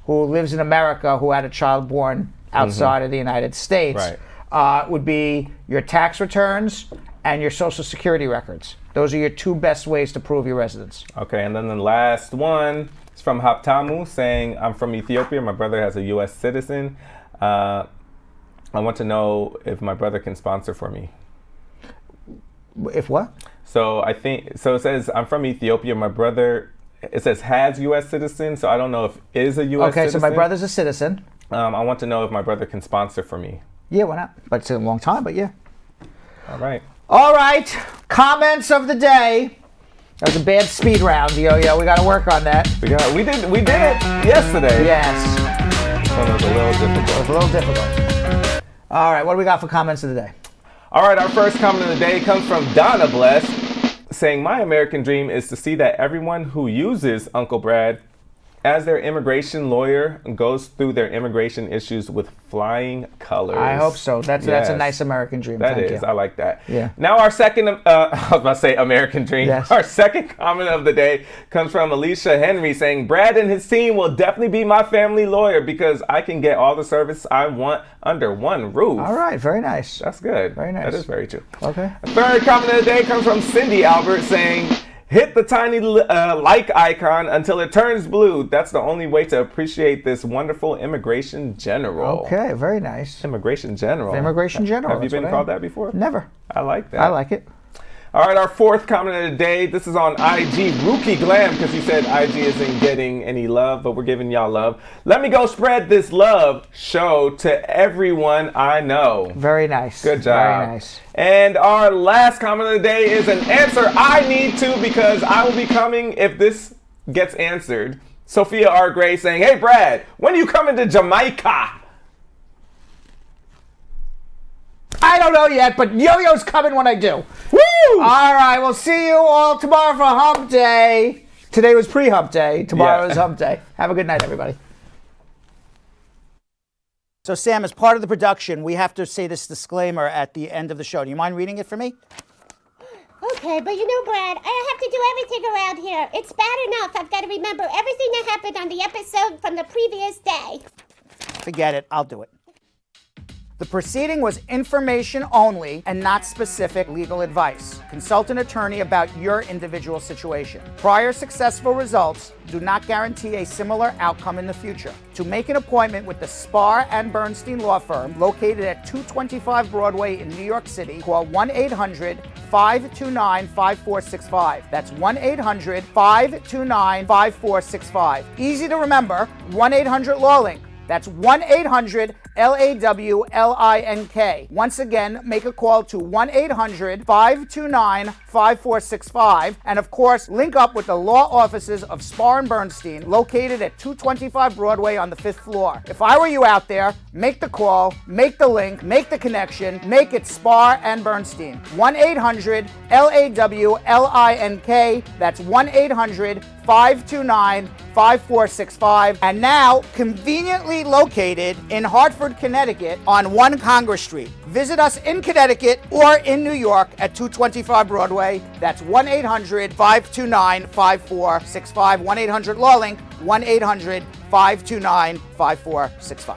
[SPEAKER 9] who lives in America who had a child born outside of the United States.
[SPEAKER 5] Right.
[SPEAKER 9] Would be your tax returns and your Social Security records. Those are your two best ways to prove your residence.
[SPEAKER 5] Okay, and then the last one is from Haptamu saying, I'm from Ethiopia. My brother has a U.S. citizen. I want to know if my brother can sponsor for me.
[SPEAKER 9] If what?
[SPEAKER 5] So it says I'm from Ethiopia. My brother, it says has U.S. citizen, so I don't know if is a U.S.
[SPEAKER 9] Okay,
[SPEAKER 5] citizen.
[SPEAKER 9] so my brother's a citizen.
[SPEAKER 5] I want to know if my brother can sponsor for me.
[SPEAKER 9] Yeah, why not? But it's a long time, but yeah.
[SPEAKER 5] All right.
[SPEAKER 9] All right, comments of the day. That was a bad speed round, Yo-Yo. We got to work on that.
[SPEAKER 5] We did it yesterday.
[SPEAKER 9] Yes.
[SPEAKER 5] So it was a little difficult.
[SPEAKER 9] It was a little difficult. All right, what do we got for comments of the day?
[SPEAKER 5] All right, our first comment of the day comes from Donna Bless, saying, my American dream is to see that everyone who uses Uncle Brad as their immigration lawyer goes through their immigration issues with flying colors.
[SPEAKER 9] I hope so. That's a nice American dream.
[SPEAKER 5] That
[SPEAKER 9] Thank
[SPEAKER 5] is.
[SPEAKER 9] you.
[SPEAKER 5] I like that.
[SPEAKER 9] Yeah.
[SPEAKER 5] Now our second, I was about to say American dream.
[SPEAKER 9] Yes.
[SPEAKER 5] Our second comment of the day comes from Alicia Henry saying, Brad and his team will definitely be my family lawyer because I can get all the service I want under one roof.
[SPEAKER 9] All right. Very nice.
[SPEAKER 5] That's good.
[SPEAKER 9] Very nice.
[SPEAKER 5] That is very true.
[SPEAKER 9] Okay.
[SPEAKER 5] The third comment of the day comes from Cindy Albert saying, hit the tiny like icon until it turns blue. That's the only way to appreciate this wonderful immigration general.
[SPEAKER 9] Okay, very nice.
[SPEAKER 5] Immigration general.
[SPEAKER 9] Immigration general.
[SPEAKER 5] Have you been called that before?
[SPEAKER 9] Never.
[SPEAKER 5] I like that.
[SPEAKER 9] I like it.
[SPEAKER 5] All right, our fourth comment of the day. This is on IG Rookie Glam because you said IG isn't getting any love, but we're giving y'all love. Let me go spread this love show to everyone I know.
[SPEAKER 9] Very nice.
[SPEAKER 5] Good job.
[SPEAKER 9] Very nice.
[SPEAKER 5] And our last comment of the day is an answer I need to because I will be coming if this gets answered. Sophia R. Gray saying, hey, Brad, when are you coming to Jamaica?
[SPEAKER 9] I don't know yet, but Yo-Yo's coming when I do.
[SPEAKER 5] Woo!
[SPEAKER 9] All right, we'll see you all tomorrow for Hump Day. Today was pre-Hump Day. Tomorrow is Hump Day. Have a good night, everybody. So, Sam, as part of the production, we have to say this disclaimer at the end of the show. Do you mind reading it for me?
[SPEAKER 10] Okay, but you know, Brad, I have to do everything around here. It's bad enough I've got to remember everything that happened on the episode from the previous day.
[SPEAKER 9] Forget it. I'll do it. The proceeding was information only and not specific legal advice. Consult an attorney about your individual situation. Prior successful results do not guarantee a similar outcome in the future. To make an appointment with the Spar and Bernstein law firm located at 225 Broadway in New York City, call 1-800-529-5465. That's 1-800-529-5465. Easy to remember, 1-800-LAWLINK. That's 1-800-LAWLINK. Once again, make a call to 1-800-529-5465. And of course, link up with the law offices of Spar and Bernstein, located at 225 Broadway on the 5th floor. If I were you out there, make the call, make the link, make the connection, make it Spar and Bernstein. 1-800-LAWLINK. That's 1-800-529-5465. And now, conveniently located in Hartford, Connecticut on 1 Congress Street. Visit us in Connecticut or in New York at 225 Broadway. That's 1-800-529-5465. 1-800-LAWLINK. 1-800-529-5465.